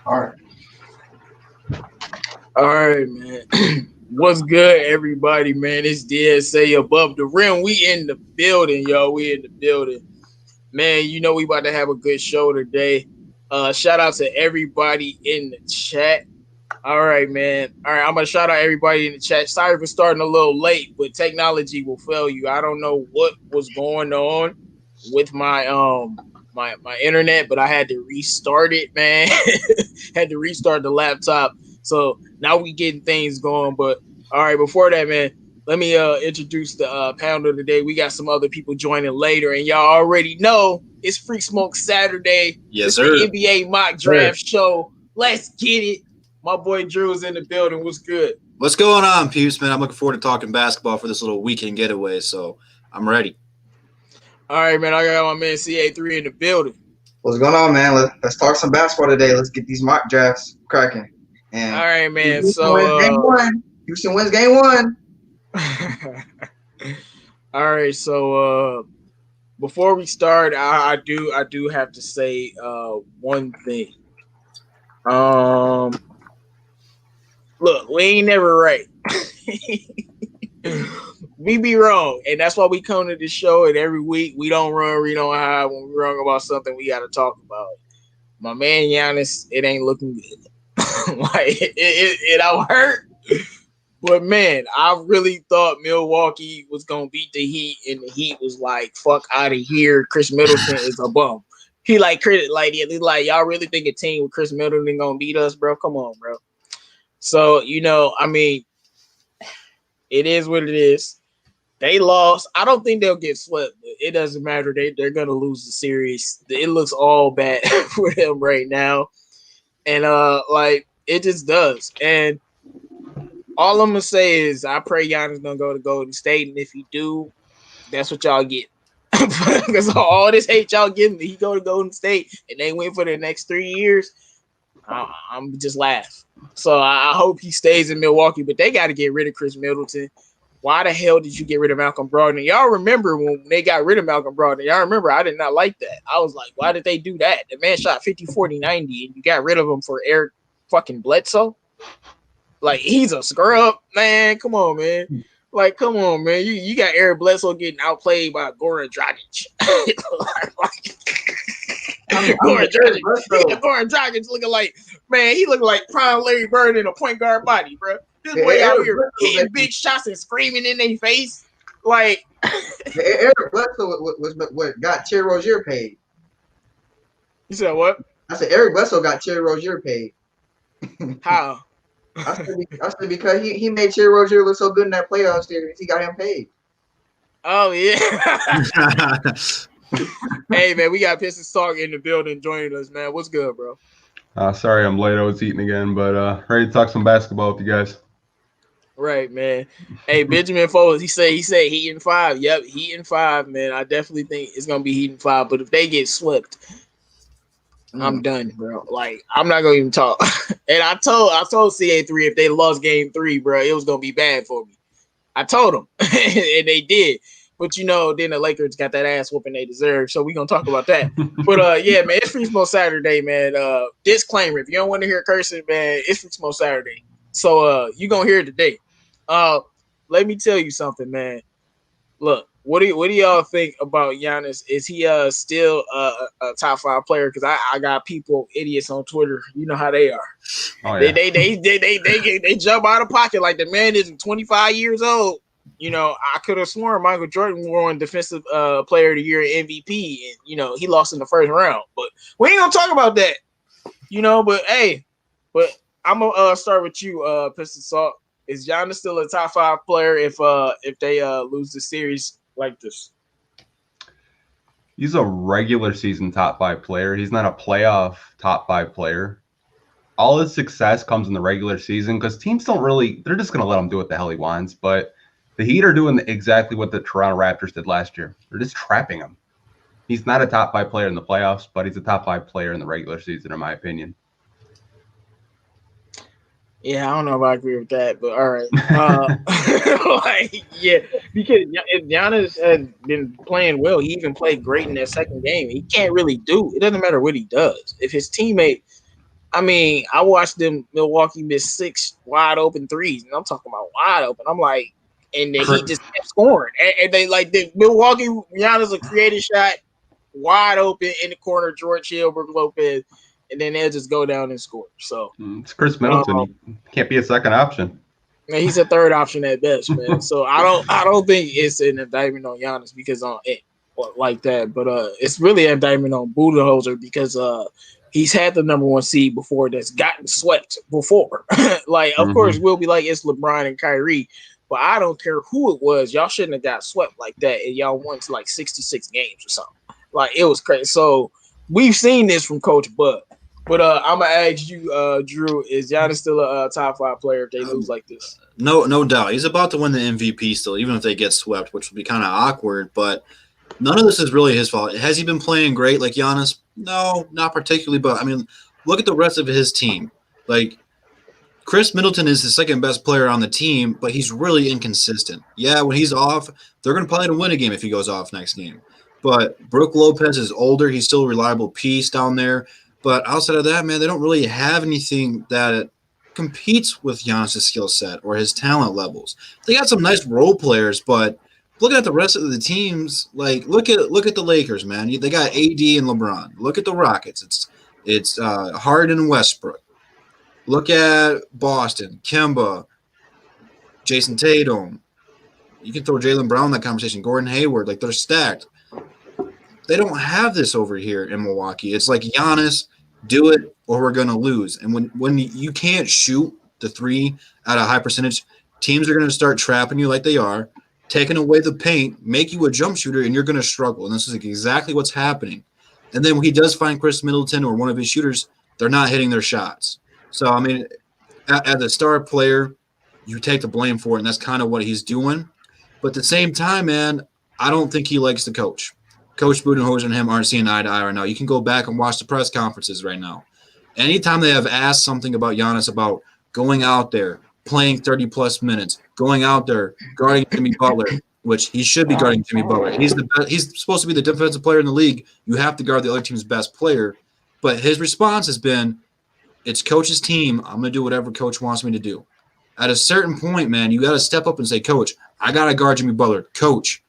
All right. All right, man. What's good, everybody, man? It's DSA Above the Rim. We in the building, yo. We in the building. Man, you know we about to have a good show today. Shout out to everybody in the chat. All right, man. All right, I'm gonna shout out everybody in the chat. Sorry for starting a little late, but technology will fail you. I don't know what was going on with my internet, but I had to restart it, man. Had to restart the laptop. So now we getting things going. But all right, before that, man, let me introduce the panel of the day. We got some other people joining later, and y'all already know it's Free Smoke Saturday. Yes, It's sir. the NBA mock draft show. Let's get it. My boy Drew's in the building. What's good? What's going on, peeps, man? I'm looking forward to talking basketball for this little weekend getaway, so I'm ready. All right, man. I got my man CA3 in the building. What's going on, man? Let's talk some basketball today. Let's get these mock drafts cracking. And all right, man. Houston wins game one. All right, so before we start, I do have to say one thing. Look, we ain't never right. We be wrong, and that's why we come to this show. And every week we don't run, we don't hide. When we're wrong about something, we got to talk about it. My man Giannis, it ain't looking good. Like it don't hurt. But man, I really thought Milwaukee was gonna beat the Heat, and the Heat was like, "Fuck out of here." Chris Middleton is a bum. He like y'all really think a team with Chris Middleton gonna beat us, bro? Come on, bro. So I mean, it is what it is. They lost. I don't think they'll get swept, but it doesn't matter. They're gonna lose the series. It looks all bad for them right now, and like it just does. And all I'm gonna say is I pray Giannis gonna go to Golden State, and if he do, that's what y'all get. Because all this hate y'all give me, he go to Golden State and they win for the next 3 years. I'm just laugh. So I hope he stays in Milwaukee, but they got to get rid of Chris Middleton. Why the hell did you get rid of Malcolm Brogdon? Y'all remember when they got rid of Malcolm Brogdon? Y'all remember I did not like that. I was like, why did they do that? The man shot 50, 40, 90, and you got rid of him for Eric fucking Bledsoe? Like, he's a scrub, man. Come on, man. Like, come on, man. You got Eric Bledsoe getting outplayed by Goran Dragic. Goran Dragic looking like, man, he looking like prime Larry Bird in a point guard body, bro. This boy out here hitting big shots and screaming in their face. Like, Eric Bledsoe was what got Terry Rozier paid. You said what? I said Eric Bledsoe got Terry Rozier paid. How? I said because he made Terry Rozier look so good in that playoff series, he got him paid. Oh yeah. Hey man, we got Pistons Talk in the building joining us, man. What's good, bro? Sorry I'm late. I was eating again, but ready to talk some basketball with you guys. Right, man. Hey, Benjamin Foles, he said Heat in 5. Yep, Heat in 5, man. I definitely think it's gonna be Heat in 5. But if they get swept, I'm done, bro. Like, I'm not gonna even talk. And I told CA3 if they lost game 3, bro, it was gonna be bad for me. I told them, and they did. But then the Lakers got that ass whooping they deserve. So we gonna talk about that. But yeah, man, it's Free Smoke Saturday, man. Disclaimer: if you don't want to hear cursing, man, it's Free Smoke Saturday. So you gonna hear it today. Let me tell you something, man. Look. What do y'all think about Giannis? Is he still a top 5 player? Because I got people idiots on Twitter. You know how they are. Oh, yeah. They jump out of pocket like the man is 25 years old. I could have sworn Michael Jordan won Defensive Player of the Year MVP, and he lost in the first round. But we ain't gonna talk about that. But I'm gonna start with you, Pistol Salt. Is Giannis still a top 5 player if they lose the series like this? He's a regular season top 5 player. He's not a playoff top 5 player. All his success comes in the regular season because teams they're just going to let him do what the hell he wants. But the Heat are doing exactly what the Toronto Raptors did last year. They're just trapping him. He's not a top 5 player in the playoffs, but he's a top 5 player in the regular season, in my opinion. Yeah, I don't know if I agree with that, but all right. Because if Giannis has been playing well, he even played great in that second game. He can't really do. It doesn't matter what he does. If his teammate I mean, I watched them Milwaukee miss 6 wide open threes, and I'm talking about wide open. I'm like, and the Heat just kept scoring, and they like the Milwaukee Giannis a creative shot wide open in the corner, George Hill, Brook Lopez, and then they'll just go down and score. So it's Chris Middleton. He can't be a second option. and he's a third option at best, man. So I don't think it's an indictment on Giannis because on it like that, but it's really an indictment on Budenholzer because he's had the number 1 seed before that's gotten swept before. Like, of course, we'll be like it's LeBron and Kyrie, but I don't care who it was. Y'all shouldn't have got swept like that, and y'all won to like 66 games or something. Like, it was crazy. So we've seen this from Coach Bud. But I'm gonna ask you, Drew, is Giannis still a top 5 player if they lose like this? No doubt. He's about to win the MVP still, even if they get swept, which would be kind of awkward. But none of this is really his fault. Has he been playing great like Giannis? No, not particularly. But I mean, look at the rest of his team. Like, Chris Middleton is the second best player on the team, but he's really inconsistent. Yeah, when he's off, they're going to probably win a game if he goes off next game. But Brook Lopez is older. He's still a reliable piece down there. But outside of that, man, they don't really have anything that competes with Giannis' skill set or his talent levels. They got some nice role players, but looking at the rest of the teams, like look at the Lakers, man. They got AD and LeBron. Look at the Rockets. It's Harden and Westbrook. Look at Boston, Kemba, Jason Tatum. You can throw Jaylen Brown in that conversation. Gordon Hayward, like they're stacked. They don't have this over here in Milwaukee. It's like Giannis, do it or we're gonna lose. And when you can't shoot the 3 at a high percentage, teams are gonna start trapping you like they are, taking away the paint, make you a jump shooter, and you're gonna struggle. And this is exactly what's happening. And then when he does find Chris Middleton or one of his shooters, they're not hitting their shots. So I mean, as a star player, you take the blame for it, and that's kind of what he's doing. But at the same time, man, I don't think he likes the coach. Coach Budenholzer and him aren't seeing eye to eye right now. You can go back and watch the press conferences right now. Anytime they have asked something about Giannis about going out there, playing 30-plus minutes, going out there, guarding Jimmy Butler, which he should be guarding Jimmy Butler. He's supposed to be the defensive player in the league. You have to guard the other team's best player. But his response has been, it's coach's team. I'm going to do whatever coach wants me to do. At a certain point, man, you got to step up and say, Coach, I got to guard Jimmy Butler. Coach,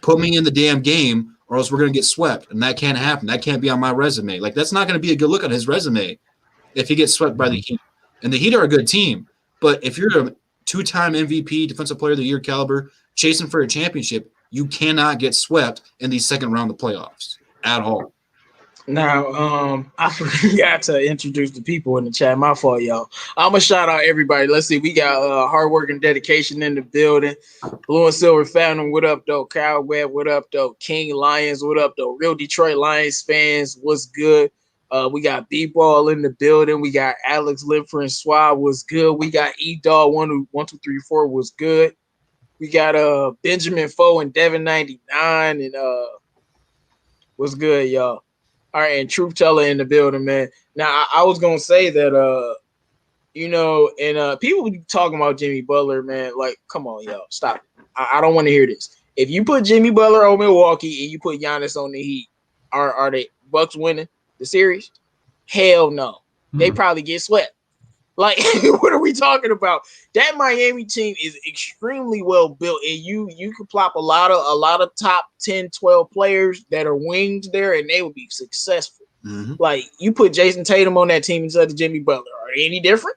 put me in the damn game or else we're going to get swept. And that can't happen. That can't be on my resume. Like, that's not going to be a good look on his resume if he gets swept by the Heat. And the Heat are a good team. But if you're a 2-time MVP, Defensive Player of the Year caliber, chasing for a championship, you cannot get swept in the second round of playoffs at all. Now, I forgot to introduce the people in the chat. My fault, y'all. I'm going to shout out everybody. Let's see. We got hard work and dedication in the building. Blue and Silver Phantom, what up, though? Kyle Webb, what up, though? King Lions, what up, though? Real Detroit Lions fans, what's good? We got B-Ball in the building. We got Alex Linford and Swab, was good. We got E-Dog 1234, was good. We got Benjamin Foe and Devin 99 and what's good, y'all? All right, and Truth Teller in the building, man. Now, I was going to say that, and people be talking about Jimmy Butler, man. Like, come on, y'all, stop it. I don't want to hear this. If you put Jimmy Butler on Milwaukee and you put Giannis on the Heat, are the Bucks winning the series? Hell no. They probably get swept. Like, what are we talking about? That Miami team is extremely well built, and you could plop a lot of top 10, 12 players that are wings there, and they would be successful. Mm-hmm. Like, you put Jason Tatum on that team instead of Jimmy Butler. Are they any different?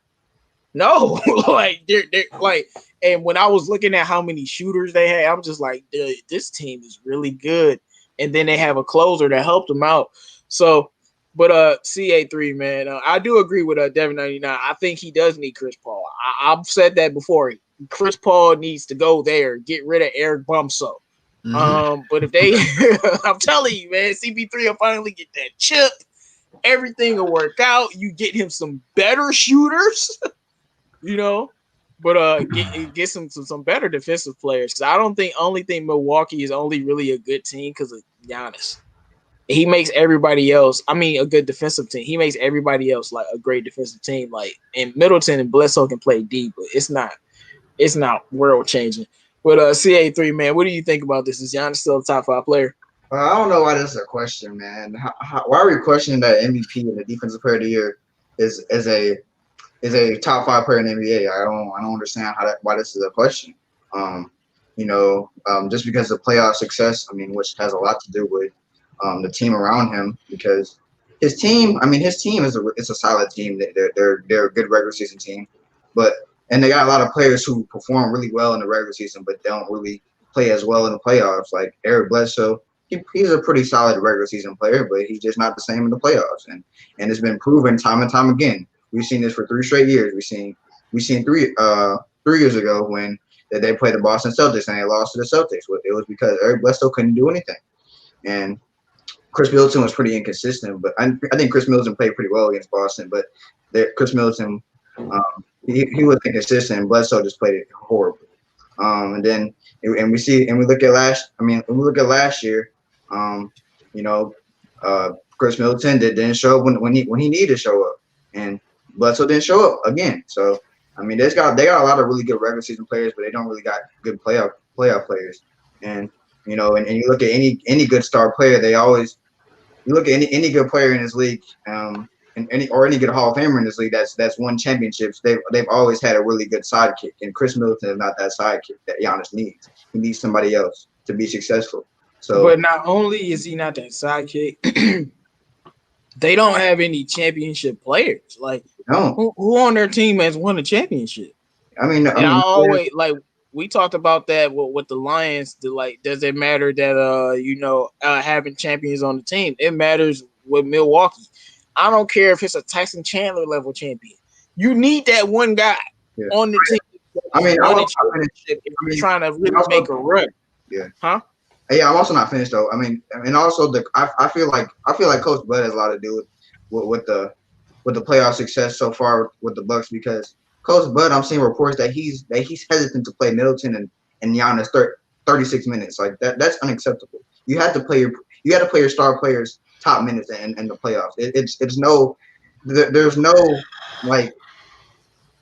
No. Like, they're like, and when I was looking at how many shooters they had, I'm just like, this team is really good. And then they have a closer that helped them out. So, but CA3, man, I do agree with Devin 99. I think he does need Chris Paul. I've said that before. Chris Paul needs to go there, get rid of Eric Bledsoe. Mm-hmm. But if they, I'm telling you, man, CP3 will finally get that chip. Everything will work out. You get him some better shooters, but get some better defensive players. Because I don't think Milwaukee is only really a good team because of Giannis. He makes everybody else, a good defensive team. He makes everybody else like a great defensive team. Like, and Middleton and Bledsoe can play deep, but it's not world changing. But CA3, man, what do you think about this? Is Giannis still a top 5 player? I don't know why this is a question, man. Why are we questioning that MVP and the Defensive Player of the Year? is a top 5 player in the NBA. I don't understand why this is a question. Just because of playoff success, I mean, which has a lot to do with the team around him, because his team is a solid team. They're a good regular season team, and they got a lot of players who perform really well in the regular season, but don't really play as well in the playoffs. Like Eric Bledsoe, he's a pretty solid regular season player, but he's just not the same in the playoffs, and it's been proven time and time again. We've seen this for 3 straight years. We've seen 3 years ago when they played the Boston Celtics and they lost to the Celtics. It was because Eric Bledsoe couldn't do anything, and Chris Middleton was pretty inconsistent. But I think Chris Middleton played pretty well against Boston. But Chris Middleton, he was inconsistent, and Bledsoe just played it horribly. And we look at last year. Chris Middleton didn't show up when he needed to show up, and Bledsoe didn't show up again. So I mean, they got a lot of really good regular season players, but they don't really got good playoff players. And you look at any good star player, you look at any good player in this league, and any good Hall of Famer in this league that's won championships. They've always had a really good sidekick, and Chris Middleton is not that sidekick that Giannis needs. He needs somebody else to be successful. So, but not only is he not that sidekick, they don't have any championship players. Like, no. Who on their team has won a championship? I always we talked about that with the Lions. Does it matter that having champions on the team? It matters with Milwaukee. I don't care if it's a Tyson Chandler level champion. You need that one guy on the team. If you're trying to really make a run. Yeah. Huh? Yeah, I'm also not finished though. I mean, and also I feel like Coach Bud has a lot to do with the playoff success so far with the Bucks, because Coach Bud, I'm seeing reports that he's hesitant to play Middleton and Giannis 36 minutes. Like that's unacceptable. You have to play your star players top minutes in the playoffs. There's no like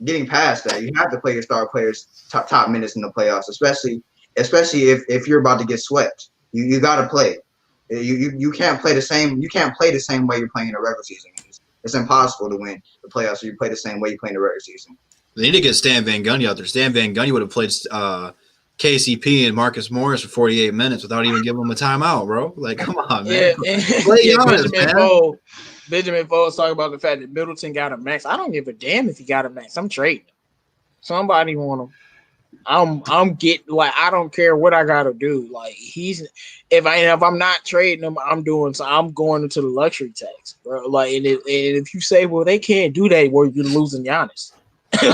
getting past that. You have to play your star players top minutes in the playoffs, especially if you're about to get swept. You got to play. You can't play the same. You can't play the same way you're playing in the regular season. It's impossible to win the playoffs if you play the same way you play in the regular season. They need to get Stan Van Gundy out there. Stan Van Gundy would have played KCP and Marcus Morris for 48 minutes without even giving them a timeout, bro. Like, come on, man. Benjamin Folds talking about the fact that Middleton got a max. I don't give a damn if he got a max. I'm trading him. Somebody want him. I don't care what I gotta do. Like if I'm not trading him, I'm going into the luxury tax, bro. Like, and if you say, well, they can't do that, well, you're losing Giannis.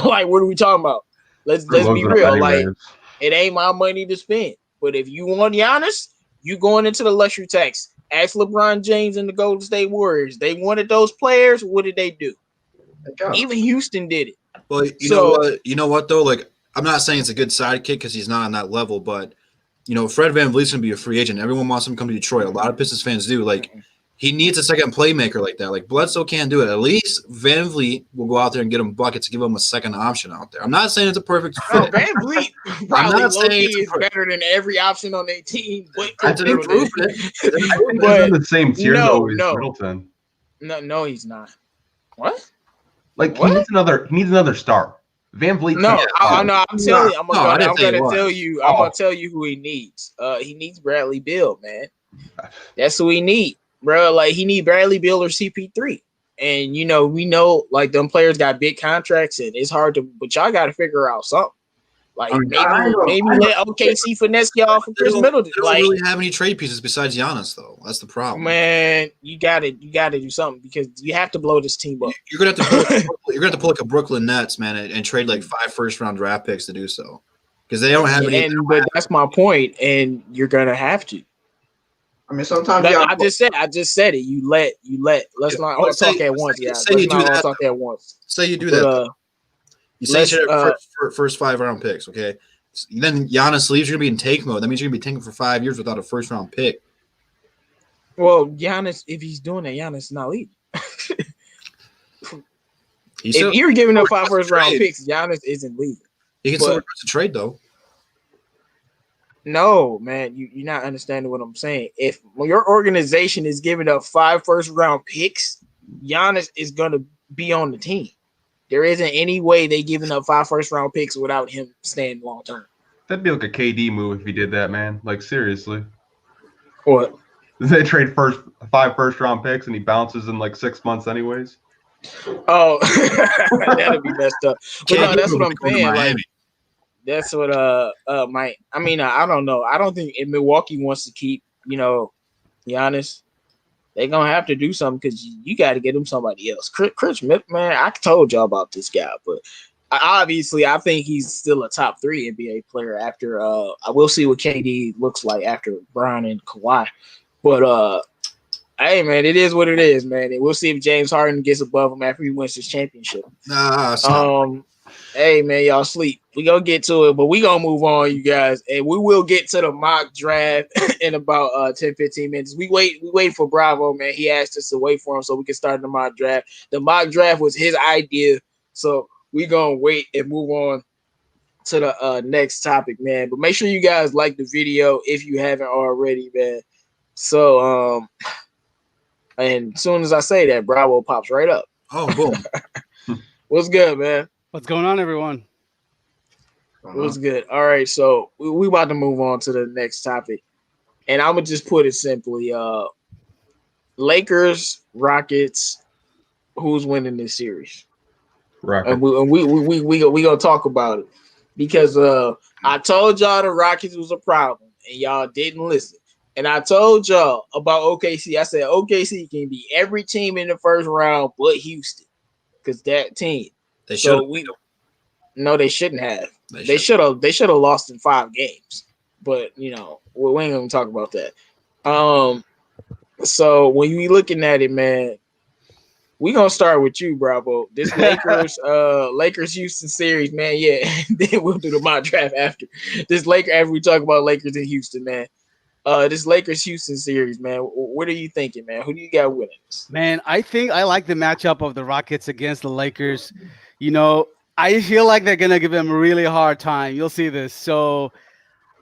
Like, what are we talking about? Let's be real. Like, it ain't my money to spend. But if you want Giannis, you going into the luxury tax. Ask LeBron James and the Golden State Warriors. They wanted those players. What did they do? Even Houston did it. Well, you know what though? Like, I'm not saying it's a good sidekick because he's not on that level, but Fred VanVleet's gonna be a free agent. Everyone wants him to come to Detroit. A lot of Pistons fans do. Like, he needs a second playmaker like that. Like, Bledsoe can't do it. At least VanVleet will go out there and get him buckets to give him a second option out there. I'm not saying it's a perfect fit. VanVleet probably low-key is better than every option on their team. That's an improvement. He's in the same tier though as Middleton. No, he's not. What? Like, he needs another star. VanVleet. No, I'm telling you. I'm gonna tell you who he needs. He needs Bradley Beal, man. That's who he needs, bro. Like, he need Bradley Beal or CP3. And we know like them players got big contracts, and it's hard to. But y'all got to figure out something. Like, maybe let OKC finesse y'all for Chris Middleton. They don't really have any trade pieces besides Giannis, though. That's the problem. Man, you got to do something, because you have to blow this team up. You're gonna have to pull like a Brooklyn Nets, man, and trade like 5 first-round draft picks to do so, because they don't have any. But that's my point, and you're gonna have to. I mean, sometimes I just said it. You let. Let's not all talk at once, guys. Say you do that. Talk at once. Say you do that. You say you have first 5-round picks, okay? Then Giannis leaves, you're going to be in tank mode. That means you're going to be tanking for 5 years without a first-round pick. Well, Giannis, if he's doing that, Giannis is not leaving. If you're giving up 5 first-round picks, Giannis isn't leaving. He can still request a trade, though. No, man, you're not understanding what I'm saying. If your organization is giving up 5 first-round picks, Giannis is going to be on the team. There isn't any way they giving up 5 first-round picks without him staying long term. That'd be like a KD move if he did that, man. Like, seriously. What? They trade 5 first-round picks and he bounces in like 6 months anyways. Oh, that'd be messed up. But no, that's what I'm saying. Like, that's what I don't know. I don't think if Milwaukee wants to keep, Giannis, they're gonna have to do something because you got to get him somebody else. Chris Smith, man, I told y'all about this guy, but obviously I think he's still a top 3 NBA player. After I will see what KD looks like after Bron and Kawhi, but hey, man, it is what it is, man. And we'll see if James Harden gets above him after he wins his championship. Hey, man, y'all sleep. We gonna get to it, but we gonna move on, you guys, and we will get to the mock draft in about 10, 15 minutes. We wait for Bravo, man. He asked us to wait for him so we can start the mock draft. The mock draft was his idea, so we gonna wait and move on to the next topic, man. But make sure you guys like the video if you haven't already, man. So and as soon as I say that, Bravo pops right up. Oh, boom. What's good, man? What's going on, everyone? What's good? All right, so we about to move on to the next topic. And I'm going to just put it simply. Lakers, Rockets, who's winning this series? Rockets. And we going to talk about it. Because I told y'all the Rockets was a problem, and y'all didn't listen. And I told y'all about OKC. I said OKC can beat every team in the first round but Houston. Because that team. They should. No, they shouldn't have. They should have lost in 5 games. But we ain't gonna talk about that. So when you looking at it, man, we gonna start with you, Bravo. This Lakers Houston series, man. Yeah, then we'll do the mock draft after. After we talk about Lakers and Houston, man. This Lakers Houston series, man. What are you thinking, man? Who do you got winning this? Man, I think I like the matchup of the Rockets against the Lakers. I feel like they're going to give them a really hard time. You'll see this. So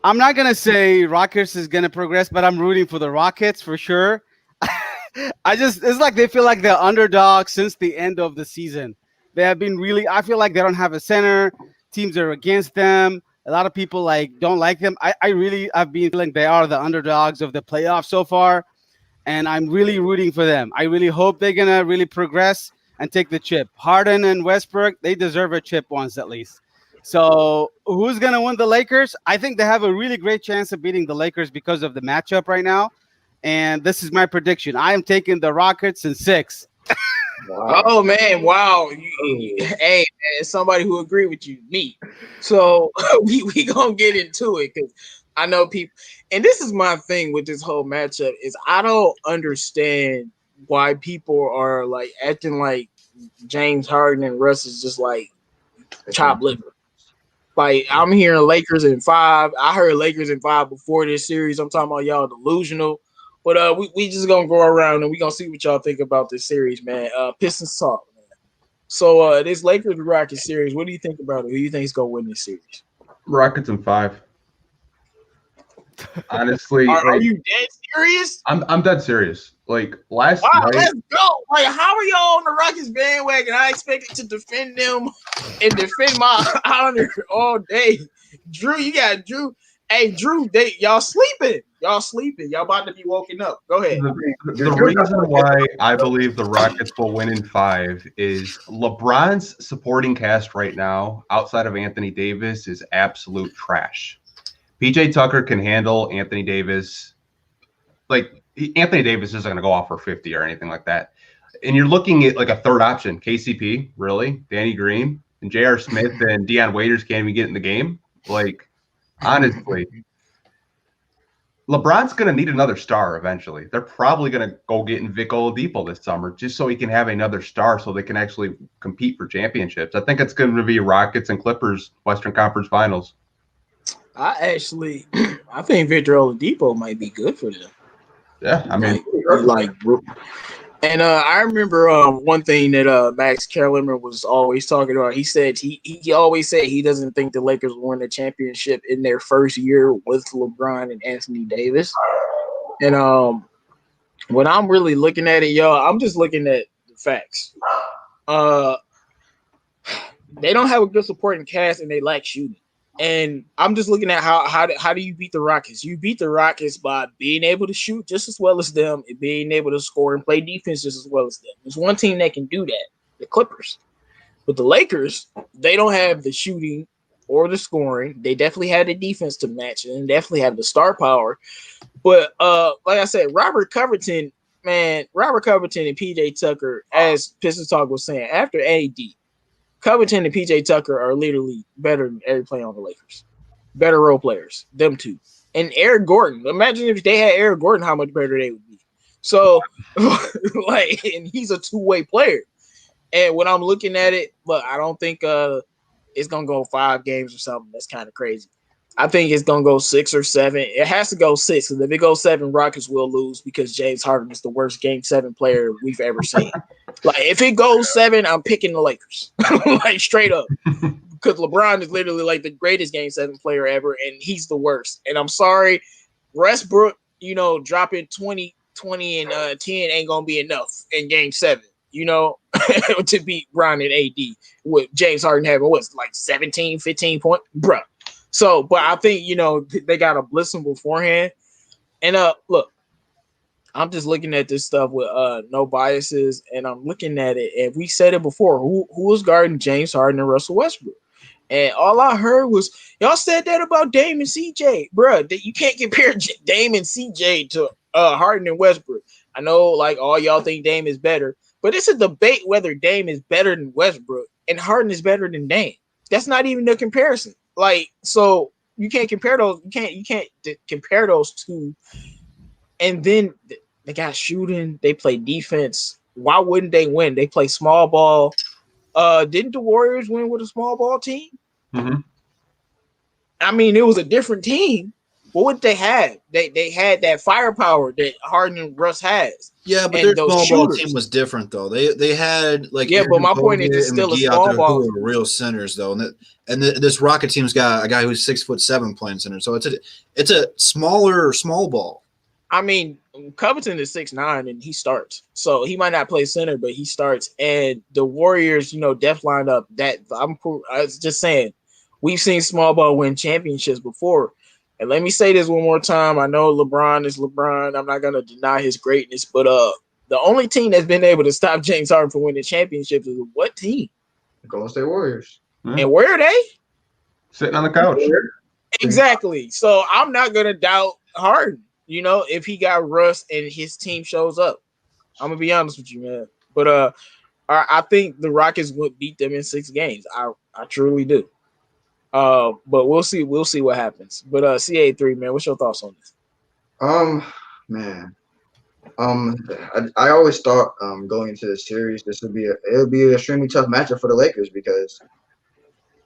I'm not going to say Rockets is going to progress, but I'm rooting for the Rockets for sure. It's like they feel like they're underdogs since the end of the season. They have been I feel like they don't have a center. Teams are against them. A lot of people don't like them. I've been feeling they are the underdogs of the playoffs so far. And I'm really rooting for them. I really hope they're going to really progress and take the chip. Harden and Westbrook, they deserve a chip once at least. So who's going to win the Lakers? I think they have a really great chance of beating the Lakers because of the matchup right now. And this is my prediction. I am taking the Rockets in 6. Wow. Oh, man. Wow. Hey, man, somebody who agree with you, me. So we going to get into it because I know people. And this is my thing with this whole matchup is I don't understand why people are acting like James Harden and Russ is just chopped liver. I'm hearing Lakers in 5. I heard Lakers in 5 before this series. I'm talking about y'all delusional. But we just gonna go around and we gonna see what y'all think about this series, man. Pistons talk, man. So this Lakers Rockets series, what do you think about it? Who do you think is gonna win this series? Rockets in 5. Honestly, are you dead serious? I'm dead serious. Last night, let's go. How are y'all on the Rockets bandwagon? I expected to defend them and defend my honor all day. Drew, you got Drew. Hey, Drew, y'all sleeping. Y'all about to be woken up. Go ahead. The reason why I believe the Rockets will win in 5 is LeBron's supporting cast right now, outside of Anthony Davis, is absolute trash. PJ Tucker can handle Anthony Davis. Anthony Davis isn't going to go off for 50 or anything like that. And you're looking at a third option. KCP, really? Danny Green? And J.R. Smith and Deion Waiters can't even get in the game? Honestly. LeBron's going to need another star eventually. They're probably going to go get in Vic Oladipo this summer just so he can have another star so they can actually compete for championships. I think it's going to be Rockets and Clippers Western Conference Finals. I think Victor Oladipo might be good for them. Yeah, I mean, and I remember one thing that Max Kellerman was always talking about. He said he always said he doesn't think the Lakers will win the championship in their first year with LeBron and Anthony Davis. And when I'm really looking at it, y'all, I'm just looking at the facts. They don't have a good supporting cast and they lack shooting. And I'm just looking at how do you beat the Rockets? You beat the Rockets by being able to shoot just as well as them and being able to score and play defense just as well as them. There's one team that can do that, the Clippers. But the Lakers, they don't have the shooting or the scoring. They definitely had the defense to match and definitely have the star power. But like I said, Robert Covington and PJ Tucker, as Pistons Talk was saying, after AD, Covington and PJ Tucker are literally better than every player on the Lakers. Better role players, them two. And Eric Gordon. Imagine if they had Eric Gordon, how much better they would be. So, like, and he's a two-way player. And when I'm looking at it, look, I don't think it's gonna go 5 games or something. That's kind of crazy. I think it's gonna go 6 or 7. It has to go 6, because if it goes 7, Rockets will lose because James Harden is the worst Game 7 player we've ever seen. Like, if it goes 7, I'm picking the Lakers, like straight up, because LeBron is literally like the greatest Game 7 player ever, and he's the worst. And I'm sorry, Westbrook, dropping 20 and 10 ain't gonna be enough in Game 7. To beat Bron and AD with James Harden having 17, 15 points, bruh. So, but I think, they got a blissful forehand. And look, I'm just looking at this stuff with no biases, and I'm looking at it, and we said it before, who was guarding James Harden and Russell Westbrook? And all I heard was, y'all said that about Dame and CJ, bruh, that you can't compare Dame and CJ to Harden and Westbrook. I know, like, all y'all think Dame is better, but it's a debate whether Dame is better than Westbrook and Harden is better than Dame. That's not even a comparison. Like, so you can't compare those. You can't compare those two. And then they got shooting. They play defense. Why wouldn't they win? They play small ball. Didn't the Warriors win with a small ball team? Mm-hmm. I mean, it was a different team. What would they have? They had that firepower that Harden and Russ has. Yeah, but and their those small ball shooters. team was different though. They had like But my point is, Bogut it's and still a McGee small out there ball. who are real centers though, and this Rocket team's got a guy who's 6'7" playing center. So it's a smaller small ball. I mean, Covington is 6'9" and he starts, so he might not play center, but he starts. And the Warriors, depth lined up. I was just saying, we've seen small ball win championships before. And let me say this one more time. I know LeBron is LeBron. I'm not going to deny his greatness, but the only team that's been able to stop James Harden from winning championships is what team? The Golden State Warriors. Mm-hmm. And where are they? Sitting on the couch. Exactly. So I'm not going to doubt Harden, if he got Russ and his team shows up. I'm going to be honest with you, man. But I think the Rockets would beat them in 6 games. I truly do. But we'll see what happens. But CA3, man, what's your thoughts on this? Man. I always thought going into the series, it would be an extremely tough matchup for the Lakers, because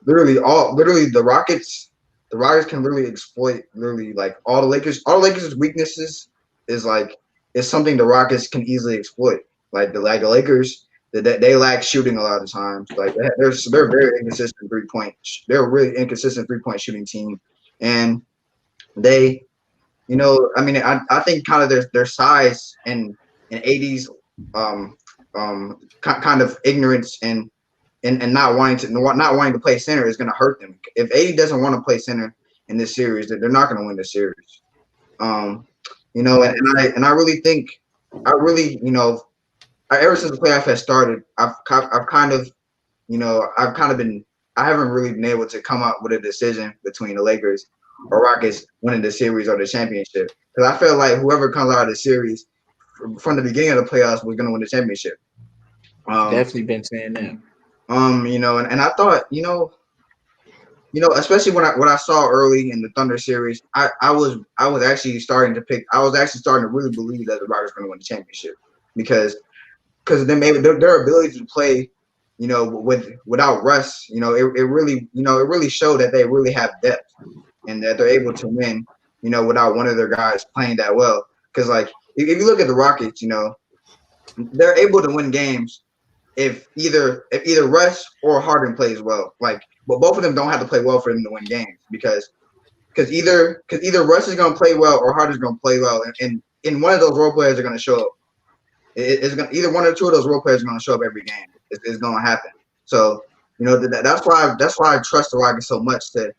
literally the Rockets can literally exploit like all the Lakers' weaknesses is something the Rockets can easily exploit. Like the Lakers, they lack shooting a lot of times. Like they're very inconsistent 3-point. They're a really inconsistent 3-point shooting team, and they. I think kind of their size and AD's kind of ignorance and not wanting to play center is going to hurt them. If AD doesn't want to play center in this series, they're not going to win the series. And I really think ever since the playoff has started, I haven't really been able to come up with a decision between the Lakers or Rockets winning the series or the championship, because I feel like whoever comes out of the series from the beginning of the playoffs was going to win the championship. Definitely been saying that. And I thought, especially when I saw early in the Thunder series, I was actually starting to really believe that the Rockets were going to win the championship, because then maybe their ability to play, without Russ, it really showed that they really have depth and that they're able to win, without one of their guys playing that well. Because like if you look at the Rockets, they're able to win games if either Russ or Harden plays well. Like, but both of them don't have to play well for them to win games, because either Russ is going to play well or Harden's going to play well, and one of those role players are going to show up. It's gonna either one or two of those role players are gonna show up every game. It's gonna happen. So that's why I trust the Rockets so much to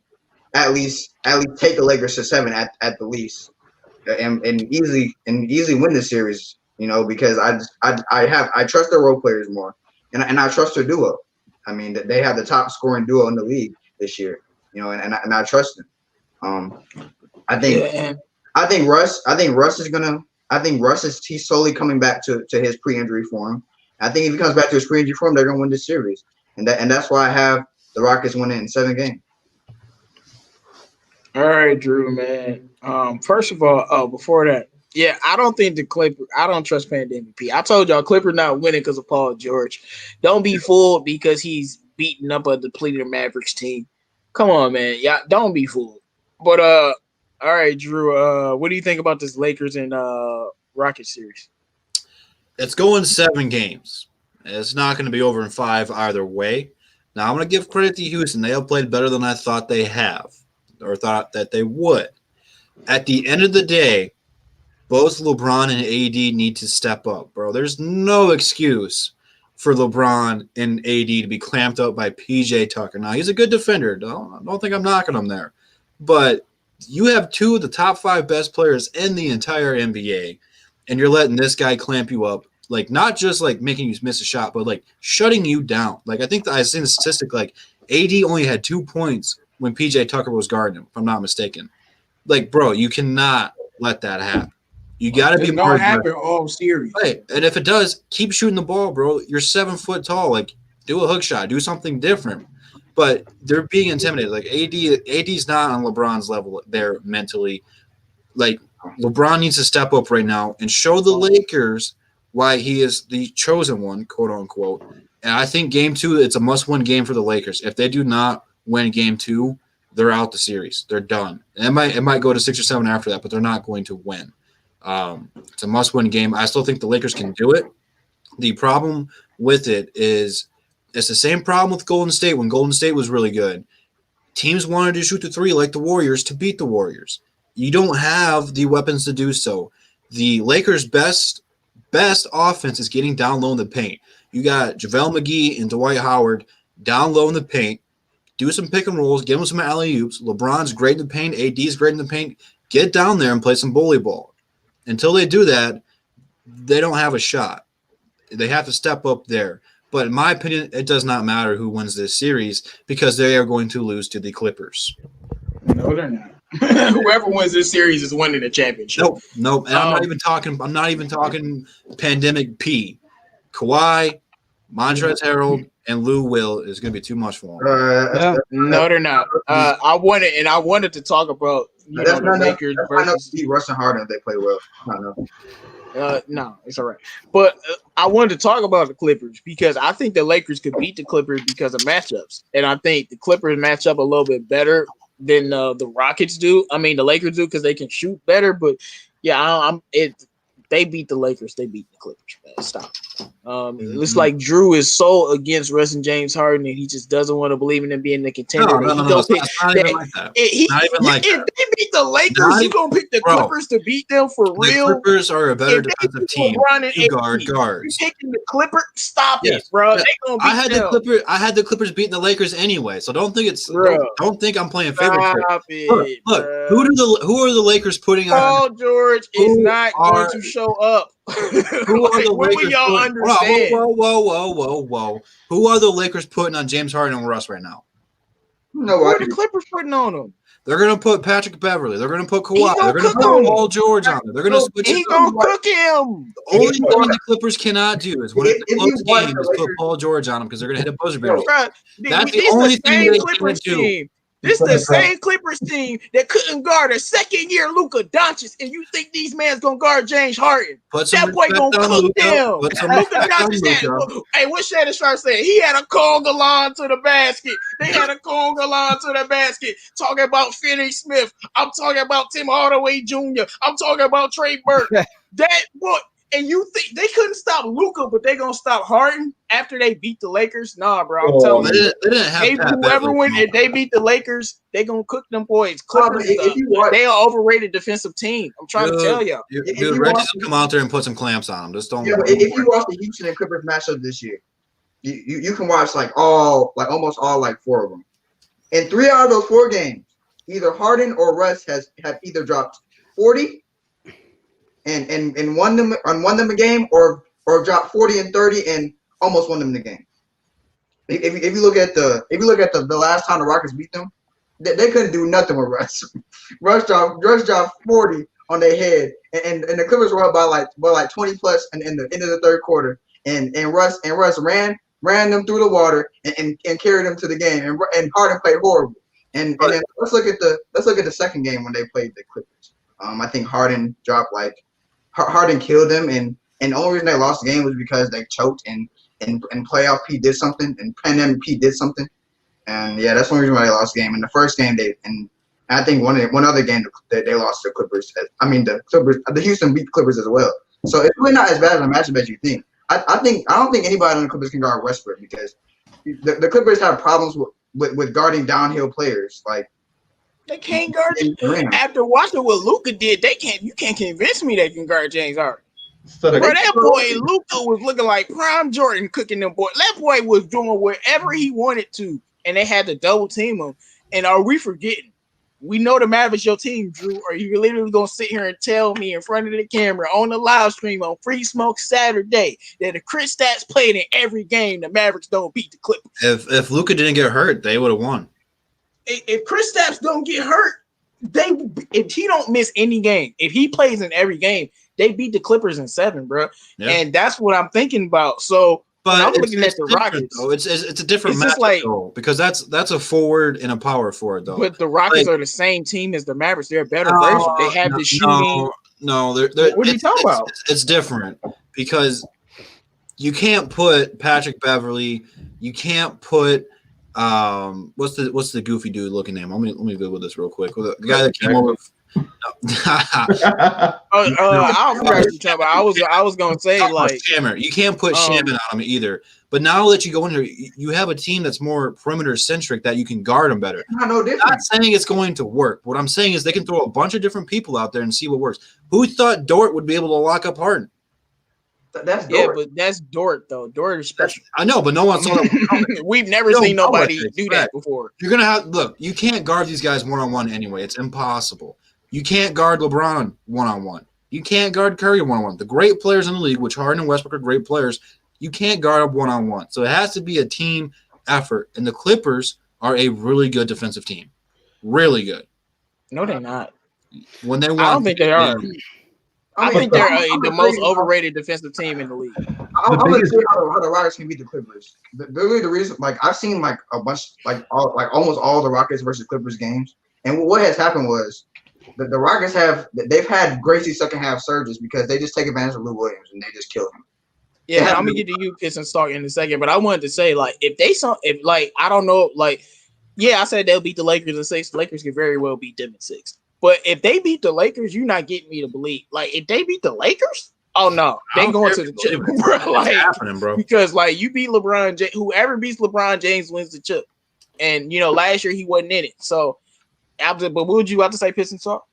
at least take the Lakers to 7 at the least, and easily win the series. Because I trust their role players more, and I trust their duo. I mean, they have the top scoring duo in the league this year. And I trust them. I think Russ is he's slowly coming back to his pre-injury form. I think if he comes back to his pre-injury form, they're gonna win this series, and that's why I have the Rockets winning in 7 games. All right, Drew, man. First of all, before that, yeah, I don't think the Clippers. I don't trust Payne the MVP. I told y'all Clippers not winning because of Paul George. Don't be fooled because he's beating up a depleted Mavericks team. Come on, man. Yeah, don't be fooled. But all right, Drew. What do you think about this Lakers and Rockets series? It's going 7 games. It's not going to be over in 5 either way. Now, I'm going to give credit to Houston. They have played better than I thought they have or thought that they would. At the end of the day, both LeBron and AD need to step up, bro. There's no excuse for LeBron and AD to be clamped up by PJ Tucker. Now, he's a good defender. Don't think I'm knocking him there. But you have 2 of the top 5 best players in the entire NBA, and you're letting this guy clamp you up. Like, not just, like, making you miss a shot, but, like, shutting you down. Like, I think I've seen the statistic, like, AD only had 2 points when PJ Tucker was guarding him, if I'm not mistaken. Like, bro, you cannot let that happen. You got to be more aggressive. It's going to happen all series. Right, and if it does, keep shooting the ball, bro. You're 7 foot tall. Like, do a hook shot. Do something different. But they're being intimidated. Like, AD's not on LeBron's level there mentally. Like, LeBron needs to step up right now and show the Lakers why he is the chosen one, quote unquote. And I think game 2, it's a must-win game for the Lakers. If they do not win game 2, they're out the series. They're done. And it might go to 6 or 7 after that, but they're not going to win. It's a must-win game. I still think the Lakers can do it. The problem with it is it's the same problem with Golden State when Golden State was really good. Teams wanted to shoot the 3 like the Warriors to beat the Warriors. You don't have the weapons to do so. The Lakers' best offense is getting down low in the paint. You got JaVale McGee and Dwight Howard down low in the paint. Do some pick and rolls. Give them some alley-oops. LeBron's great in the paint. AD's great in the paint. Get down there and play some bully ball. Until they do that, they don't have a shot. They have to step up there. But in my opinion, it does not matter who wins this series because they are going to lose to the Clippers. No, they're not. Whoever wins this series is winning the championship. Nope. And I'm not even talking pandemic P. Kawhi, Montrezl Harrell, and Lou Will is going to be too much for them. No, they're not. I wanted to talk about the Lakers versus Russ and Harden if they play well. No, it's all right. But I wanted to talk about the Clippers because I think the Lakers could beat the Clippers because of matchups, and I think the Clippers match up a little bit better than the Rockets do. I mean, the Lakers do because they can shoot better. But yeah, they beat the Lakers. They beat the Clippers. Man. Stop. It looks like Drew is so against Russ and James Harden, and he just doesn't want to believe in them being the contender. No. It's not even like that. If they beat the Lakers, you gonna pick the Clippers to beat them for real? The Clippers are a better defensive team. You guards. You taking the Clippers? Stop it, bro. Yes. They gonna beat I had the Clippers beating the Lakers anyway, so don't think I'm playing favorites. Look, who are the Lakers putting on? Paul George is not going to show up. Who are the Lakers? Y'all understand? Whoa. Who are the Lakers putting on James Harden and Russ right now? No, who are the Clippers putting on them? They're going to put Patrick Beverly. They're going to put Kawhi. They're going to put Paul George on there. They're going to switch it. He's going to cook him. The only thing the Clippers cannot do is when it's a close game is put Paul George on him because they're going to hit a buzzer beater. That's the only thing they can't do. This is the same Clippers team that couldn't guard a second-year Luka Doncic, and you think these man's gonna guard James Harden? That boy gonna cook them. Luka Doncic hey, what Shannon Sharp said? He had a conga line to the basket. They had a conga line to the basket. Talking about Finney Smith. I'm talking about Tim Hardaway Jr. I'm talking about Trey Burke. That boy, And you think they couldn't stop Luka, but they gonna stop Harden after they beat the Lakers? Nah, bro. I'm telling you, they didn't have Pat whoever Beverly, win, if they beat the Lakers, they gonna cook them boys. Well, Clippers, if you watch, they are overrated defensive team. I'm trying to tell y'all. Dude, Reggie will come out there and put some clamps on them. Just don't. yeah, but if you watch the Houston and Clippers matchup this year, you can watch almost all 4 of them. In 3 out of those 4 games, either Harden or Russ have either dropped 40 and won them a game, or dropped 40 and 30 and almost won them the game. If you look at the last time the Rockets beat them, they couldn't do nothing with Russ. Russ dropped 40 on their head, and the Clippers were up by 20 plus in the end of the third quarter, and Russ ran them through the water and carried them to the game, and Harden played horrible. And then let's look at the second game when they played the Clippers. I think Harden dropped Harden killed them, and the only reason they lost the game was because they choked and playoff P did something, and pandemic P did something, and yeah, that's the only reason why they lost the game. In the first game, I think one other game that they lost to the Clippers. I mean, the Houston beat the Clippers as well. So it's really not as bad of a matchup as you think. I don't think anybody on the Clippers can guard Westbrook, because the Clippers have problems with guarding downhill players. Like, they can't guard after watching what Luka did. You can't convince me they can guard James Harden. So Bro, that boy Luka was looking like prime Jordan cooking them boys. That boy was doing whatever he wanted to, and they had to double team him. And are we forgetting? We know the Mavericks your team, Drew. Are you literally gonna sit here and tell me in front of the camera on the live stream on Free Smoke Saturday that if Chris Stats played in every game, the Mavericks don't beat the Clippers? If Luka didn't get hurt, they would have won. If Chris Stats don't get hurt, if he don't miss any game, if he plays in every game, they beat the Clippers in 7, bro. Yeah. And that's what I'm thinking about. So, but I'm looking at the Rockets. Though. It's a different matchup, though, because that's a forward and a power forward, though. But the Rockets are the same team as the Mavericks. They're a better version. They have the shooting. No, what are you talking about? It's different, because you can't put Patrick Beverly. You can't put what's the goofy dude looking name? Let me Google this real quick. The guy that came over. I was gonna say Shammer. You can't put Shaman on him either. But now that you go in here, you have a team that's more perimeter centric that you can guard them better. No different. I'm not saying it's going to work. What I'm saying is they can throw a bunch of different people out there and see what works. Who thought Dort would be able to lock up Harden? That's Dort. Yeah, but that's Dort though. Dort is special. I know, but no one saw that. We've never seen nobody do that before. You're gonna look. You can't guard these guys one-on-one anyway. It's impossible. You can't guard LeBron one-on-one. You can't guard Curry one-on-one. The great players in the league, which Harden and Westbrook are great players, you can't guard up one-on-one. So it has to be a team effort. And the Clippers are a really good defensive team. Really good. No, they're not. When they won, I don't think they are. I think they're the most overrated defensive team in the league. I'm going to see how the Rockets can beat the Clippers. The reason, I've seen a bunch, almost all the Rockets versus Clippers games. And what has happened was, the Rockets they've had Gracie second half surges because they just take advantage of Lou Williams and they just kill him. Yeah, I'm gonna get to you, Kiss and Stark, in a second, but I wanted to say, I don't know, I said they'll beat the Lakers in 6. The Lakers could very well beat them in 6. But if they beat the Lakers, you're not getting me to believe. If they beat the Lakers, oh no, they going to the chip, bro. Happening, bro. Because you beat LeBron James, whoever beats LeBron James wins the chip. And last year he wasn't in it, so. But what would you about to say, Piston Talk?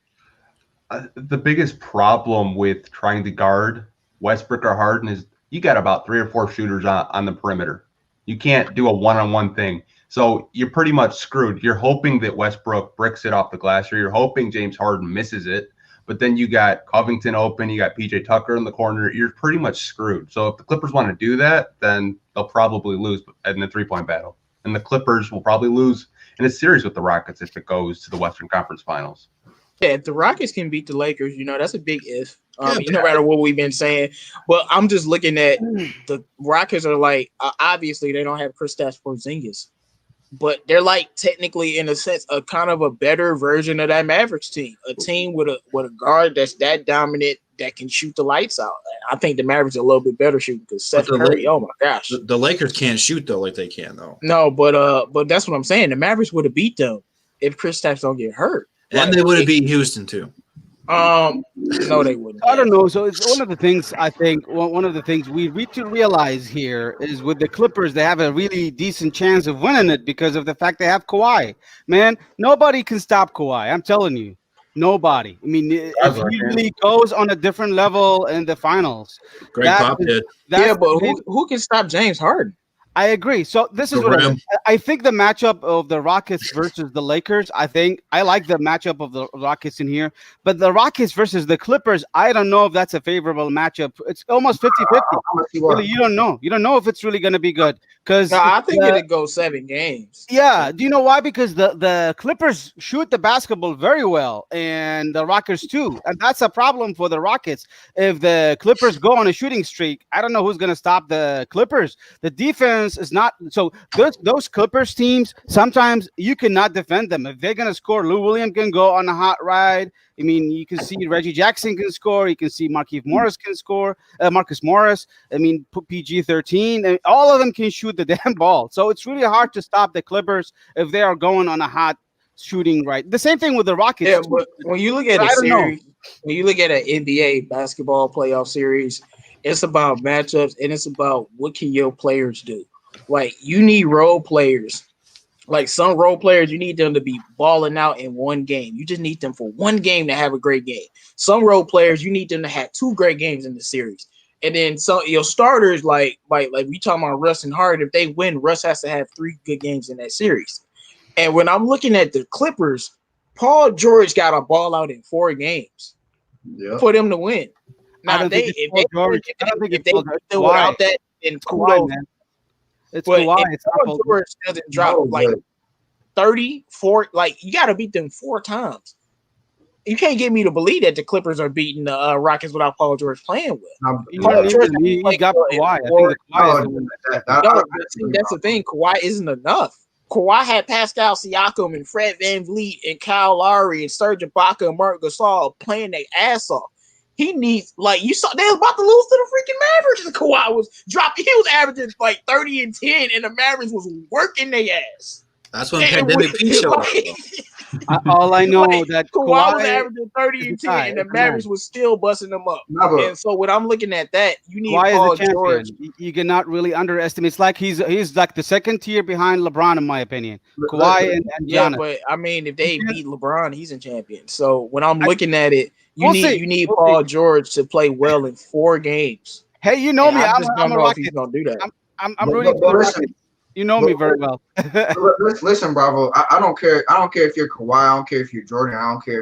The biggest problem with trying to guard Westbrook or Harden is you got about 3 or 4 shooters on the perimeter. You can't do a one-on-one thing. So you're pretty much screwed. You're hoping that Westbrook bricks it off the glass, or you're hoping James Harden misses it. But then you got Covington open, you got PJ Tucker in the corner. You're pretty much screwed. So if the Clippers want to do that, then they'll probably lose in the three-point battle. And the Clippers will probably lose in a series with the Rockets if it goes to the Western Conference Finals. Yeah, if the Rockets can beat the Lakers, that's a big if. No matter what we've been saying. But I'm just looking at the Rockets are obviously they don't have Kristaps Porzingis. But they're technically, in a sense, a kind of a better version of that Mavericks team. A team with a guard that's that dominant that can shoot the lights out. I think the Mavericks are a little bit better shooting because Seth Curry, oh my gosh. The Lakers can't shoot though like they can though. No, but that's what I'm saying. The Mavericks would have beat them if Kristaps don't get hurt. And they would have beat Houston too. No, they wouldn't. I don't know. So it's one of the things I think. One of the things we need to realize here is with the Clippers, they have a really decent chance of winning it because of the fact they have Kawhi. Man, nobody can stop Kawhi. I'm telling you, nobody. I mean, if he really goes on a different level in the finals, Greg Pop did. Yeah, but who can stop James Harden? I agree. So this is what I think the matchup of the Rockets versus the Lakers. I like the matchup of the Rockets in here, but the Rockets versus the Clippers, I don't know if that's a favorable matchup. It's almost 50-50. Really, you don't know. You don't know if it's really going to be good because I think it'll go 7 games. Yeah. Do you know why? Because the Clippers shoot the basketball very well, and the Rockets too, and that's a problem for the Rockets. If the Clippers go on a shooting streak, I don't know who's going to stop the Clippers. The defense is not so those Clippers teams, sometimes you cannot defend them. If they're gonna score, Lou Williams can go on a hot ride. I mean, you can see Reggie Jackson can score, you can see Markieff Morris can score, Marcus Morris, I mean PG-13, all of them can shoot the damn ball. So it's really hard to stop the Clippers if they are going on a hot shooting right. The same thing with the Rockets. Yeah, but when you look at a series, when you look at an NBA basketball playoff series, it's about matchups and it's about what can your players do. Like, you need role players. Like, some role players, you need them to be balling out in one game. You just need them for one game to have a great game. Some role players, you need them to have 2 great games in the series. And then so your starters, like we talking about Russ and Harden, if they win, Russ has to have 3 good games in that series. And when I'm looking at the Clippers, Paul George got a ball out in 4 games for them to win. Now, if they do without that, then kudos. It's Kawhi. It's Paul George doesn't drop 30, 40. Like, you got to beat them 4 times. You can't get me to believe that the Clippers are beating the Rockets without Paul George playing with. He got Kawhi. That's the thing. Kawhi isn't enough. Kawhi had Pascal Siakam and Fred VanVleet and Kyle Lowry and Serge Ibaka and Marc Gasol playing their ass off. He needs, like, you saw they was about to lose to the freaking Mavericks, and Kawhi was dropping. He was averaging like 30 and 10, and the Mavericks was working their ass. That's when Pandemic P showed up. All I know that Kawhi was averaging 30 and 10, and the Mavericks was still busting them up. And so when I'm looking at that, you need Paul George. You cannot really underestimate. It's like he's like the second tier behind LeBron, in my opinion. Kawhi and yeah, but I mean, if they beat LeBron, he's a champion. So when I'm looking at it, you need Paul George to play well in 4 games. Hey, you know me. I just don't know if he's gonna do that. I'm rooting for the Rockets. You know me very well. Listen, Bravo. I don't care. I don't care if you're Kawhi. I don't care if you're Jordan. I don't care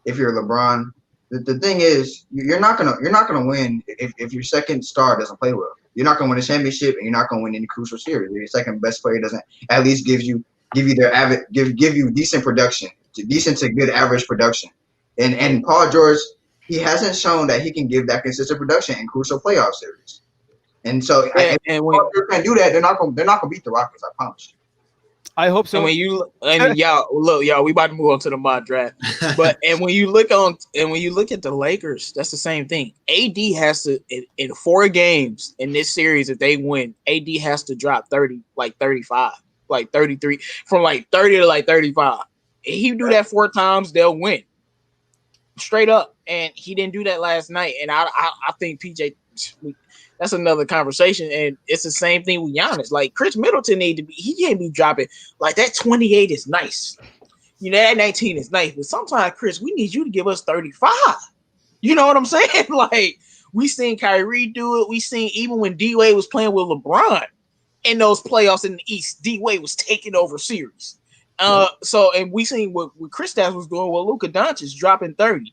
if you're LeBron. The thing is, you're not gonna win if your second star doesn't play well. You're not gonna win a championship, and you're not gonna win any crucial series. Your second best player doesn't at least give you decent production, decent to good average production. And Paul George, he hasn't shown that he can give that consistent production in crucial playoff series. And so, when Paul George can do that, they're not gonna beat the Rockets. I promise you. I hope so. And y'all, we about to move on to the mock draft. But when you look at the Lakers, that's the same thing. AD has to in 4 games in this series, if they win, AD has to drop 30, like 35, like 33, from like 30 to like 35. If he do that 4 times, they'll win. Straight up. And he didn't do that last night. And I think PJ, that's another conversation. And it's the same thing with Giannis. Like, Chris Middleton he can't be dropping. Like, that 28 is nice. You know, that 19 is nice. But sometimes, Chris, we need you to give us 35. You know what I'm saying? Like, we seen Kyrie do it. We seen even when D-Wade was playing with LeBron in those playoffs in the East, D-Wade was taking over series. And we seen what Kristaps was doing with Luka Doncic dropping 30.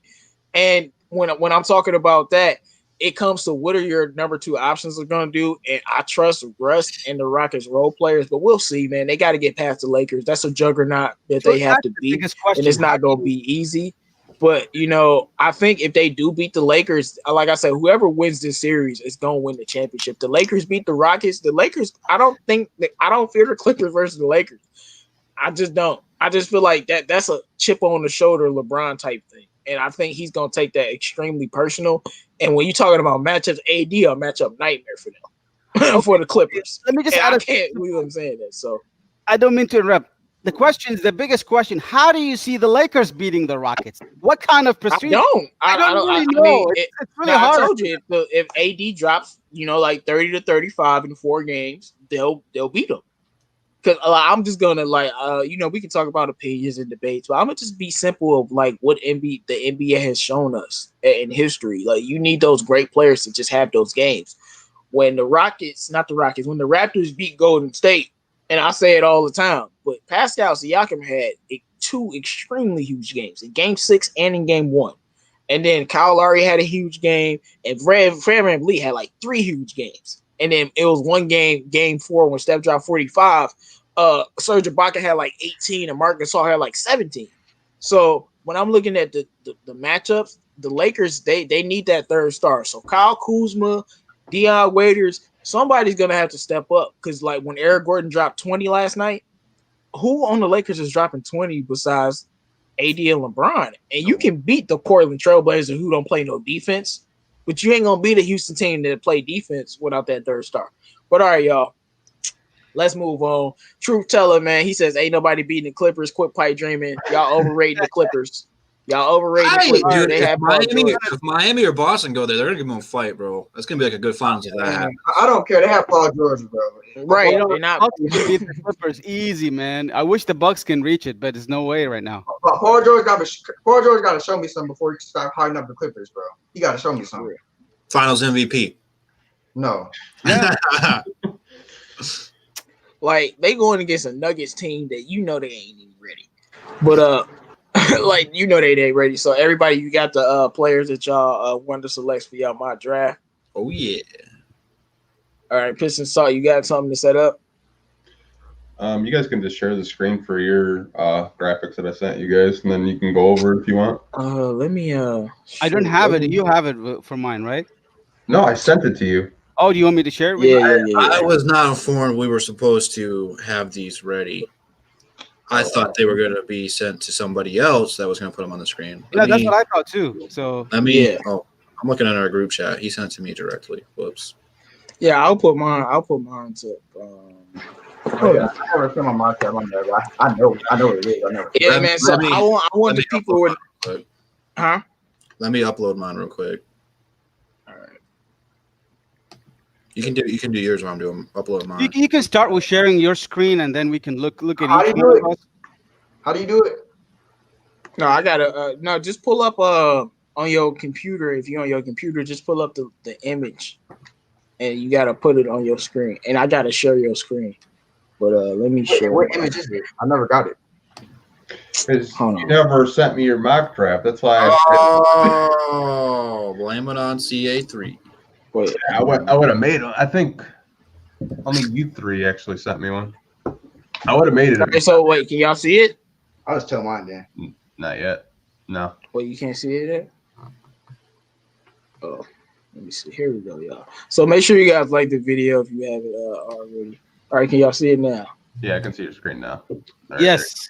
And when I'm talking about that, it comes to what are your number 2 options are going to do. And I trust Russ and the Rockets role players, but we'll see, man. They got to get past the Lakers. That's a juggernaut that they have to beat, and it's not going to be easy. But, you know, I think if they do beat the Lakers, like I said, whoever wins this series is going to win the championship. The Lakers beat the Rockets. The Lakers, I don't fear the Clippers versus the Lakers. I just don't. I just feel like that's a chip on the shoulder LeBron type thing. And I think he's going to take that extremely personal. And when you're talking about matchups, AD a matchup nightmare for them, for the Clippers. Let me just I can't believe I'm saying that. So I don't mean to interrupt. the biggest question: how do you see the Lakers beating the Rockets? What kind of I prestige? don't. I don't really I know. mean, It's really I hard. told you if AD drops, like 30 to 35 in 4 games, they'll beat them. Because I'm just gonna we can talk about opinions and debates, but I'm gonna just be simple of like what the NBA has shown us in history. Like you need those great players to just have those games. When the when the Raptors beat Golden State, and I say it all the time, but Pascal Siakam had 2 extremely huge games in Game 6 and in Game 1. And then Kyle Lowry had a huge game, and Fred VanVleet had like 3 huge games. And then it was one Game 4, when Steph dropped 45. Serge Ibaka had like 18, and Marc Gasol had like 17. So when I'm looking at the matchups, the Lakers they need that third star. So Kyle Kuzma, Dion Waiters, somebody's gonna have to step up, because like when Eric Gordon dropped 20 last night, who on the Lakers is dropping 20 besides AD and LeBron? And you can beat the Portland Trailblazers, who don't play no defense, but you ain't gonna beat a Houston team that play defense without that third star. But all right, y'all, let's move on. Truth Teller, man, he says ain't nobody beating the Clippers. Quit pipe dreaming. Y'all overrating the Clippers. Y'all overrating the Clippers. Dude, They have if Miami or Boston go there, they're gonna give them a fight, bro. That's gonna be like a good finals if that happens. I don't care. They have Paul George, bro. right. They're not Bucks can beat the Clippers easy, man. I wish the Bucks can reach it, but there's no way right now. Paul George got to show me something before he start hiding up the Clippers, bro. He got to show me something. Finals MVP. No. Like they going against a Nuggets team that they ain't even ready. But like they ain't ready. So everybody, you got the players that y'all wanted to select for y'all mock draft. Oh yeah. All right, Piston Salt, you got something to set up? You guys can just share the screen for your graphics that I sent you guys, and then you can go over it if you want. Let me I don't have it. You have it for mine, right? No, I sent it to you. Oh, do you want me to share it with Yeah, you? yeah. I was not informed we were supposed to have these ready. I thought they were going to be sent to somebody else that was going to put them on the screen. Yeah, that's what I thought too. So I'm looking at our group chat. He sent it to me directly. Whoops. Yeah, I'll put mine to I never seen my market on there, but I know what it is. I know. yeah, man. So I want the people with Let me upload mine real quick. All right. You can do yours while I'm doing upload mine. you can start with sharing your screen, and then we can look at How each do you one do of it? us. How do you do it? No, I gotta no, just pull up on your computer. If you're on your computer, just pull up the image, and you gotta put it on your screen. And I gotta share your screen. But let me share. What image is it? I never got it. Because Hold you on. never sent me your mock draft. That's why Oh, blame it on CA3. Wait, I would have made it. I think only you 3 actually sent me one. I would have made it. Okay, so wait, can y'all see it? I'll just tell mine then. Not yet. No. Wait, you can't see it yet? Oh, let me see. Here we go, y'all. So make sure you guys like the video if you have it already. All right, can y'all see it now? Yeah, I can see your screen now. All right, Yes.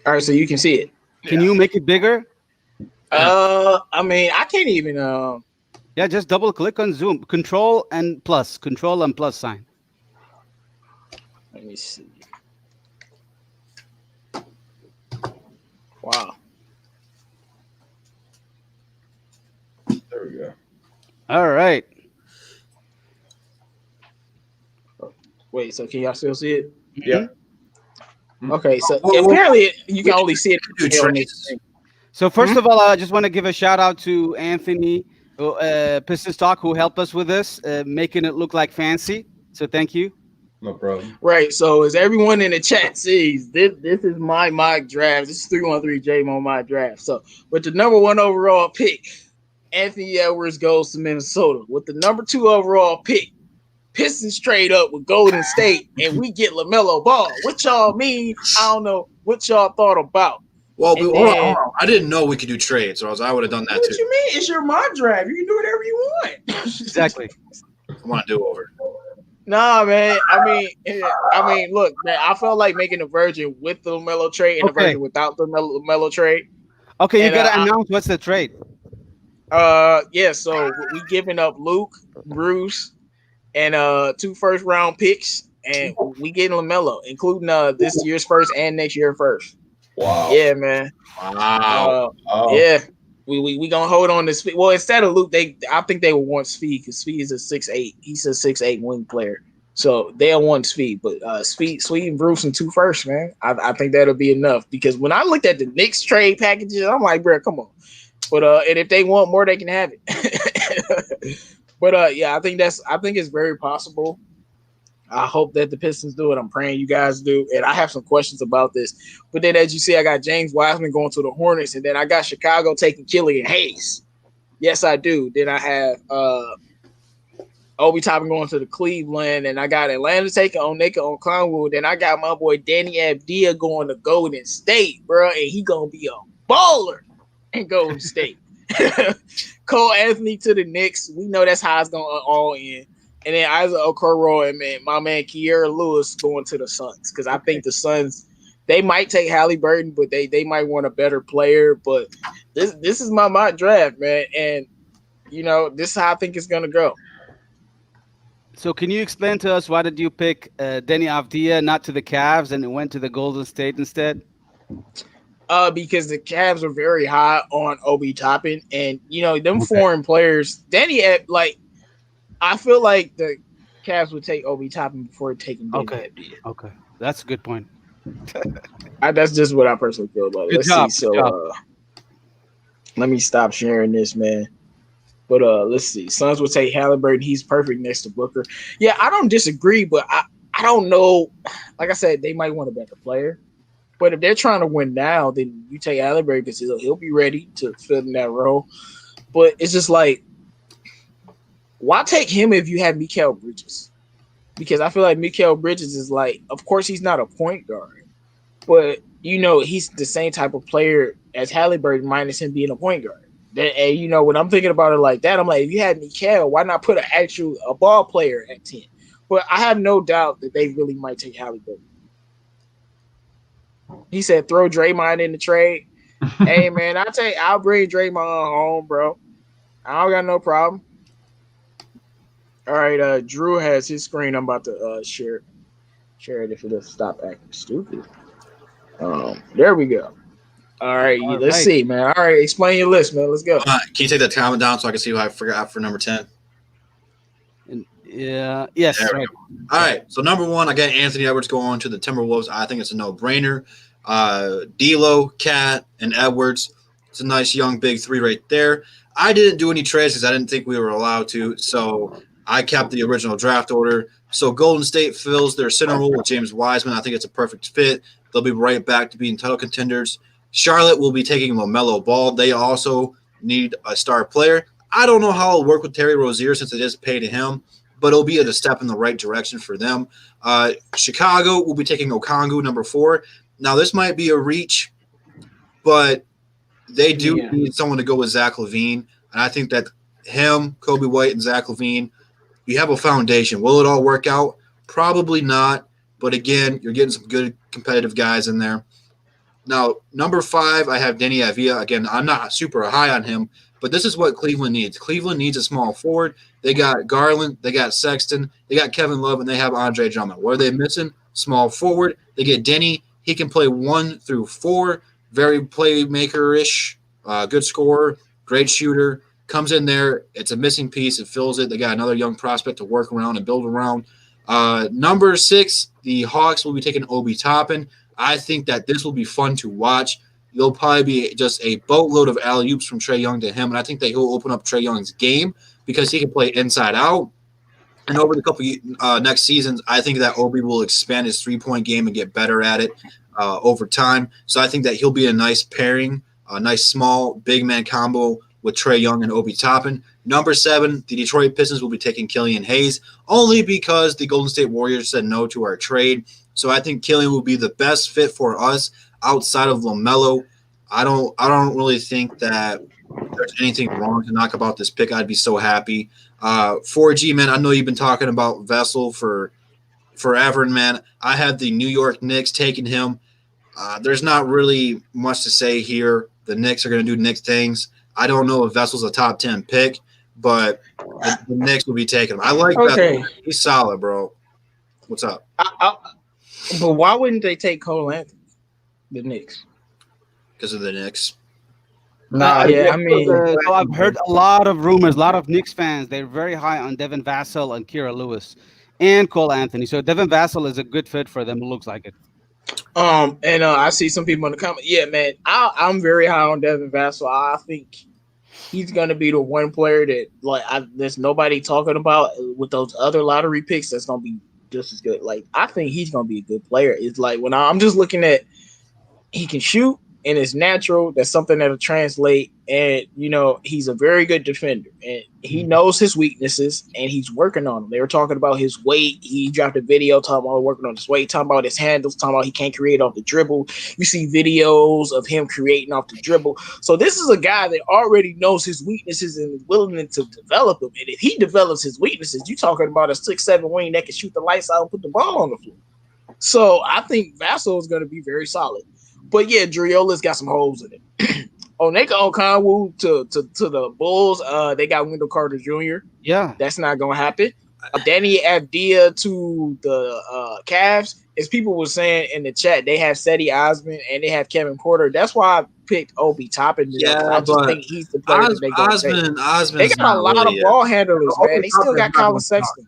All right, so you can see it. Can you make it bigger? I mean, I can't even. Yeah, just double click on Zoom. Control and plus sign. Let me see. Wow. There we go. All right. Wait, so can y'all still see it? Yeah. Okay, so Whoa. apparently you can only see it. Do trades. So first of all, I just want to give a shout out to Anthony, Pistons Talk, who helped us with this, making it look like fancy. So thank you. No problem. Right. So as everyone in the chat sees, this is my mock draft. This is 313J mock draft. So with the number 1 overall pick, Anthony Edwards goes to Minnesota. With the number 2 overall pick, Pistons trade up with Golden State, and we get LaMelo Ball. What y'all mean? I don't know what y'all thought about. Well, And hold then- on. I didn't know we could do trades, or else I would have done that What too. you mean? It's your mock draft. You can do whatever you want. Exactly. I want to do over. Nah, man. I mean, look, man. I felt like making a version with the LaMelo trade and a Okay. version without the LaMelo trade. Okay, you And, gotta announce what's the trade. Yeah. So we giving up Luke, Bruce, and 2 first-round picks and we getting LaMelo, including this year's first and next year first. Wow. Yeah, man. Wow. Yeah. We gonna hold on to Speed. Well, instead of Luke, I think they will want Speed because Speed is a 6'8". He's a 6'8" wing player. So they'll want Speed, but Speed and Bruce and 2 first, man. I think that'll be enough because when I looked at the Knicks trade packages, I'm like, bro, come on. But and if they want more, they can have it. But yeah, I think it's very possible. I hope that the Pistons do it. I'm praying you guys do. And I have some questions about this. But then as you see, I got James Wiseman going to the Hornets, and then I got Chicago taking Killian Hayes. Yes, I do. Then I have Obi Toppin going to the Cleveland, and I got Atlanta taking Onyeka Okongwu. Then I got my boy Danny Avdija going to Golden State, bro, and he gonna be a baller in Golden State. Cole Anthony to the Knicks. We know that's how it's gonna all end. And then Isaac Okoro and my man Kiera Lewis going to the Suns because I think the Suns they might take Halliburton, but they might want a better player. But this is my mock draft, man, and this is how I think it's gonna go. So can you explain to us why did you pick Denny Avdija not to the Cavs and it went to the Golden State instead? Because the Cavs are very high on Obi Toppin, and them foreign players. Danny, I feel like the Cavs would take Obi Toppin before taking Danny Avdija. Okay, that's a good point. That's just what I personally feel about it. Let's see. So let me stop sharing this, man. But let's see. Suns will take Halliburton. He's perfect next to Booker. Yeah, I don't disagree, but I don't know. Like I said, they might want a better player. But if they're trying to win now, then you take Halliburton because he'll be ready to fill in that role. But it's just like, why take him if you have Mikal Bridges? Because I feel like Mikal Bridges is like, of course, he's not a point guard, but he's the same type of player as Halliburton minus him being a point guard. And when I'm thinking about it like that, I'm like, if you had Mikal, why not put a ball player at 10? But I have no doubt that they really might take Halliburton. He said, throw Draymond in the trade. Hey man, I'll bring Draymond home, bro. I don't got no problem. All right, Drew has his screen. I'm about to share it if it doesn't stop acting stupid. There we go. All right, let's see, man. All right, explain your list, man. Let's go. Can you take that comment down so I can see who I forgot for number 10? Yeah. Yes. Right. All right. So number 1, I got Anthony Edwards going to the Timberwolves. I think it's a no-brainer. D'Lo, Cat, and Edwards. It's a nice young big 3 right there. I didn't do any trades because I didn't think we were allowed to. So I kept the original draft order. So Golden State fills their center role with James Wiseman. I think it's a perfect fit. They'll be right back to being title contenders. Charlotte will be taking LaMelo Ball. They also need a star player. I don't know how it'll work with Terry Rozier since it is paid to him, but it'll be a step in the right direction for them. Chicago will be taking Okongwu, number 4. Now, this might be a reach, but they do need someone to go with Zach LaVine. And I think that him, Kobe White, and Zach LaVine, you have a foundation. Will it all work out? Probably not. But again, you're getting some good competitive guys in there. Now, number 5, I have Denny Avdija. Again, I'm not super high on him, but this is what Cleveland needs. Cleveland needs a small forward. They got Garland, they got Sexton, they got Kevin Love, and they have Andre Drummond. What are they missing? Small forward. They get Denny. He can play 1 through 4, very playmaker-ish, good scorer, great shooter. Comes in there. It's a missing piece. It fills it. They got another young prospect to work around and build around. Number 6, the Hawks will be taking Obi Toppin. I think that this will be fun to watch. There'll probably be just a boatload of alley-oops from Trae Young to him, and I think that he'll open up Trae Young's game because he can play inside out. And over the couple next seasons, I think that Obi will expand his three-point game and get better at it over time. So I think that he'll be a nice pairing, a nice small big man combo with Trae Young and Obi Toppin. Number 7, the Detroit Pistons will be taking Killian Hayes only because the Golden State Warriors said no to our trade. So I think Killian will be the best fit for us outside of LaMelo. I don't really think that there's anything wrong to knock about this pick. I'd be so happy. 4G, man, I know you've been talking about Vessel for forever, man. I have the New York Knicks taking him. There's not really much to say here. The Knicks are going to do Knicks things. I don't know if Vessel's a top 10 pick, but the Knicks will be taking him. I like Vessel. He's solid, bro. What's up? But why wouldn't they take Cole Anthony, the Knicks? Because of the Knicks. Nah, Yeah, I mean, So I've heard a lot of rumors. A lot of Knicks fans, they're very high on Devin Vassell and Kira Lewis and Cole Anthony. So Devin Vassell is a good fit for them. It looks like it. and I see some people in the comments. Yeah, man, I'm very high on Devin Vassell. I think he's gonna be the one player that there's nobody talking about with those other lottery picks that's gonna be just as good. Like, I think he's gonna be a good player. It's like when I'm just looking at he can shoot and it's natural. That's something that'll translate. And, he's a very good defender and he knows his weaknesses and he's working on them. They were talking about his weight. He dropped a video talking about working on his weight, talking about his handles, talking about he can't create off the dribble. You see videos of him creating off the dribble. So this is a guy that already knows his weaknesses and is willing to develop them. And if he develops his weaknesses, you're talking about a 6'7" wing that can shoot the lights out and put the ball on the floor. So I think Vassell is going to be very solid. But yeah, Driola's got some holes in it. Onyeka Okongwu to the Bulls. They got Wendell Carter Jr. Yeah, That's not gonna happen. Danny Avdia to the Cavs. As people were saying in the chat, they have Cedi Osman and they have Kevin Porter. That's why I picked Obi Toppin. Yeah, I just think he's the player that they gonna take. Osman. They got a lot of ball handlers, man. They still got Colin Sexton.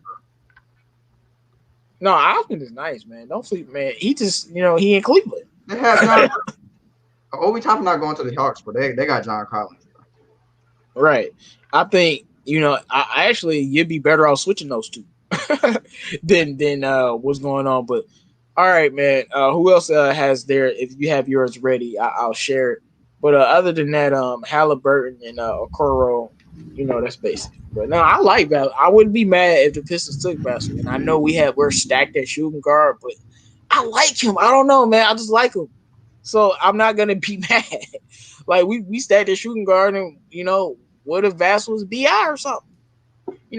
No, Osman is nice, man. Don't sleep, man. He just, he in Cleveland. They have John. Obi Toppin not going to the Hawks, but they got John Collins. Right. I think, I actually you'd be better off switching those two than what's going on. But all right, man. Who else has their? If you have yours ready, I'll share it. But other than that, Halliburton and Okoro, that's basic. But no, I like that. I wouldn't be mad if the Pistons took Vassell. And I know we're stacked at shooting guard, but I like him. I don't know, man. I just like him. So I'm not gonna be mad. Like we stacked at shooting guard, and what if Vassell was BI or something? I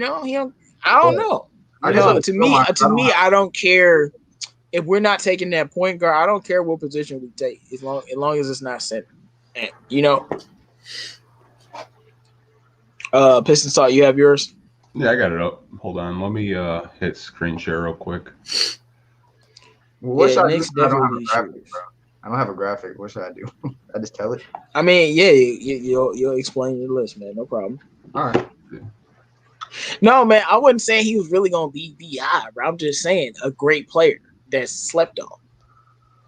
don't know. To me, I don't care if we're not taking that point guard. I don't care what position we take, as long as it's not center. And, Pistons Talk, you have yours? Yeah, I got it up. Hold on. Let me hit screen share real quick. What should I do? Knicks I don't have a definitely graphic, bro. I don't have a graphic. What should I do? I just tell it? I mean, yeah, you'll explain your list, man. No problem. All right. No, man, I wasn't saying he was really gonna be BI, bro. I'm just saying a great player that's slept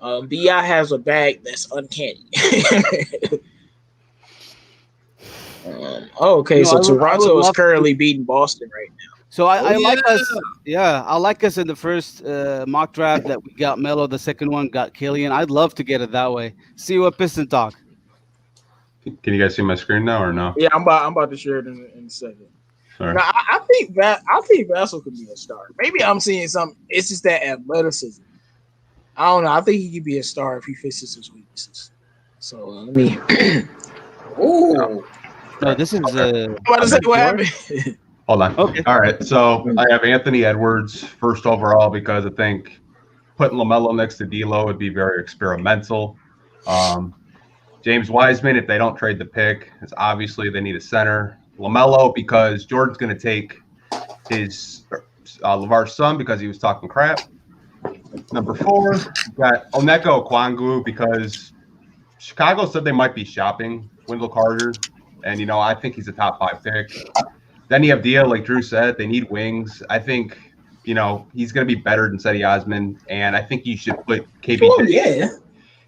on. BI has a bag that's uncanny. Okay, so Toronto is currently beating Boston right now. So I like us. Yeah, I like us in the first mock draft that we got Melo. The second one got Killian. I'd love to get it that way. See what Piston Talk. Can you guys see my screen now or no? Yeah, I'm about to share it in a second. Right. Now, I think Vassell could be a star. Maybe I'm seeing something. It's just that athleticism. I don't know. I think he could be a star if he fixes his weaknesses. So let me. Ooh. No, this is. I'm about to say what happened. Hold on. Okay. All right. So I have Anthony Edwards first overall because I think putting LaMelo next to D'Lo would be very experimental. James Wiseman, if they don't trade the pick, is obviously they need a center. LaMelo because Jordan's going to take his LeVar's son because he was talking crap. Number 4, got Onyeka Okongwu because Chicago said they might be shopping Wendell Carter, and I think he's a top 5 pick. Then you have Dia, like Drew said, they need wings. I think he's going to be better than Cedi Osman, and I think you should put KBJ. Oh, yeah.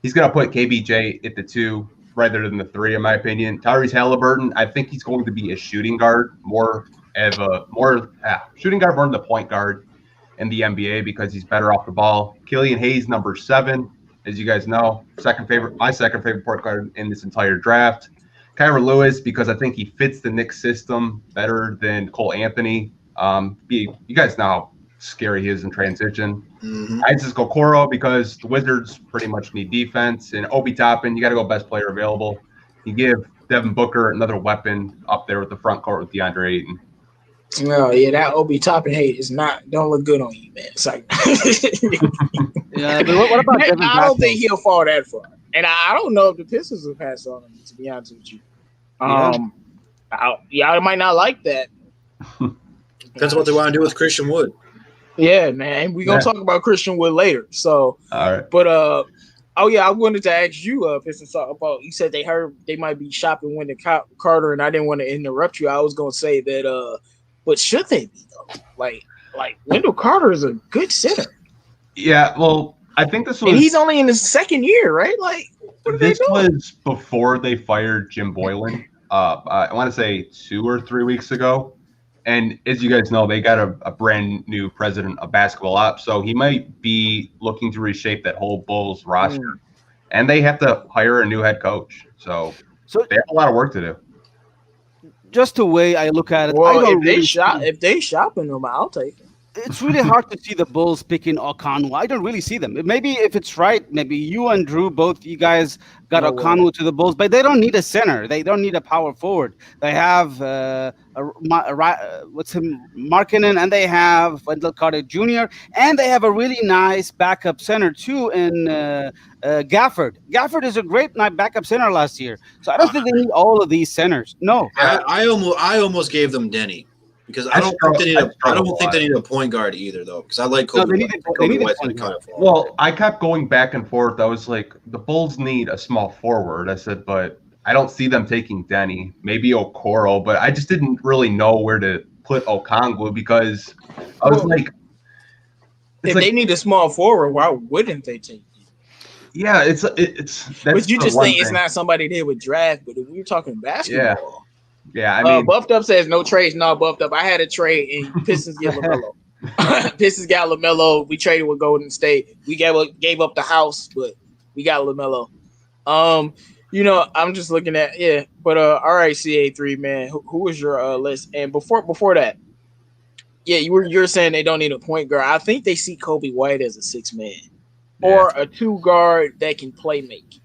He's going to put KBJ at the 2 rather than the 3, in my opinion. Tyrese Halliburton, I think he's going to be a shooting guard, shooting guard more than the point guard in the NBA because he's better off the ball. Killian Hayes, number 7, as you guys know, my second favorite point guard in this entire draft. Kyra Lewis because I think he fits the Knicks system better than Cole Anthony. You guys know how scary he is in transition. Isaac Okoro because the Wizards pretty much need defense. And Obi Toppin, you got to go best player available. You give Devin Booker another weapon up there with the front court with DeAndre Ayton. No, yeah, that Obi Toppin hate don't look good on you, man. It's like, Yeah, but what about Devin I don't Vassell? think he'll fall that far, and I don't know if the Pistons will pass on him. To be honest with you, I might not like that. Depends on what they want to do with Christian Wood. Yeah, man. We're gonna talk about Christian Wood later. So, all right. but oh yeah, I wanted to ask you, Pistons, about. You said they heard they might be shopping Wendell Carter, and I didn't want to interrupt you. I was gonna say that, but should they be though? Like Wendell Carter is a good center, Yeah, well, I think this was, and he's only in his second year, right? Like, what are they this doing? was before they fired Jim Boylan. I want to say 2 or 3 weeks ago. And as you guys know, they got a brand new president of basketball ops, so he might be looking to reshape that whole Bulls roster. And they have to hire a new head coach, so they have a lot of work to do. Just the way I look at it, Well, I don't if they shopping them, I'll take it. It's really hard to see the Bulls picking Okongwu. I don't really see them. Maybe if it's right, maybe you and Drew, both you guys got Okongwu to the Bulls, but they don't need a center. They don't need a power forward. They have Markkanen, and they have Wendell Carter Jr., and they have a really nice backup center too in Gafford. Gafford is a great backup center last year, so I don't think they need all of these centers. No, I almost gave them Denny. Because I don't think they need a point guard either, though. Because I like Kobe. Kobe White's going to cut it for them. Well, I kept going back and forth. I was like, the Bulls need a small forward. I said, but I don't see them taking Denny. Maybe Okoro, but I just didn't really know where to put Okongwu because I was if they need a small forward, why wouldn't they take him? Yeah, it's. But you just think it's not somebody they would draft. But if we're talking basketball. Yeah, I mean, Buffed Up says no trades. No, Buffed Up. I had a trade and Pistons get LaMelo. Pistons got LaMelo. We traded with Golden State. We gave up the house, but we got LaMelo. I'm just looking at But all right, CA3 man, who was your list? And before that, you're saying they don't need a point guard. I think they see Kobe White as a 6-man or a 2 guard that can play make.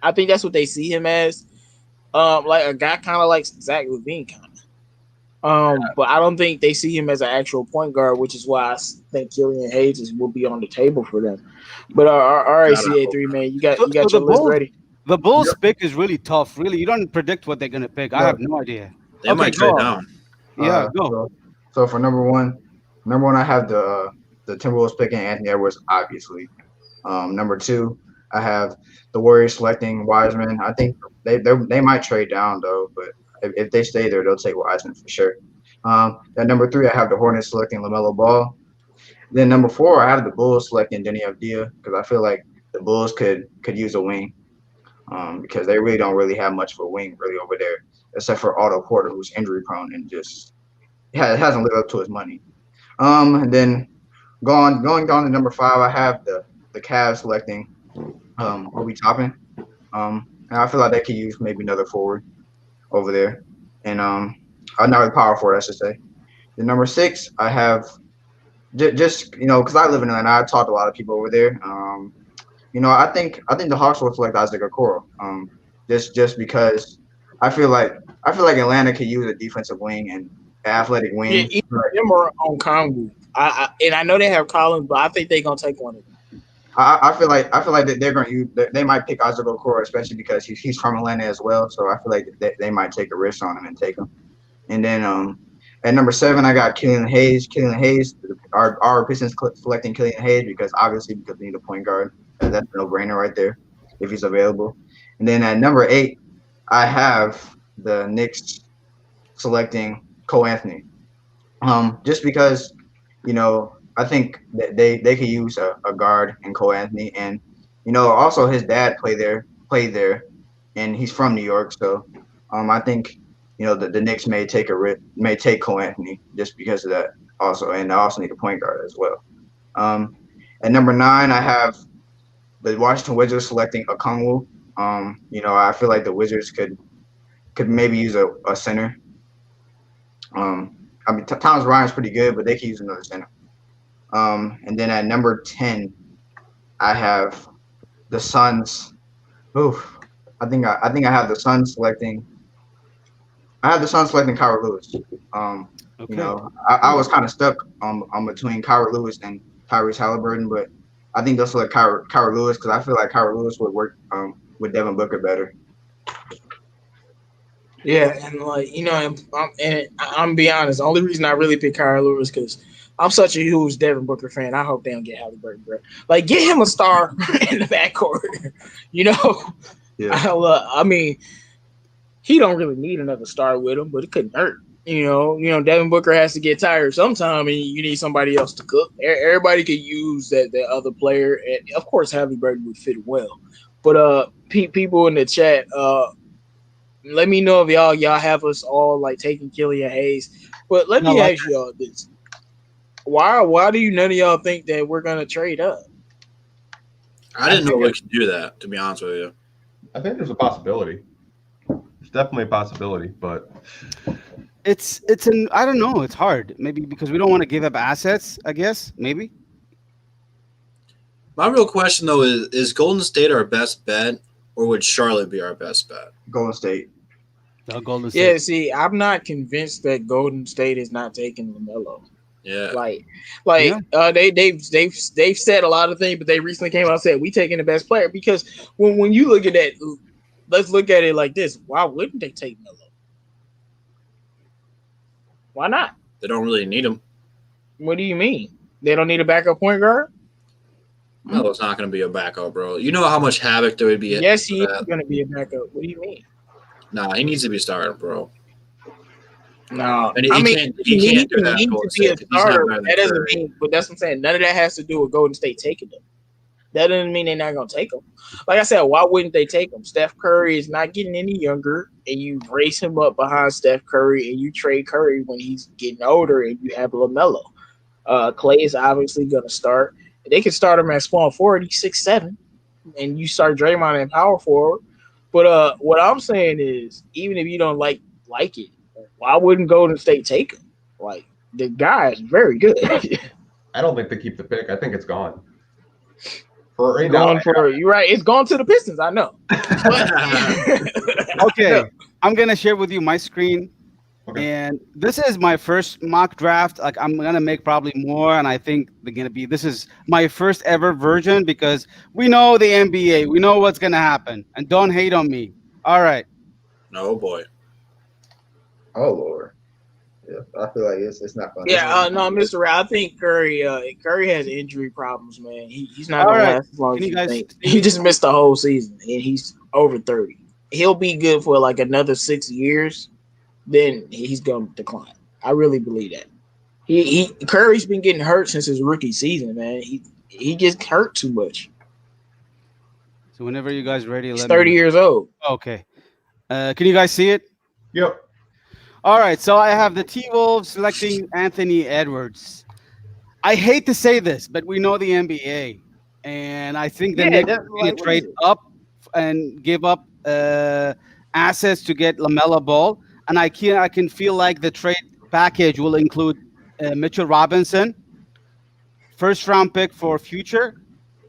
I think that's what they see him as. Like a guy kind of like Zach LaVine but I don't think they see him as an actual point guard, which is why I think Killian Hayes will be on the table for them. But all right, CA3 man, you got your list ready. The Bulls pick is really tough. Really, you don't predict what they're gonna pick. I have no idea. They might trade down. Yeah, go. So for number one, I have the Timberwolves picking Anthony Edwards, obviously. Number 2, I have the Warriors selecting Wiseman. I think they might trade down though, but if they stay there, they'll take Wiseman for sure. At number 3, I have the Hornets selecting LaMelo Ball. Then number 4, I have the Bulls selecting Denny Avdija because I feel like the Bulls could use a wing because they really don't really have much of a wing really over there, except for Otto Porter, who's injury prone and just hasn't lived up to his money. And then going down to number 5, I have the Cavs selecting Obi Toppin. And I feel like they could use maybe another forward over there. And another power forward, I should say. The number 6, I have just because I live in Atlanta, I talked to a lot of people over there. I think the Hawks will select Isaac Okoro. Just because I feel like Atlanta could use a defensive wing and athletic wing. Yeah, either him or Okongwu. I know they have Collins, but I think they're gonna take one of them. I feel like they're going to use. They might pick Isaac Okoro, especially because he's from Atlanta as well. So I feel like they might take a risk on him and take him. And then at number 7, I got Killian Hayes. Killian Hayes, our Pistons selecting Killian Hayes because they need a point guard. That's a no-brainer right there if he's available. And then at number 8, I have the Knicks selecting Cole Anthony. Just because I think that they could use a guard in Cole Anthony, and also his dad played there, and he's from New York, so I think the Knicks may take Cole Anthony just because of that also, and they also need a point guard as well. At number 9, I have the Washington Wizards selecting Okongwu. I feel like the Wizards could maybe use a center. Thomas Bryant's pretty good, but they could use another center. And then at number 10, I have the Suns. I think I have the Suns selecting. I have the Suns selecting Kyra Lewis. Okay. I was kind of stuck on between Kyra Lewis and Tyrese Halliburton, but I think they'll select Kyra Lewis because I feel like Kyra Lewis would work with Devin Booker better. Yeah, and I'm be honest. The only reason I really picked Kyra Lewis because I'm such a huge Devin Booker fan. I hope they don't get Halliburton, bro. Like, get him a star in the backcourt. You know, Yeah. I mean, he don't really need another star with him, but it couldn't hurt. Devin Booker has to get tired sometime, and you need somebody else to cook. Everybody could use that other player, and of course, Halliburton would fit well. But people in the chat, let me know if y'all have us all like taking Killian Hayes. But let me ask y'all this: Why do none of y'all think that we're gonna trade up? I didn't know we could do that, to be honest with you. I think there's a possibility. There's definitely a possibility, but I don't know. It's hard. Maybe because we don't want to give up assets. I guess maybe. My real question though is Golden State our best bet, or would Charlotte be our best bet? Golden State. Golden State. Yeah. See, I'm not convinced that Golden State is not taking LaMelo. Yeah. They've said a lot of things, but they recently came out and said we taking the best player because when you look at that, let's look at it like this: why wouldn't they take Melo? Why not? They don't really need him. What do you mean? They don't need a backup point guard? Melo's not going to be a backup, bro. You know how much havoc there would be. Yes, he is going to be a backup. What do you mean? Nah, he needs to be starting, bro. No, and he can't do that. He needs to be a starter. That doesn't mean, but that's what I'm saying. None of that has to do with Golden State taking them. That doesn't mean they're not going to take them. Like I said, why wouldn't they take them? Steph Curry is not getting any younger, and you race him up behind Steph Curry, and you trade Curry when he's getting older, and you have LaMelo. Clay is obviously going to start. They could start him at small forward. He's 6'7", and you start Draymond in power forward. But what I'm saying is, even if you don't like it, why wouldn't Golden State take him? Like, the guy is very good. I don't think they keep the pick. I think it's gone. You're right. It's gone to the Pistons. I know. Okay, I'm gonna share with you my screen, and this is my first mock draft. Like, I'm gonna make probably more, and I think they're gonna be. This is my first ever version because we know the NBA. We know what's gonna happen, and don't hate on me. All right. No boy. Oh Lord. Yeah, I feel like it's not fun. Yeah, no, Mr. Ray, I think Curry has injury problems, man. He's not gonna last as long as you think. He just missed the whole season, and he's over 30. He'll be good for like another 6 years, then he's gonna decline. I really believe that. Curry's been getting hurt since his rookie season, man. He gets hurt too much. So whenever you guys ready, he's 30 years old. Okay. Can you guys see it? Yep. All right, so I have the T-Wolves selecting Anthony Edwards. I hate to say this, but we know the NBA, and I think the Knicks are going to trade up and give up assets to get LaMelo Ball, and I can feel like the trade package will include Mitchell Robinson, first-round pick for future,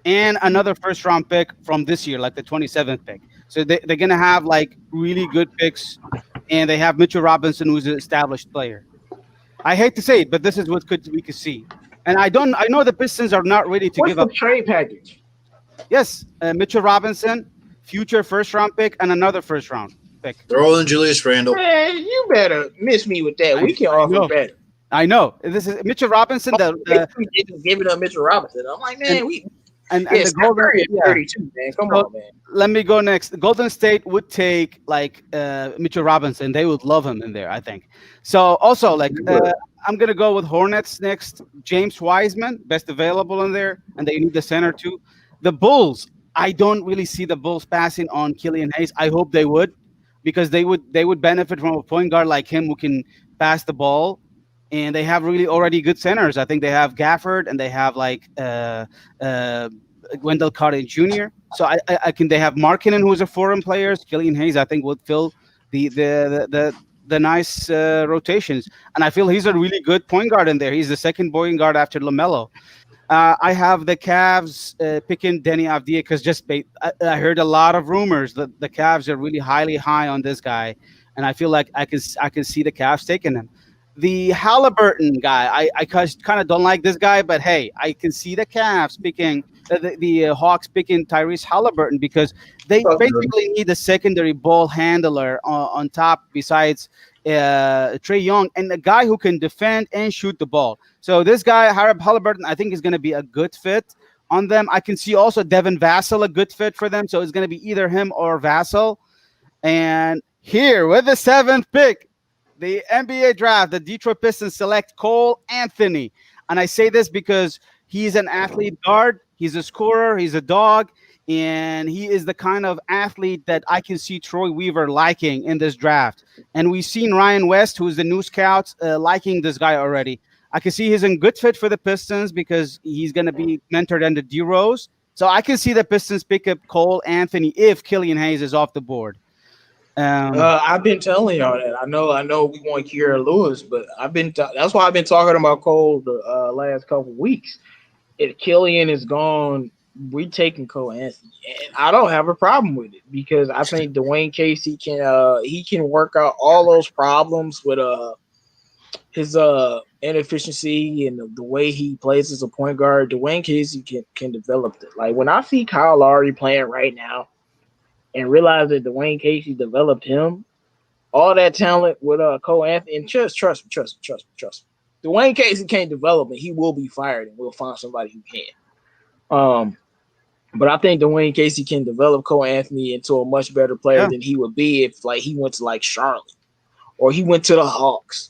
and another first-round pick from this year, like the 27th pick. So they're going to have like really good picks. And they have Mitchell Robinson, who's an established player. I hate to say it, but this is what we could see. And I know the Pistons are not ready to give up. What's the trade package? Yes, Mitchell Robinson, future first-round pick, and another first-round pick. Throw in Julius Randle. Man, you better miss me with that. We can offer better. I know. This is Mitchell Robinson. Giving up Mitchell Robinson. I'm like, man, And the Golden State, 32, man. Come on, man. Let me go next. Golden State would take like Mitchell Robinson. They would love him in there, I think. So also I'm gonna go with Hornets next. James Wiseman, best available in there, and they need the center too. The Bulls. I don't really see the Bulls passing on Killian Hayes. I hope they would, because they would benefit from a point guard like him who can pass the ball. And they have really already good centers. I think they have Gafford and they have like Wendell Carter Jr. So they have Markkinen, who's a foreign player. Killian Hayes, I think, would fill the nice rotations. And I feel he's a really good point guard in there. He's the second point guard after LaMelo. I have the Cavs picking Denny Avdija because I heard a lot of rumors that the Cavs are really high on this guy, and I feel like I can see the Cavs taking him. The Halliburton guy, I kind of don't like this guy, but hey, I can see the Cavs picking the Hawks picking Tyrese Halliburton because they basically need a secondary ball handler on top besides Trey Young, and a guy who can defend and shoot the ball. So this guy, Harab Halliburton, I think is going to be a good fit on them. I can see also Devin Vassell a good fit for them. So it's going to be either him or Vassell. And here with the 7th pick, the NBA draft, the Detroit Pistons select Cole Anthony. And I say this because he's an athlete guard. He's a scorer. He's a dog. And he is the kind of athlete that I can see Troy Weaver liking in this draft. And we've seen Ryan West, who's the new scout, liking this guy already. I can see he's a good fit for the Pistons because he's going to be mentored under D-Rose. So I can see the Pistons pick up Cole Anthony if Killian Hayes is off the board. I've been telling y'all that. I know we want Kira Lewis, but that's why I've been talking about Cole the last couple weeks. If Killian is gone, we taking Cole Anthony, and I don't have a problem with it because I think Dwayne Casey can work out all those problems with his inefficiency and the way he plays as a point guard. Dwayne Casey can develop it. Like when I see Kyle Lowry playing right now, and realize that Dwayne Casey developed him, all that talent with Cole Anthony, and trust me. Dwayne Casey can't develop it. He will be fired, and we'll find somebody who can. But I think Dwayne Casey can develop Cole Anthony into a much better player than he would be if he went to Charlotte or he went to the Hawks.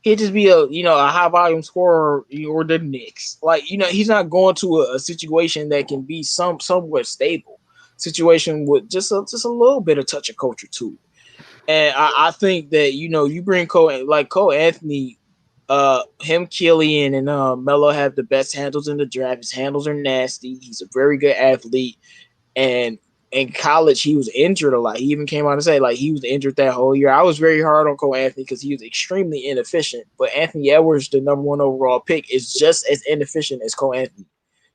He'd just be a high volume scorer or the Knicks. He's not going to a situation that can be somewhat stable. Situation with just a little bit of touch of culture too. And I think that you bring Cole Anthony, him, Killian, and Melo have the best handles in the draft. His handles are nasty. He's a very good athlete. And in college, he was injured a lot. He even came out and said he was injured that whole year. I was very hard on Cole Anthony because he was extremely inefficient. But Anthony Edwards, the number 1 overall pick, is just as inefficient as Cole Anthony.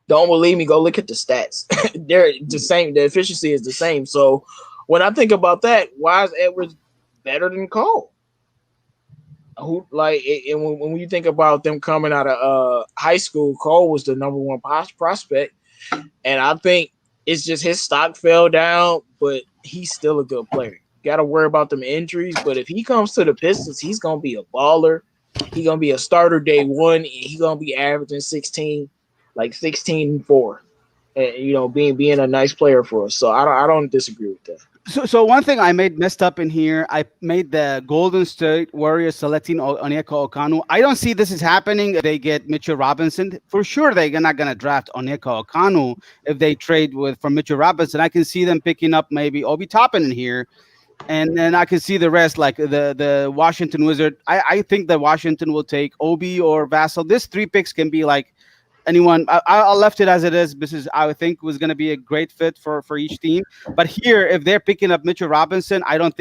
Don't believe me? Go look at the stats. They're the same. The efficiency is the same. So when I think about that, why is Edwards better than Cole? And when you think about them coming out of high school, Cole was the number 1 prospect, and I think it's just his stock fell down, but he's still a good player. Got to worry about them injuries, but if he comes to the Pistons, he's gonna be a baller. He's gonna be a starter day one. And he's gonna be averaging 16 and 4, and being a nice player for us. So I don't disagree with that. So one thing I messed up in here, I made the Golden State Warriors selecting Onyeka Okanu. I don't see this is happening if they get Mitchell Robinson. For sure, they're not going to draft Onyeka Okanu if they trade for Mitchell Robinson. I can see them picking up maybe Obi Toppin in here. And then I can see the rest, like the Washington Wizard. I think that Washington will take Obi or Vassell. These 3 picks can be anyone. I left it as it is. This is, I think, was going to be a great fit for each team. But here, if they're picking up Mitchell Robinson, I don't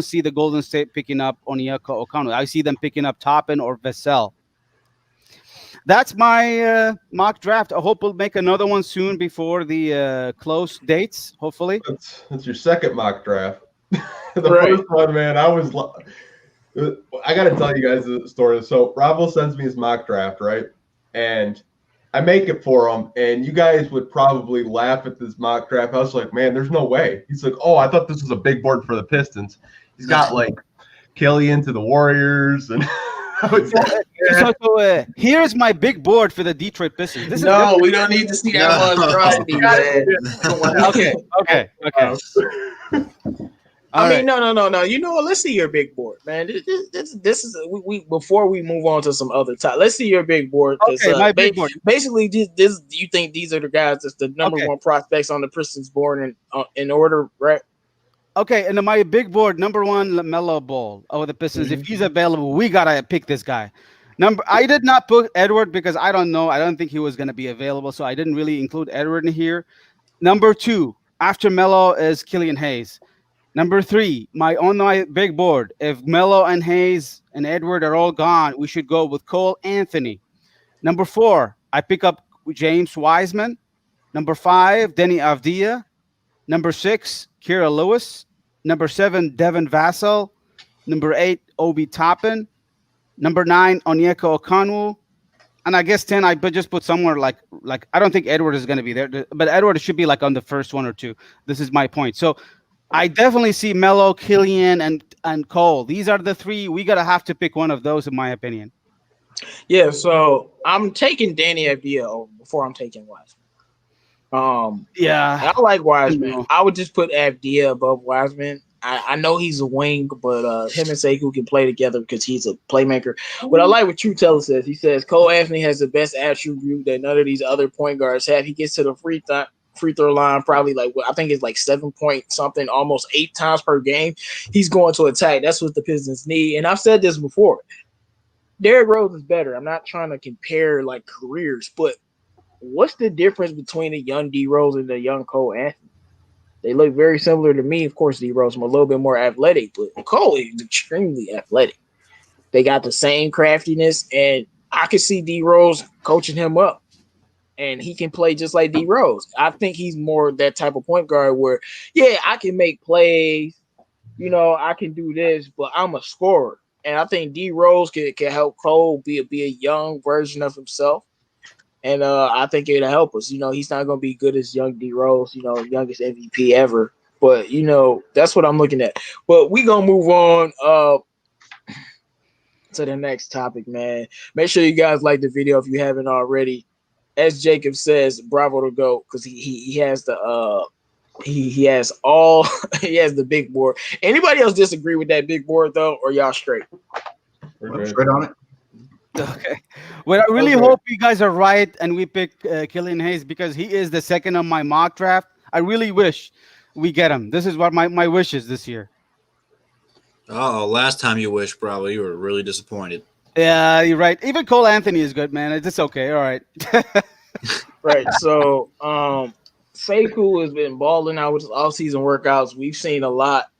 see the Golden State picking up Onyeka Okanu. I see them picking up Toppin or Vassell. That's my mock draft. I hope we'll make another one soon before the close dates, hopefully. That's your second mock draft. The Right. first one, man, I got to tell you guys the story. So Ravo sends me his mock draft, right? And I make it for him, and you guys would probably laugh at this mock draft. I was like, man, there's no way. He's like, oh, I thought this was a big board for the Pistons. He's got Killian to the Warriors, and I was so here's my big board for the Detroit Pistons. We don't need to see that monstrosity, man. Okay. No. You know what? Let's see your big board, man. This is we before we move on to some other time. Let's see your big board. Okay, my big board. Basically, this you think these are the guys that's the number 1 prospects on the Pistons board in order, right? Okay, and my big board, number 1, LaMelo Ball of the Pistons. If he's available, we gotta pick this guy. I did not put Edward because I don't know. I don't think he was gonna be available, so I didn't really include Edward in here. Number 2, after Melo, is Killian Hayes. Number 3, on my big board, if Melo and Hayes and Edward are all gone, we should go with Cole Anthony. Number 4, I pick up James Wiseman. Number 5, Denny Avdia. Number 6, Kira Lewis. Number 7, Devin Vassell. Number 8, Obi Toppin. Number 9, Onyeka Okanu. And I guess 10, I just put somewhere like I don't think Edward is going to be there, but Edward should be on the first 1 or 2. This is my point. So I definitely see Melo, Killian, and Cole. These are the three. We gotta have to pick one of those, in my opinion. Yeah, so I'm taking Danny Avdija before I'm taking Wiseman. Yeah, I like Wiseman. no. I would just put Avdija above Wiseman. I know he's a wing, but him and Sekou can play together because he's a playmaker. But I like what True Teller says. He says Cole Anthony has the best attribute that none of these other point guards have. He gets to the free throw line probably I think it's like 7 point something, almost 8 times per game. He's going to attack. That's what the Pistons need. And I've said this before. Derrick Rose is better. I'm not trying to compare like careers, but what's the difference between a young D Rose and a young Cole Anthony? They look very similar to me. Of course, D Rose, I'm a little bit more athletic, but Cole is extremely athletic. They got the same craftiness, and I could see D Rose coaching him up, and he can play just like D Rose. I think he's more that type of point guard where, yeah, I can make plays, I can do this, but I'm a scorer. And I think D Rose can help Cole be a young version of himself. And I think it'll help us. He's not going to be good as young D Rose, youngest MVP ever. But, that's what I'm looking at. But we going to move on to the next topic, man. Make sure you guys like the video if you haven't already. As Jacob says, bravo to go, because he has the he has the big board. Anybody else disagree with that big board, though, or y'all straight? I'm straight on it. Okay. Well, I really hope you guys are right and we pick Killian Hayes because he is the second on my mock draft. I really wish we get him. This is what my wish is this year. Oh, last time you wished, probably you were really disappointed. Yeah, you're right. Even Cole Anthony is good, man. It's okay. All right. Right. So, Sekou has been balling out with his off-season workouts. We've seen a lot.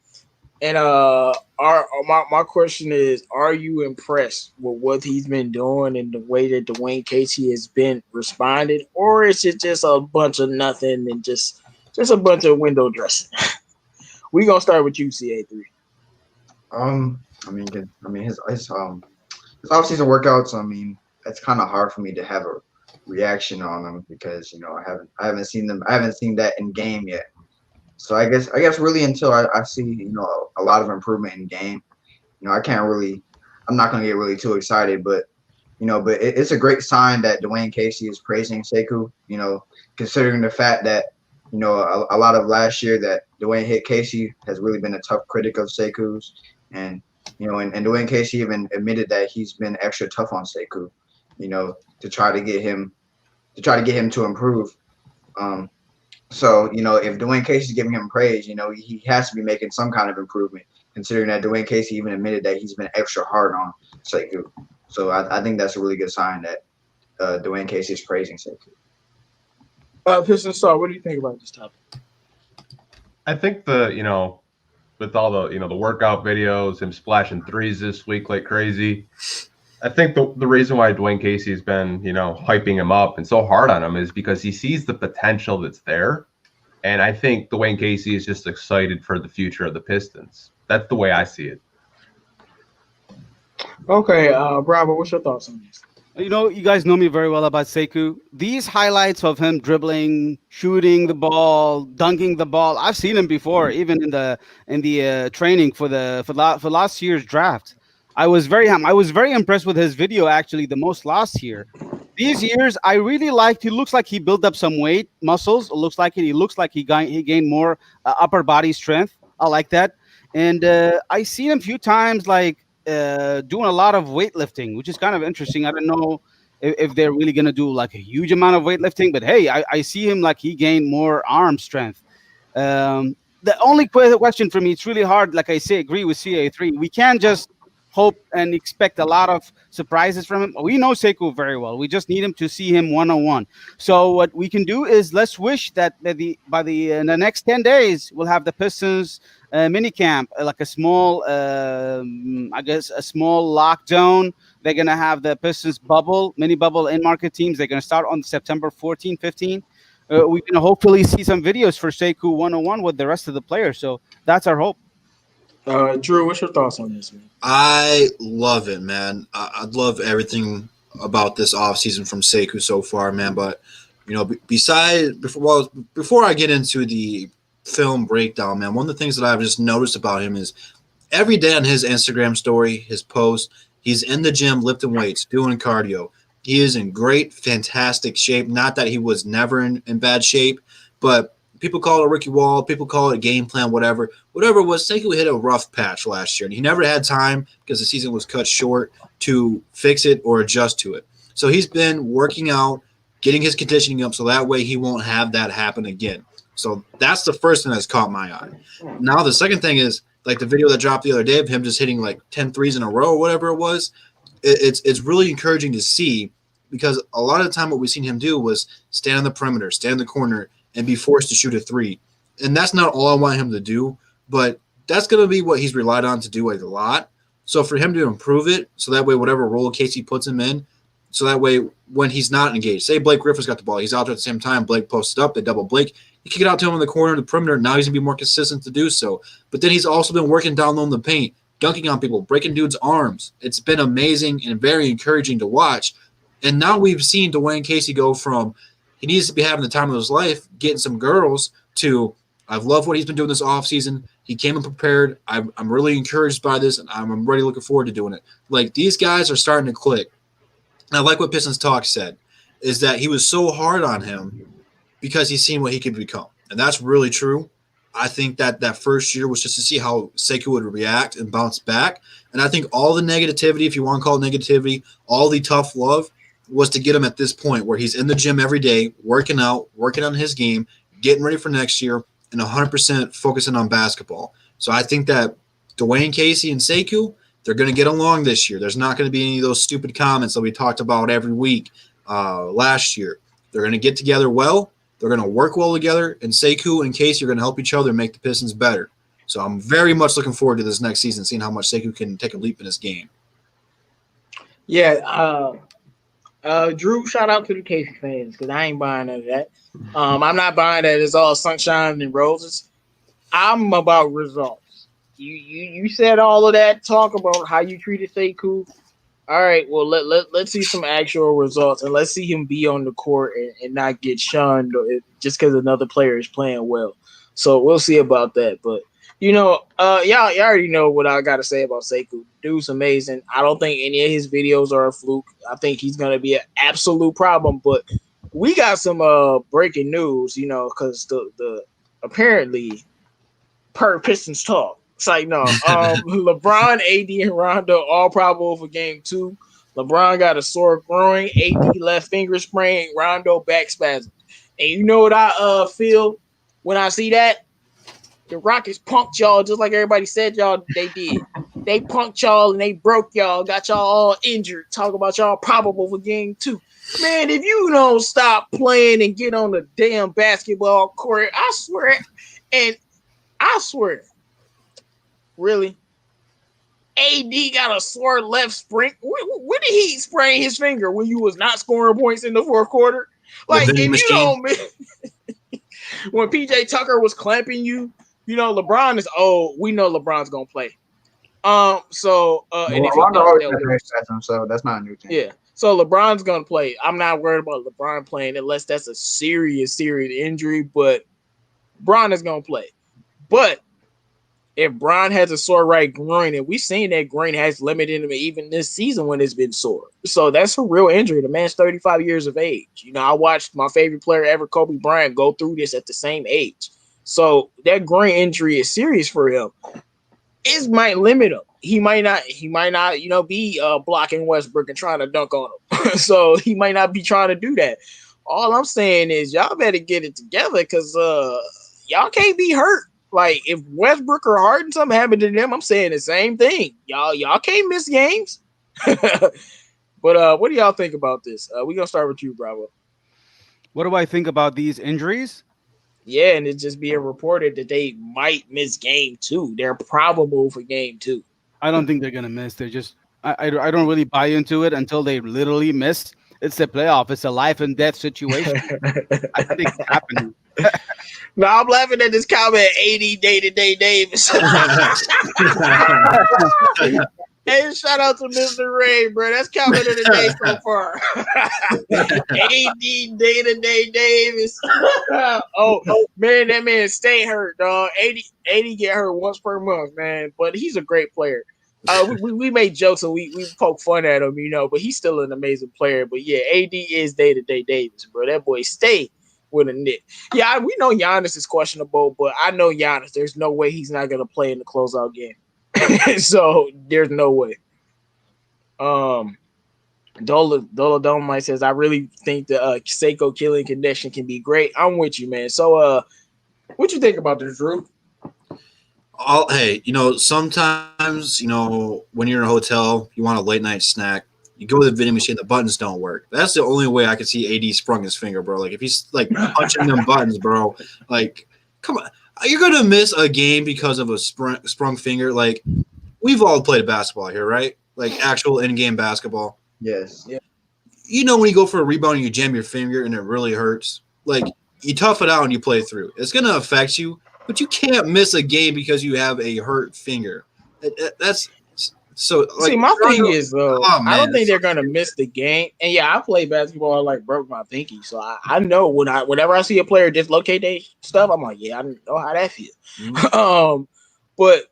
And my question is, are you impressed with what he's been doing and the way that Dwayne Casey has been responded, or is it just a bunch of nothing and just a bunch of window dressing? We're gonna start with you, CA3. His off-season workouts. It's kind of hard for me to have a reaction on them because I haven't seen them. I haven't seen that in game yet. So I guess really until I see a lot of improvement in game, I can't really. I'm not gonna get really too excited, but it's a great sign that Dwayne Casey is praising Sekou. Considering the fact that a lot of last year that Dwayne Casey has really been a tough critic of Sekou's, and and Dwayne Casey even admitted that he's been extra tough on Sekou, to try to get him to improve. So, if Dwayne Casey's giving him praise, he has to be making some kind of improvement, considering that Dwayne Casey even admitted that he's been extra hard on Sekou. So I think that's a really good sign that Dwayne Casey is praising Sekou. Piston Star, what do you think about this topic? I think with all the, the workout videos, him splashing threes this week like crazy, I think the reason why Dwayne Casey's been, hyping him up and so hard on him is because he sees the potential that's there. And I think Dwayne Casey is just excited for the future of the Pistons. That's the way I see it. Okay, Bravo, what's your thoughts on this? You guys know me very well about Sekou. These highlights of him dribbling, shooting the ball, dunking the ball, I've seen him before, even in the training for last year's draft. I was very impressed with his video, actually, the most last year. These years, I really liked. He looks like he built up some weight, muscles. It looks like it. He looks like he gained more upper body strength. I like that. And I seen him a few times, doing a lot of weightlifting, which is kind of interesting. I don't know if they're really gonna do like a huge amount of weightlifting, but hey, I see him like he gained more arm strength. The only question for me, it's really hard. Like I say, agree with CA3. We can't just hope and expect a lot of surprises from him. We know Sekou very well. We just need him to see him one-on-one. So what we can do is let's wish that by the next 10 days, we'll have the Pistons mini camp, like a small, a small lockdown. They're going to have the Pistons mini bubble in market teams. They're going to start on September 14, 15. We can hopefully see some videos for Sekou one-on-one with the rest of the players. So that's our hope. Drew, what's your thoughts on this, man? I love it, man. I love everything about this offseason from Sekou so far, man. But before I get into the film breakdown, man, one of the things that I've just noticed about him is every day on his Instagram story, his post, he's in the gym lifting weights, doing cardio. He is in great, fantastic shape. Not that he was never in bad shape, but people call it a rookie wall. People call it a game plan, whatever. Whatever it was, Sekou hit a rough patch last year, and he never had time because the season was cut short to fix it or adjust to it. So he's been working out, getting his conditioning up so that way he won't have that happen again. So that's the first thing that's caught my eye. Now the second thing is like the video that dropped the other day of him just hitting like 10 threes in a row or whatever it was. It's really encouraging to see because a lot of the time what we've seen him do was stand on the perimeter, stand in the corner, and be forced to shoot a three. And that's not all I want him to do, but that's going to be what he's relied on to do a lot. So for him to improve it, so that way whatever role Casey puts him in, so that way when he's not engaged, say Blake Griffin's got the ball, he's out there at the same time, Blake posted up, they double Blake, you kick it out to him in the corner of the perimeter, now he's going to be more consistent to do so. But then he's also been working down low in the paint, dunking on people, breaking dudes' arms. It's been amazing and very encouraging to watch. And now we've seen Dwayne Casey go from he needs to be having the time of his life, getting some girls, to I've loved what he's been doing this offseason. He came in prepared. I'm really encouraged by this, and I'm really looking forward to doing it. Like, these guys are starting to click. And I like what Pistons Talk said, is that he was so hard on him because he's seen what he could become. And that's really true. I think that first year was just to see how Sekou would react and bounce back. And I think all the negativity, if you want to call it negativity, all the tough love was to get him at this point where he's in the gym every day, working out, working on his game, getting ready for next year, and 100% focusing on basketball. So I think that Dwayne Casey and Sekou, they're going to get along this year. There's not going to be any of those stupid comments that we talked about every week last year. They're going to get together well. They're going to work well together, and Sekou and Casey are going to help each other make the Pistons better. So I'm very much looking forward to this next season, seeing how much Sekou can take a leap in his game. Yeah, Drew, shout out to the Casey fans because I ain't buying none of that. I'm not buying that it's all sunshine and roses. I'm about results. You said all of that talk about how you treated Sekou. All right, well let's see some actual results and let's see him be on the court and not get shunned just because another player is playing well. So we'll see about that. But y'all already know what I got to say about Sekou. Dude's amazing. I don't think any of his videos are a fluke. I think he's gonna be an absolute problem. But we got some breaking news, because the apparently per Pistons Talk. It's like, no, LeBron, AD, and Rondo all probable for game 2. LeBron got a sore groin, AD left finger sprain, Rondo back spasm. And you know what I feel when I see that? The Rockets punked y'all just like everybody said y'all they did. They punked y'all and they broke y'all, got y'all all injured. Talk about y'all probable for game 2. Man, if you don't stop playing and get on the damn basketball court, I swear, really, AD got a sore left spring. When did he sprain his finger? When you was not scoring points in the fourth quarter? Like, if you don't, when PJ Tucker was clamping you, LeBron is old. We know LeBron's gonna play. And if Rondo always has him, so that's not a new thing. Yeah. So LeBron's gonna play. I'm not worried about LeBron playing unless that's a serious injury, but Bron is gonna play. But if Bron has a sore right groin, and we've seen that groin has limited him even this season when it's been sore. So that's a real injury. The man's 35 years of age. I watched my favorite player ever, Kobe Bryant, go through this at the same age. So that groin injury is serious for him. It might limit him. He might not, be blocking Westbrook and trying to dunk on him. So he might not be trying to do that. All I'm saying is y'all better get it together because y'all can't be hurt. Like, if Westbrook or Harden, something happened to them, I'm saying the same thing. Y'all can't miss games. But what do y'all think about this? We're going to start with you, Bravo. What do I think about these injuries? Yeah, and it's just being reported that they might miss game 2. They're probable for game 2. I don't think they're going to miss. They're just I don't really buy into it until they literally miss. It's a playoff. It's a life and death situation. I think it's happening. No, I'm laughing at this comment. 80 day-to-day Davis. Hey, shout out to Mr. Ray, bro. That's comment of the day so far. AD Day-to-Day Davis. Oh, man, that man stay hurt, dog. 80 get hurt once per month, man. But he's a great player. We made jokes and we poke fun at him, but he's still an amazing player. But yeah, AD is Day-to-Day Davis, bro. That boy stay with a knit. Yeah, we know Giannis is questionable, but I know Giannis. There's no way he's not going to play in the closeout game. So there's no way. Dola Dolomite says, I really think the Seiko killing condition can be great. I'm with you, man. So what you think about this, Drew? Hey, sometimes, when you're in a hotel, you want a late night snack. You go to the vending machine, the buttons don't work. That's the only way I could see AD sprung his finger, bro. Like, if he's, punching them buttons, bro, come on. You're going to miss a game because of a sprung finger. Like, we've all played basketball here, right? Like, actual in-game basketball. Yes. Yeah. When you go for a rebound and you jam your finger and it really hurts, like, you tough it out and you play through. It's going to affect you, but you can't miss a game because you have a hurt finger. That's so. See, my thing is, though, I don't think they're going to miss the game. And yeah, I play basketball. I broke my pinky, so I know whenever I see a player dislocate their stuff, I'm like, yeah, I know how that feels. Mm-hmm. But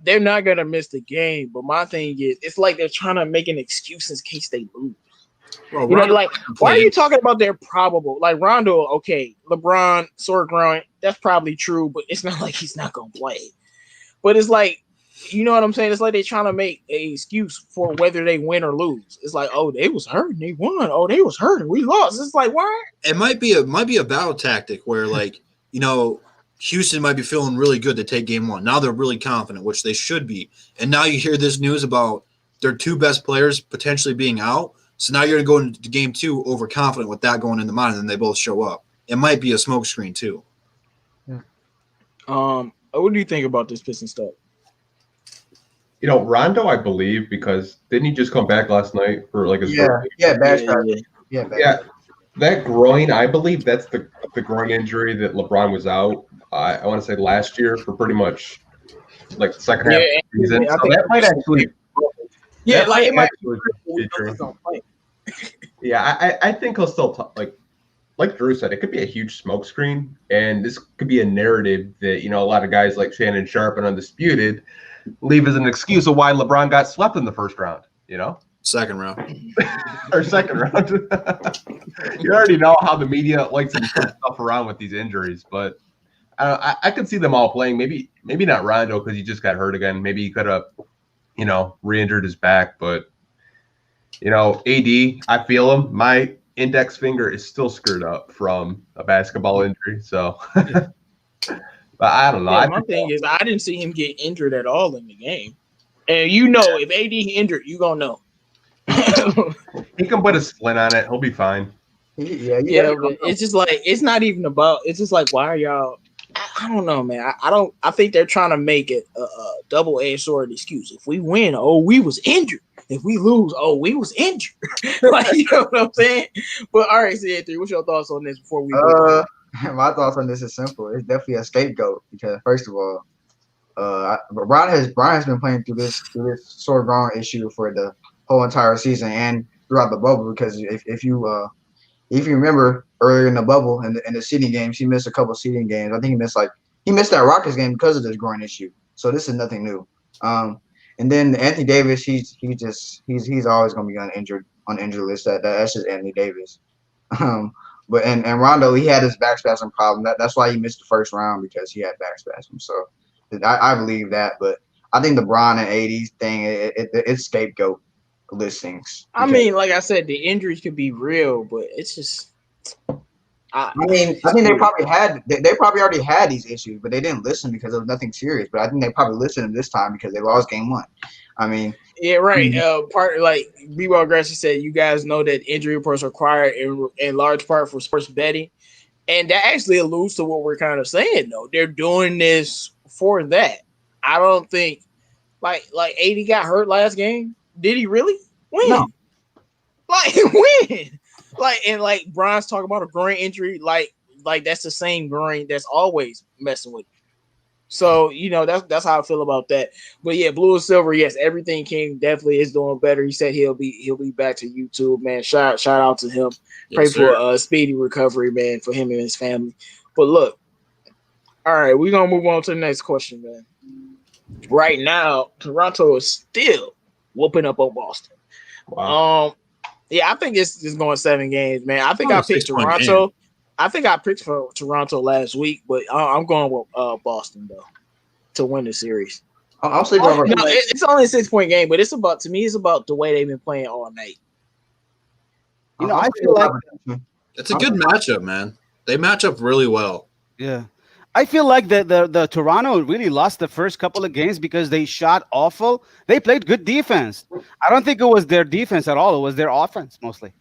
they're not going to miss the game. But my thing is, it's like they're trying to make an excuse in case they lose. Bro, why are you talking about they're probable? Like Rondo, okay, LeBron, sore groin, that's probably true, but it's not like he's not going to play. But it's like, you know what I'm saying? It's like they're trying to make an excuse for whether they win or lose. It's like, oh, they was hurt and they won. Oh, they was hurt and we lost. It's like, why? It might be a battle tactic where, Houston might be feeling really good to take game one. Now they're really confident, which they should be. And now you hear this news about their two best players potentially being out. So now you're going to go into game two overconfident with that going in the mind, and then they both show up. It might be a smokescreen too. Yeah. What do you think about this Pistons stuff? Rondo, I believe, because didn't he just come back last night for his birthday? Yeah. That groin, I believe that's the groin injury that LeBron was out. I want to say last year for pretty much the second half of the season. So that might actually. Yeah, it might be. Yeah, I think he'll still like Drew said, it could be a huge smokescreen, and this could be a narrative that a lot of guys like Shannon Sharp and Undisputed leave as an excuse of why LeBron got swept in the first round. Second round. Or second round. You already know how the media likes to put stuff around with these injuries, but I could see them all playing. Maybe not Rondo because he just got hurt again. Maybe he could have, re-injured his back. But, AD, I feel him. My index finger is still screwed up from a basketball injury. So, but I don't know. Yeah, my thing is I didn't see him get injured at all in the game. And if AD injured, you going to know. He can put a splint on it. He'll be fine. Yeah, but it's just it's not even about. It's just why are y'all? I don't know, man. I think they're trying to make it a double-edged sword excuse. If we win, oh, we was injured. If we lose, oh, we was injured. You know what I'm saying? But all right, C3, what's your thoughts on this before we? My thoughts on this is simple. It's definitely a scapegoat because first of all, Brian has been playing through this sore groin issue for the whole entire season and throughout the bubble. Because if you remember earlier in the bubble and the seeding games, he missed a couple seeding games. I think he missed that Rockets game because of this groin issue. So this is nothing new. And then Anthony Davis, he's always going to be on injured list. That's just Anthony Davis. But and Rondo, he had his back spasm problem. That's why he missed the first round because he had back spasm. So I believe that. But I think the Bron and 80s thing, it's scapegoat listings. I mean, like I said, the injuries could be real, but it's just. I think they probably already had these issues, but they didn't listen because there was nothing serious. But I think they probably listened this time because they lost game one. I mean, yeah, right. Part like B-Ball Grassy said, you guys know that injury reports are required in large part for sports betting, and that actually alludes to what we're kind of saying. Though they're doing this for that. I don't think like AD got hurt last game. Did he really? When? No. When? And Brian's talking about a groin injury, like that's the same groin that's always messing with him. So that's how I feel about that. But yeah, Blue and Silver, yes, Everything King definitely is doing better. He said he'll be back to YouTube, man. Shout out to him. Pray for a speedy recovery, man, for him and his family. But look, all right, we're gonna move on to the next question, man. Right now, Toronto is still whooping up on Boston. Wow. Yeah, I think it's going 7 games, man. I think I picked Toronto. Game. I think I picked for Toronto last week, but I'm going with Boston though to win the series. I'll say it's only a 6-point game, but it's about the way they've been playing all night. I feel like it's a good matchup, man. They match up really well. Yeah. I feel like the Toronto really lost the first couple of games because they shot awful. They played good defense. I don't think it was their defense at all. It was their offense mostly.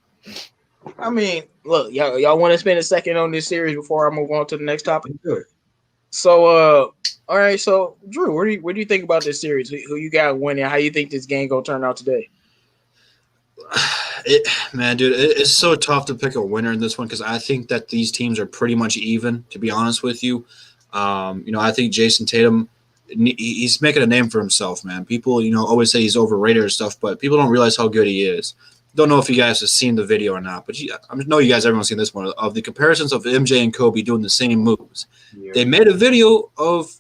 I mean, look, y'all want to spend a second on this series before I move on to the next topic? Good. So, all right. So, Drew, what do you think about this series? Who you got winning? How you think this game gonna turn out today? Man, dude, it's so tough to pick a winner in this one because I think that these teams are pretty much even, to be honest with you. I think Jason Tatum, he's making a name for himself, man. People, always say he's overrated or stuff, but people don't realize how good he is. Don't know if you guys have seen the video or not, but I know you guys, everyone's seen this one, of the comparisons of MJ and Kobe doing the same moves. Yeah. They made a video of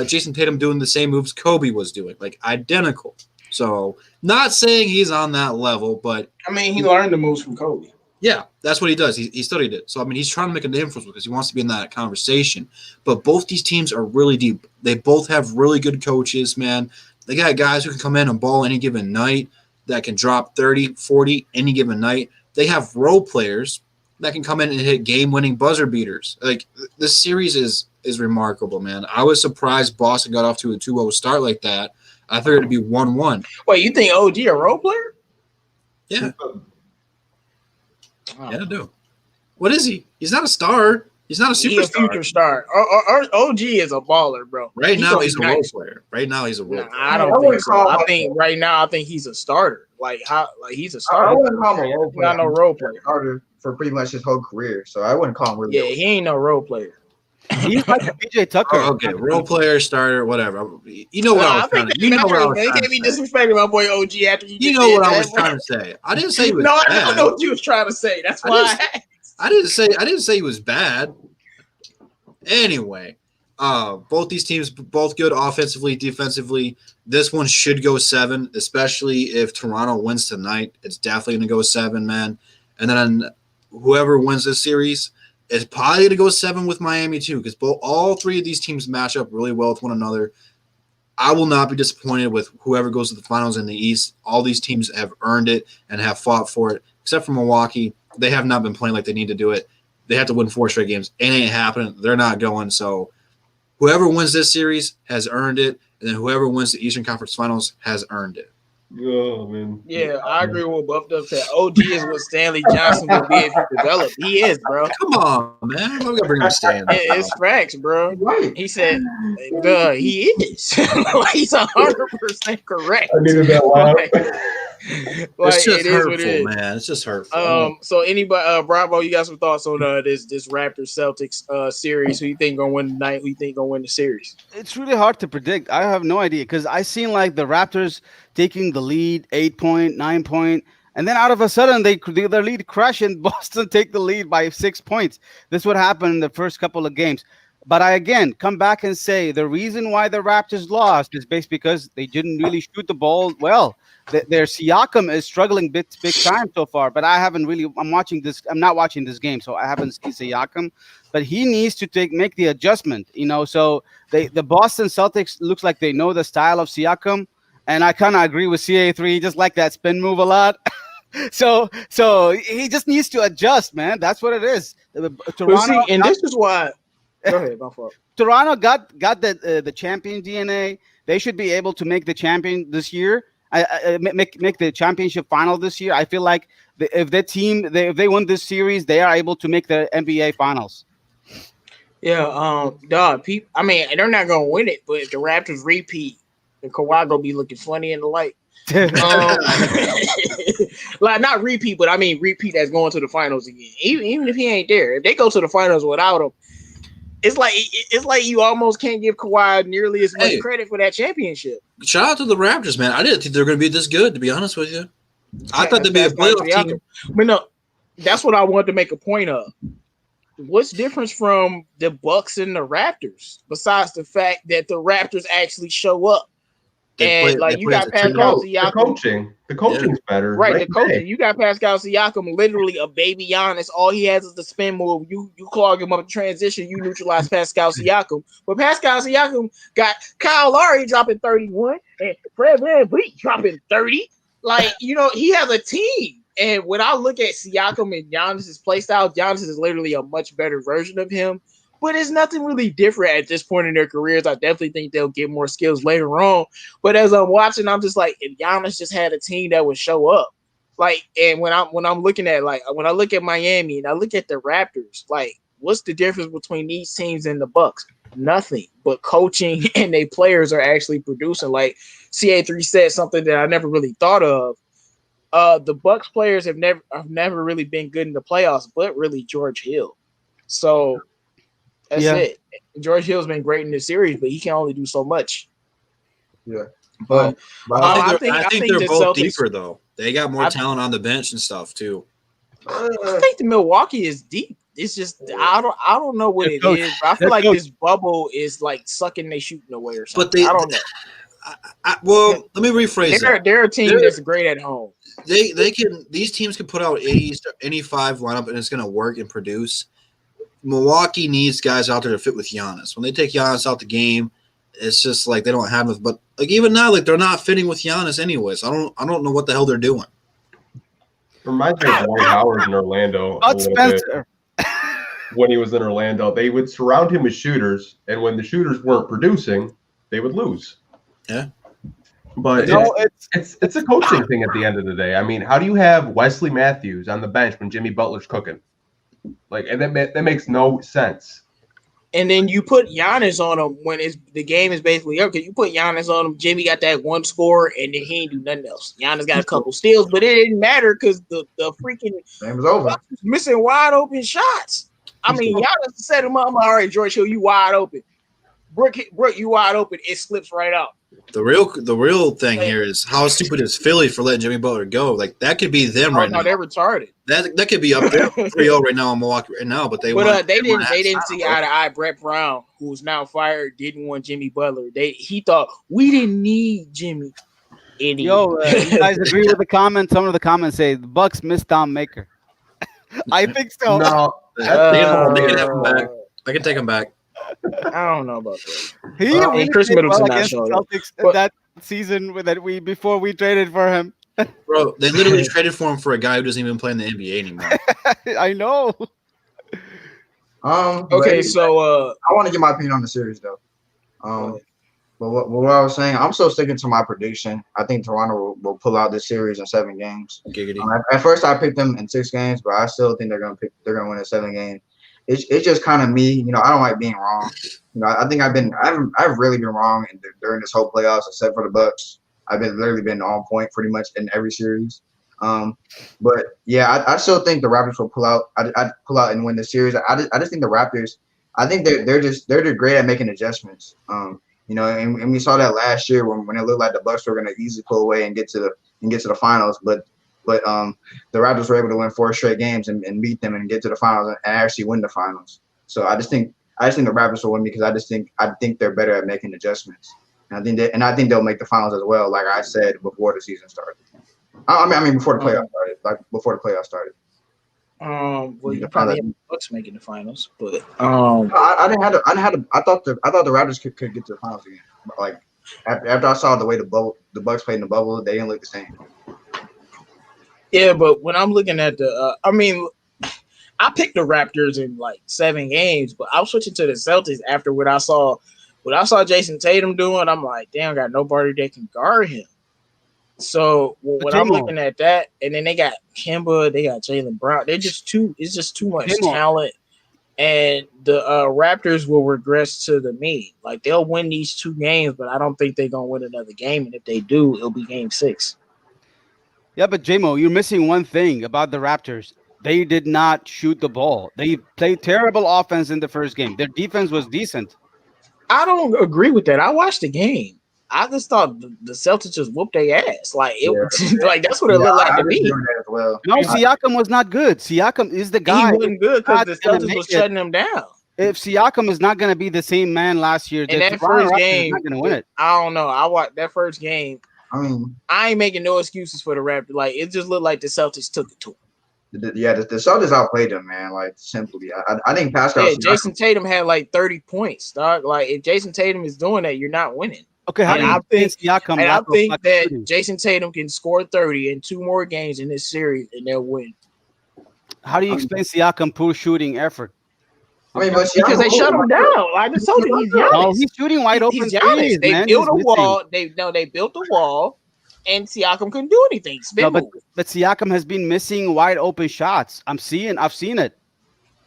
Jason Tatum doing the same moves Kobe was doing, like identical. So, not saying he's on that level, but I mean, he learned the moves from Kobe. Yeah, that's what he does. He studied it. So, I mean, he's trying to make a name for himself because he wants to be in that conversation. But both these teams are really deep. They both have really good coaches, man. They got guys who can come in and ball any given night that can drop 30, 40 any given night. They have role players that can come in and hit game-winning buzzer beaters. Like, this series is remarkable, man. I was surprised Boston got off to a 2-0 start like that. I figured it'd be 1-1. Wait, you think OG a role player? Yeah. Yeah, I do. What is he? He's not a star. He's not a superstar. He's a future star. OG is a baller, bro. Right now, he's a role player. Right now, he's a role player. I don't think so. I think right now, he's a starter. Like he's a starter. I wouldn't call him a role player. Not no role player. Starter for pretty much his whole career, so I wouldn't call him really. Yeah, he ain't no role player. He's like a PJ Tucker. Oh, okay, role player, starter, whatever. You know what I was trying to. You know what I was trying to say. Can't be disrespecting my boy OG after you know what I was trying to say. I didn't say he was bad. I don't know what you was trying to say. That's why I didn't say he was bad. Anyway, both these teams, both good offensively, defensively. This one should go 7, especially if Toronto wins tonight. It's definitely going to go 7, man. And then whoever wins this series is probably going to go 7 with Miami too, because all 3 of these teams match up really well with one another. I will not be disappointed with whoever goes to the finals in the East. All these teams have earned it and have fought for it, except for Milwaukee. They have not been playing like they need to do it. They have to win 4 straight games. It ain't happening. They're not going. So whoever wins this series has earned it, and then whoever wins the Eastern Conference Finals has earned it. Oh, man. Yeah, I agree with what Buff Dub said. OG is what Stanley Johnson will be if he develops. He is, bro. Come on, man. I'm gonna bring him Stanley. It's facts, bro. Right. He said, he is. He's 100% correct. I needed that loud. It's just hurtful, man. It's just hurtful. So anybody, Bravo, you got some thoughts on this Raptors Celtics series? Who you think gonna win tonight? Who you think gonna win the series? It's really hard to predict. I have no idea because I seen like the Raptors taking the lead, 8-point, 9-point, and then out of a sudden their lead crash and Boston take the lead by 6 points. This would happen in the first couple of games. But I again come back and say the reason why the Raptors lost is based because they didn't really shoot the ball well. Their Siakam is struggling big time so far, but I haven't really. I'm not watching this game, so I haven't seen Siakam. But he needs to make the adjustment, So the Boston Celtics looks like they know the style of Siakam, and I kind of agree with CA3. He just like that spin move a lot. so he just needs to adjust, man. That's what it is. Toronto, and this is why. Go ahead, my fault. Toronto got the champion DNA. They should be able to make the champion this year. Make the championship final this year. I feel like if they win this series, they are able to make the NBA finals. Yeah, dog. I mean, they're not gonna win it, but if the Raptors repeat, the Kawhi gonna be looking funny in the light. Like not repeat, but I mean repeat as going to the finals again. Even if he ain't there, if they go to the finals without him, it's like you almost can't give Kawhi nearly as much credit for that championship. Shout out to the Raptors, man. I didn't think they were going to be this good, to be honest with you. I thought they'd be a playoff team. But no, that's what I wanted to make a point of. What's different from the Bucks and the Raptors, besides the fact that the Raptors actually show up? You got Pascal Siakam. The coaching's better. Right, the coaching. You got Pascal Siakam, literally a baby Giannis. All he has is the spin move. You clog him up in transition, you neutralize Pascal Siakam. But Pascal Siakam got Kyle Lowry dropping 31 and Fred VanVleet dropping 30. He has a team. And when I look at Siakam and Giannis's play style, Giannis is literally a much better version of him. But it's nothing really different at this point in their careers. I definitely think they'll get more skills later on. But as I'm watching, I'm just like, if Giannis just had a team that would show up. And when I'm looking at when I look at Miami and I look at the Raptors, what's the difference between these teams and the Bucks? Nothing. But coaching and their players are actually producing. Like CA3 said something that I never really thought of. The Bucks players have never really been good in the playoffs, but really George Hill. So that's it. George Hill's been great in this series, but he can only do so much. Yeah, but I think they're both Celtics, deeper though. They got more talent on the bench and stuff too. I think the Milwaukee is deep. It's just I don't know what it is. I feel like this bubble is sucking they shooting away or something. I don't know. Let me rephrase that. They're a team that's great at home. These teams can put out 80s to 85 lineup and it's going to work and produce. Milwaukee needs guys out there to fit with Giannis. When they take Giannis out the game, it's just they don't have enough. But even now, they're not fitting with Giannis anyways. I don't know what the hell they're doing. Reminds me of Dwight Howard in Orlando. Spencer. When he was in Orlando, they would surround him with shooters, and when the shooters weren't producing, they would lose. Yeah. But it's a coaching thing at the end of the day. I mean, how do you have Wesley Matthews on the bench when Jimmy Butler's cooking? And that makes no sense. And then you put Giannis on him when the game is basically up. Because you put Giannis on him, Jimmy got that one score, and then he ain't do nothing else. Giannis got a couple steals, but it didn't matter because the freaking game was over. Missing wide open shots. I mean, Giannis set him up. I'm like, all right, George Hill, you wide open. Brooke, you wide open. It slips right out. The real thing here is how stupid is Philly for letting Jimmy Butler go? That could be them right now. They're retarded. That could be up there 3-0 right now in Milwaukee right now, but they didn't see eye to eye. Brett Brown, who's now fired, didn't want Jimmy Butler. He thought we didn't need Jimmy. Idiot. Yo, you guys agree with the comments? Some of the comments say the Bucks missed Don Maker. I think so. No, they can have him back. I can take him back. I don't know about that. Chris Middleton not showing Celtics that season before we traded for him. Bro, they literally traded for him for a guy who doesn't even play in the NBA anymore. I know. Okay, so I want to get my opinion on the series though. But what I was saying, I'm still sticking to my prediction. I think Toronto will pull out this series in 7 games. At first, I picked them in 6 games, but I still think they're gonna win in 7 games. It's just kind of me, I don't like being wrong. I think I've really been wrong during this whole playoffs, except for the Bucks. I've literally been on point pretty much in every series. But yeah, I still think the Raptors will pull out. I'd pull out and win the series. I just think the Raptors. I think they're great at making adjustments. And we saw that last year when it looked like the Bucks were going to easily pull away and get to the finals, but the Raptors were able to win 4 straight games and beat them and get to the finals and actually win the finals. So I just think the Raptors will win because I think they're better at making adjustments. And I think they'll make the finals as well, like I said before the season started. I mean before the playoffs started, before the playoffs started. Well, you probably have the Bucks making the finals, but I thought the Raptors could get to the finals again. Like after I saw the way the Bucks played in the bubble, they didn't look the same. Yeah, but when I'm looking at I picked the Raptors in 7 games, but I'm switching to the Celtics after what I saw Jason Tatum doing. I'm like, damn, got nobody that can guard him. So when I'm looking at that, and then they got Kemba, they got Jaylen Brown. It's just too much talent, and the Raptors will regress to the mean. They'll win these 2 games, but I don't think they're gonna win another game. And if they do, it'll be Game 6. Yeah, but J-Mo, you're missing one thing about the Raptors. They did not shoot the ball. They played terrible offense in the first game. Their defense was decent. I don't agree with that. I watched the game. I just thought the Celtics just whooped their ass. Like like that's what it looked like to me. That as well. No, Siakam was not good. Siakam is the guy. He wasn't good because the Celtics was shutting him down. If Siakam is not going to be the same man last year, in that first game, not going to win it. I don't know. I watched that first game. I mean, I ain't making no excuses for the Raptors. Like it just looked like the Celtics took it to them. The Celtics outplayed them, man. Like simply, I think Pascal. Yeah, Jason Tatum had like 30 points, dog. Like if Jason Tatum is doing that, you're not winning. Okay, I think that Jason Tatum can score 30 in 2 more games in this series, and they'll win. How do you explain Siakam poor shooting effort? I mean, but because they shut him down. Like I told you, he's Giannis. Oh, he's shooting wide open. Threes, they built a wall. They built a wall, and Siakam couldn't do anything. But Siakam has been missing wide open shots. I've seen it.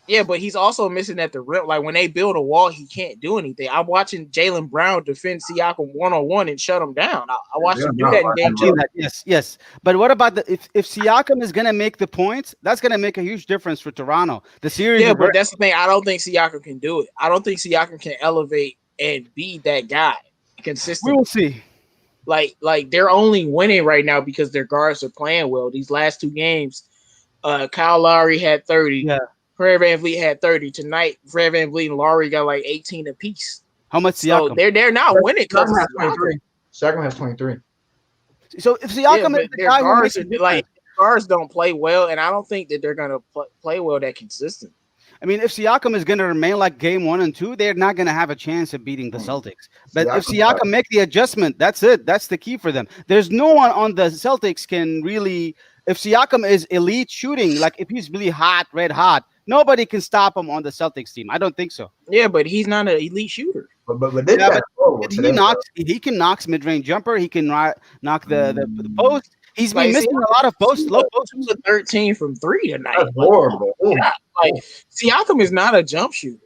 Yeah, but he's also missing at the rim. Like when they build a wall, he can't do anything. I'm watching Jaylen Brown defend Siakam 1-on-1 and shut him down. I watched him do that in game 2. Yes. But what about if Siakam is gonna make the points? That's gonna make a huge difference for Toronto. The series. Yeah, but that's the thing. I don't think Siakam can do it. I don't think Siakam can elevate and be that guy consistently. We'll see. Like they're only winning right now because their guards are playing well. These last 2 games, Kyle Lowry had 30. Yeah. Fred VanVleet had 30 tonight. Fred VanVleet and Laurie got like 18 apiece. How much Siakam? So they're not winning. Siakam has 23. Siakam has 23. So if Siakam is the guy guards, guards don't play well, and I don't think that they're gonna play well that consistent. I mean, if Siakam is gonna remain like game 1 and 2, they're not gonna have a chance of beating the Celtics. But if Siakam make the adjustment, that's it. That's the key for them. There's no one on the Celtics can really. If Siakam is elite shooting, like if he's really hot, red hot, nobody can stop him on the Celtics team. I don't think so. Yeah, but he's not an elite shooter. But he can knock mid-range jumper. He can knock the post. He's been missing a lot of posts. Low posts. He was 13 from 3 tonight. That's horrible. Siakam is not a jump shooter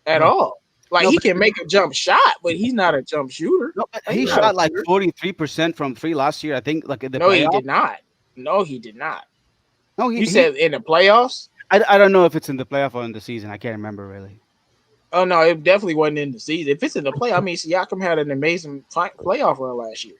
at all. Like he can make a jump shot, but he's not a jump shooter. No, he shot like 43% from 3 last year. I think. Like in the playoffs. He did not. No, he did not. No, you said in the playoffs. I don't know if it's in the playoff or in the season. I can't remember really. Oh no, it definitely wasn't in the season. If it's in the play, I mean, Siakam had an amazing playoff run last year.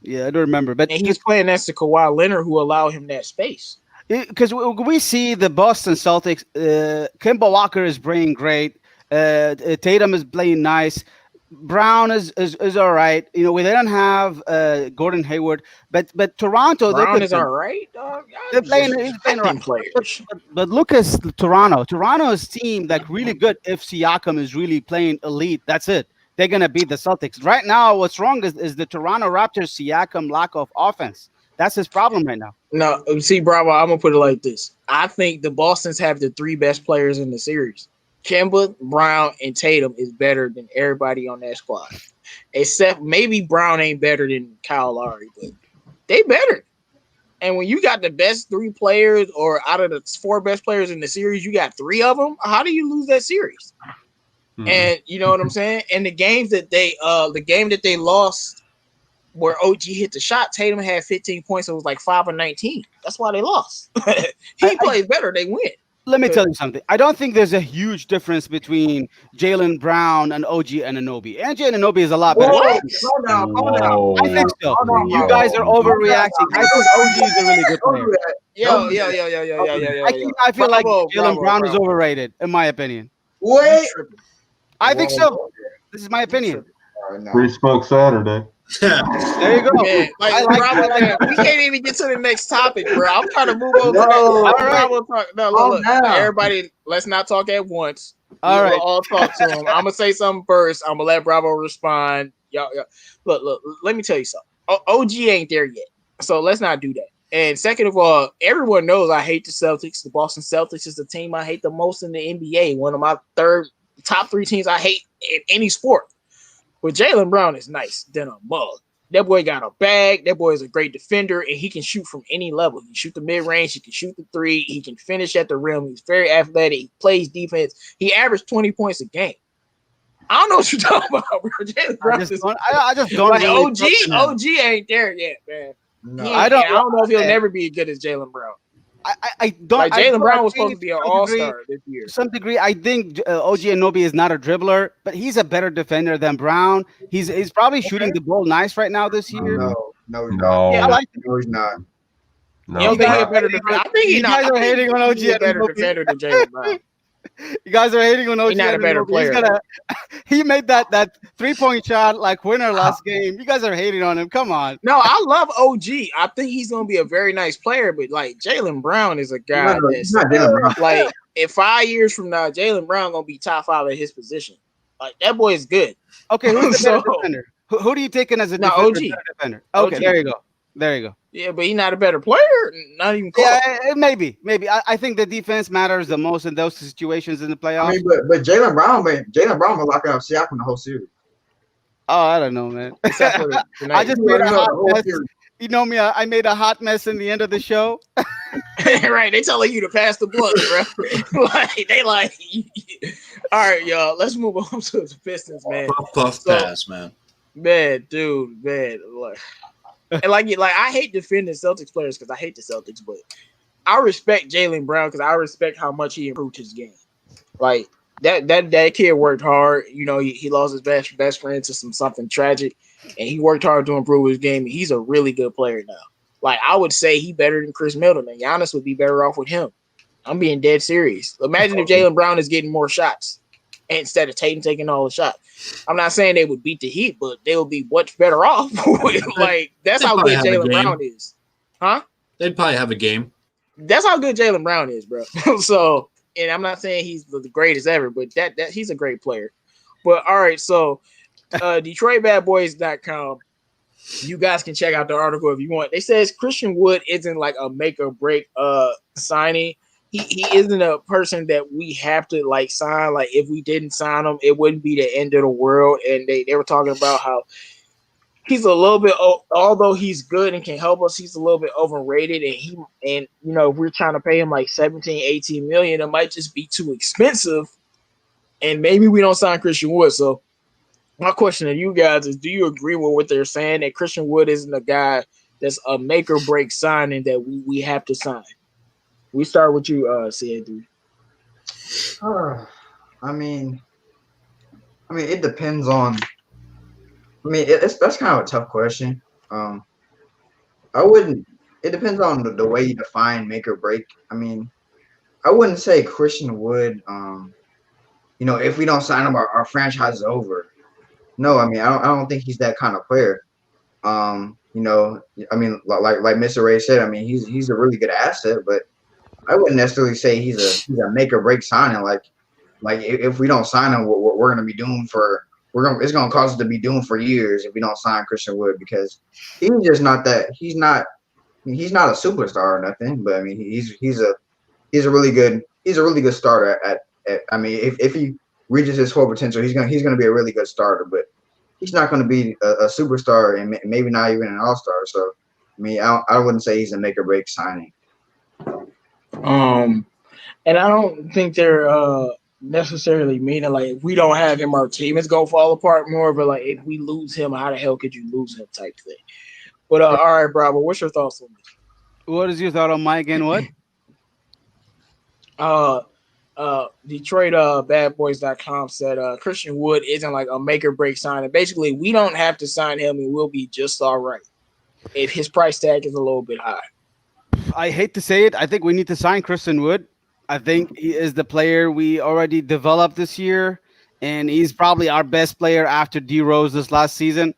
Yeah, I don't remember, but and he's playing next to Kawhi Leonard, who allowed him that space. Because we see the Boston Celtics. Kemba Walker is playing great. Tatum is playing nice. Brown is all right. You know, they don't have Gordon Hayward, but Toronto. Brown is all right, dog. He's playing around. But look at Toronto. Toronto's team like really good. If Siakam is really playing elite, that's it. They're gonna beat the Celtics. Right now, what's wrong is the Toronto Raptors Siakam lack of offense. That's his problem right now. No, see, Bravo. I'm gonna put it like this. I think the Bostons have the 3 best players in the series. Kemba, Brown, and Tatum is better than everybody on that squad. Except maybe Brown ain't better than Kyle Lowry, but they better. And when you got the best 3 players, or out of the 4 best players in the series, you got 3 of them. How do you lose that series? Mm-hmm. And you know what I'm saying? And the games that the game that they lost, where OG hit the shot, Tatum had 15 points. It was like 5 of 19. That's why they lost. He plays better, they win. Let me tell you something. I don't think there's a huge difference between Jaylen Brown and OG Anunoby. OG Anunoby is a lot better. Calm down. I think so. You guys are overreacting. I think OG is a really good player. I feel like Jaylen Brown is overrated, in my opinion. Wait. I think so. This is my opinion. Free Smoke Saturday. There you go. Man, we can't even get to the next topic, bro. I'm trying to move over to that. Look, everybody, let's not talk at once. All right. We'll all talk to him. I'm gonna say something first. I'm gonna let Bravo respond. Y'all. Look. Let me tell you something. OG ain't there yet, so let's not do that. And second of all, everyone knows I hate the Celtics. The Boston Celtics is the team I hate the most in the NBA. One of my top 3 teams I hate in any sport. But Jaylen Brown is nice than a mug. That boy got a bag. That boy is a great defender, and he can shoot from any level. He can shoot the mid-range. He can shoot the 3. He can finish at the rim. He's very athletic. He plays defense. He averaged 20 points a game. I don't know what you're talking about, bro. Jaylen Brown I just don't like OG ain't there yet, man. No, I don't know if he'll never be as good as Jaylen Brown. I don't. Like I Jaylen do Brown was supposed agree to be an to some degree. all-star this year. To some degree, I think OG Anunoby is not a dribbler, but he's a better defender than Brown. He's probably shooting the ball nice right now this year. No, he's not. No. Yeah, I like No, he's not. No. You don't think he's a guys- better defender? I think he's you not. guys I are think hating on he's a OG better Anunoby. defender than Jaylen Brown. You guys are hating on OG. He's not a better Anunoby. player. He made that 3-point shot like winner last game. You guys are hating on him. Come on. No, I love OG. I think he's gonna be a very nice player, but like Jaylen Brown is a guy He's that's not Jaylen Brown. like in 5 years from now, Jaylen Brown gonna be top 5 at his position. Like that boy is good. Okay, who's the better So- defender? Who do you take in as a No, defender? OG. Better defender? Okay, OG. there you go. There you go. Yeah, but he's not a better player. Not even close. Yeah, maybe. I think the defense matters the most in those situations in the playoffs. I mean, but Jaylen Brown was locking up Siakam the whole series. Oh, I don't know, man. Except for tonight. I just made a The hot whole mess. series. You know me, I made a hot mess in the end of the show. Right, they telling you to pass the blunt, bro. Like they like. All right, y'all. Let's move on to the Pistons, man. Puff So- pass, man. Man, dude, man. Like I hate defending Celtics players because I hate the Celtics, but I respect Jaylen Brown because I respect how much he improved his game. Like that kid worked hard. You know, he lost his best friend to something tragic, and he worked hard to improve his game. And he's a really good player now. Like I would say, he better than Chris Middleton. And Giannis would be better off with him. I'm being dead serious. Imagine if Jaylen Brown is getting more shots instead of Tatum taking all the shots. I'm not saying they would beat the Heat, but they would be much better off. Like that's how probably good have a Jaylen game. Brown is, huh? They'd probably have a game. That's how good Jaylen Brown is, bro. So, and I'm not saying he's the greatest ever, but that he's a great player. But all right, so DetroitBadBoys.com. You guys can check out the article if you want. They says Christian Wood isn't like a make or break signing. He isn't a person that we have to like sign. Like if we didn't sign him, it wouldn't be the end of the world. And they were talking about how he's a little bit, although he's good and can help us, he's a little bit overrated. And you know, if we're trying to pay him like 17, 18 million, it might just be too expensive. And maybe we don't sign Christian Wood. So my question to you guys is, do you agree with what they're saying that Christian Wood isn't a guy that's a make or break signing that we have to sign? We start with you, C.A.D. I mean, it depends on. That's kind of a tough question. I wouldn't. It depends on the way you define make or break. I mean, I wouldn't say Christian Wood. You know, if we don't sign him, our franchise is over. No, I mean, I don't think he's that kind of player. You know, I mean, like Mr. Ray said, I mean, he's a really good asset, but I wouldn't necessarily say he's a make or break signing. Like if we don't sign him, what we're gonna be doing it's gonna cause us to be doomed for years if we don't sign Christian Wood, because he's just not that. He's not a superstar or nothing, but I mean he's a really good starter at I mean if he reaches his full potential, he's gonna be a really good starter, but he's not gonna be a superstar and maybe not even an all-star. So I mean I wouldn't say he's a make or break signing. And I don't think they're necessarily meaning like if we don't have him, our team is gonna fall apart more. But like if we lose him, how the hell could you lose him type thing? But all right, Bravo, what's your thoughts on this? What is your thought on Mike and what? Detroit badboys.com said Christian Wood isn't like a make or break signing. Basically, we don't have to sign him and we'll be just all right if his price tag is a little bit high. I hate to say it. I think we need to sign Christian Wood. I think he is the player we already developed this year, and he's probably our best player after D Rose this last season.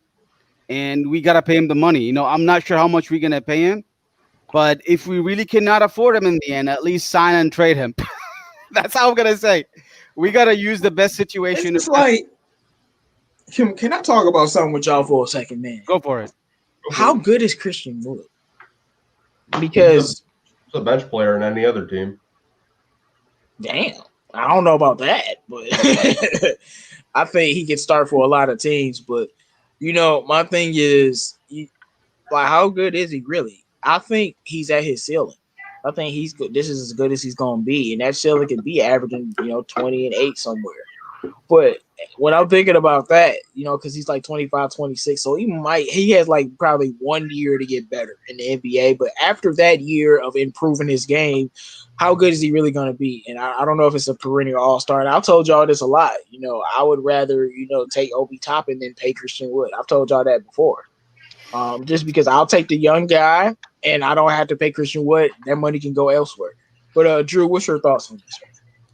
And we got to pay him the money. You know, I'm not sure how much we're going to pay him, but if we really cannot afford him in the end, at least sign and trade him. That's how I'm going to say. We got to use the best situation. It's like, can I talk about something with y'all for a second, man? Go for it. How good is Christian Wood? Because he's a bench player in any other team. Damn, I don't know about that, but I think he could start for a lot of teams. But you know, my thing is, like, how good is he really? I think he's at his ceiling. I think he's good. This is as good as he's gonna be, and that ceiling could be averaging, 20 and 8 somewhere. But when I'm thinking about that, because he's like 25, 26, so he has like probably 1 year to get better in the NBA. But after that year of improving his game, how good is he really going to be? And I don't know if it's a perennial all-star. And I've told y'all this a lot. I would rather, take Obi Toppin than pay Christian Wood. I've told y'all that before. Just because I'll take the young guy and I don't have to pay Christian Wood. That money can go elsewhere. But Drew, what's your thoughts on this one?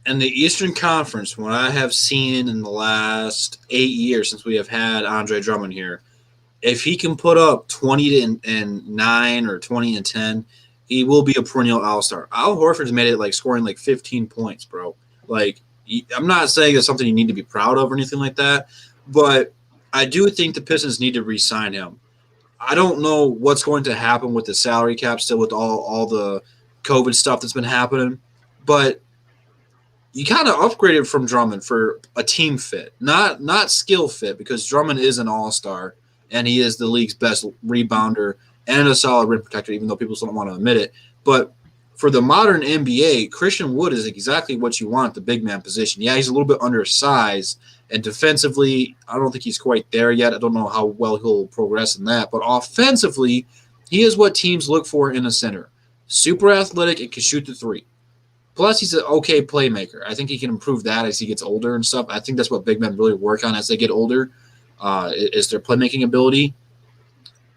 In the Eastern Conference, what I have seen in the last 8 years since we have had Andre Drummond here, if he can put up 20-9 or 20-10, he will be a perennial all-star. Al Horford's made it like scoring like 15 points, bro. Like, I'm not saying it's something you need to be proud of or anything like that, but I do think the Pistons need to re-sign him. I don't know what's going to happen with the salary cap still with all the COVID stuff that's been happening, but you kind of upgraded from Drummond for a team fit, not skill fit, because Drummond is an all-star and he is the league's best rebounder and a solid rim protector, even though people don't want to admit it. But for the modern NBA, Christian Wood is exactly what you want at the big man position. Yeah, he's a little bit undersized, and defensively, I don't think he's quite there yet. I don't know how well he'll progress in that. But offensively, he is what teams look for in a center. Super athletic and can shoot the three. Plus, he's an okay playmaker. I think he can improve that as he gets older and stuff. I think that's what big men really work on as they get older, is their playmaking ability.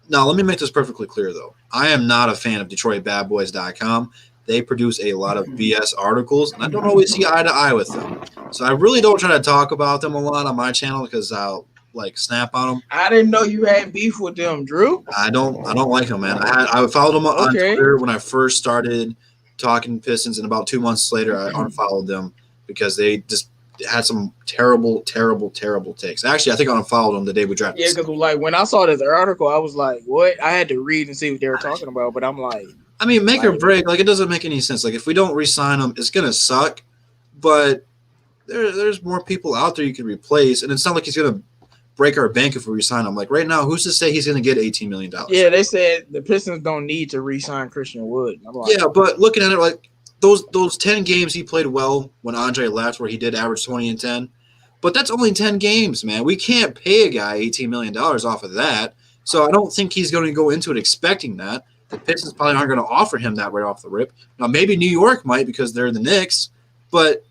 Now, let me make this perfectly clear, though. I am not a fan of DetroitBadBoys.com. They produce a lot of BS articles, and I don't always see eye to eye with them. So I really don't try to talk about them a lot on my channel because I'll snap on them. I didn't know you had beef with them, Drew. I don't like them, man. I followed them on Twitter when I first started talking Pistons, and about 2 months later, I unfollowed them because they just had some terrible takes. Actually, I think I unfollowed them the day we drafted. Yeah, because when I saw this article, I was like, "What?" I had to read and see what they were talking about, but I'm like, I mean, make or break. It doesn't make any sense. If we don't re-sign them, it's gonna suck. But there's more people out there you can replace, and it's not like he's gonna break our bank if we re-sign him. Right now, who's to say he's gonna get $18 million? Yeah, they said the Pistons don't need to re-sign Christian Wood. Yeah, but looking at it, those 10 games he played well when Andre left, where he did average 20 and 10. But that's only 10 games, man. We can't pay a guy $18 million off of that. So I don't think he's going to go into it expecting that. The Pistons probably aren't going to offer him that right off the rip. Now, maybe New York might because they're the Knicks, but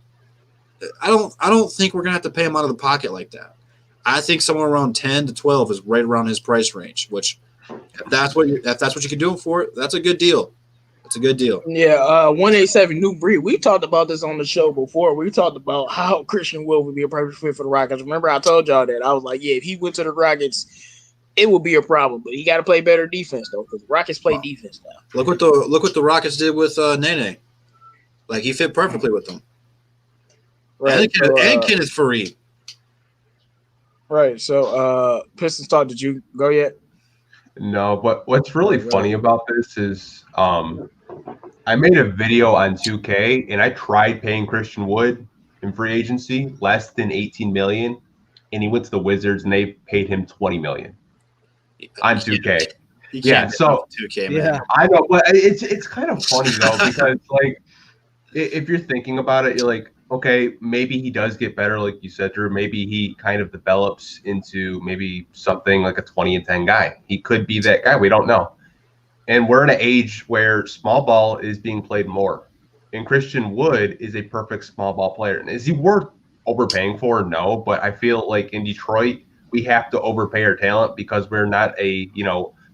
I don't think we're going to have to pay him out of the pocket like that. I think somewhere around 10 to 12 is right around his price range, which if that's what you can do him for, that's a good deal. It's a good deal. Yeah, 187 New Breed. We talked about this on the show before. We talked about how Christian Wood would be a perfect fit for the Rockets. Remember, I told y'all that. I was like, yeah, if he went to the Rockets, it would be a problem. But he got to play better defense, though, because the Rockets play defense now. Look what the Rockets did with Nene. He fit perfectly with them. Right. And Kenneth Faried. Right. So, Pistons talk. Did you go yet? No, but what's really funny about this is I made a video on 2K and I tried paying Christian Wood in free agency less than $18 million, and he went to the Wizards and they paid him $20 million on 2K. Yeah, so 2K, man. Yeah. I know, but it's kind of funny though because if you're thinking about it, you're like, okay, maybe he does get better, like you said, Drew. Maybe he kind of develops into maybe something like a 20 and 10 guy. He could be that guy. We don't know. And we're in an age where small ball is being played more. And Christian Wood is a perfect small ball player. And is he worth overpaying for? No, but I feel like in Detroit, we have to overpay our talent because we're not a,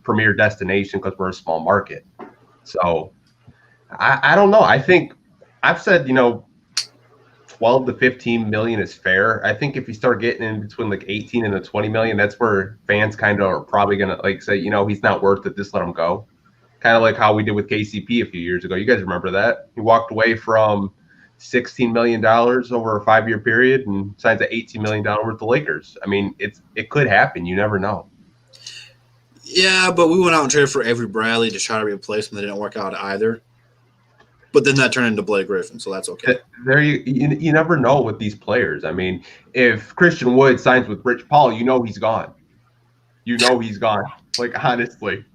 premier destination because we're a small market. So I don't know. I think I've said, 12 to 15 million is fair. I think if you start getting in between 18 and the 20 million, that's where fans kind of are probably going to say, he's not worth it. Just let him go. Kind of like how we did with KCP a few years ago. You guys remember that? He walked away from $16 million over a 5-year period and signs an $18 million with the Lakers. I mean, it could happen. You never know. Yeah, but we went out and traded for Avery Bradley to try to replace him. That didn't work out either. But then that turned into Blake Griffin, so that's okay. There, you never know with these players. I mean, if Christian Wood signs with Rich Paul, he's gone. He's gone. Honestly,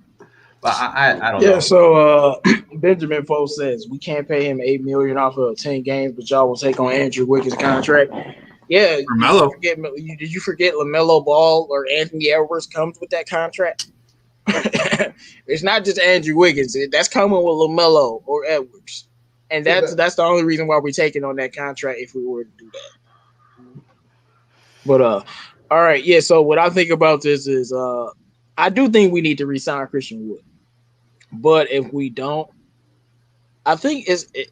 but I don't know. Yeah. So Benjamin Foe says we can't pay him $8 million off of 10 games, but y'all will take on Andrew Wiggins' contract. Yeah, Carmelo. did you forget LaMelo Ball or Anthony Edwards comes with that contract? It's not just Andrew Wiggins. That's coming with LaMelo or Edwards, and that's the only reason why we're taking on that contract if we were to do that. But all right, yeah. So what I think about this is, I do think we need to resign Christian Wood, but if we don't, I think it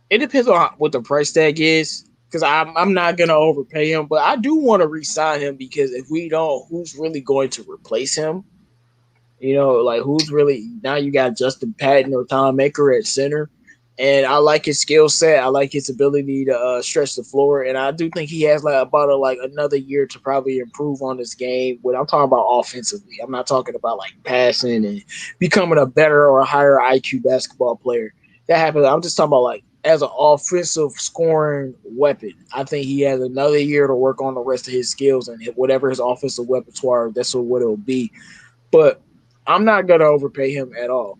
depends on what the price tag is. Because I'm not gonna overpay him, but I do want to re-sign him because if we don't, who's really going to replace him? You know, like who's really now? You got Justin Patton or Tom Maker at center, and I like his skill set. I like his ability to stretch the floor, and I do think he has like another year to probably improve on his game. When I'm talking about offensively, I'm not talking about like passing and becoming a better or a higher IQ basketball player. That happens. I'm just talking about like as an offensive scoring weapon. I think he has another year to work on the rest of his skills and whatever his offensive repertoire. That's what it'll be. But I'm not gonna overpay him at all.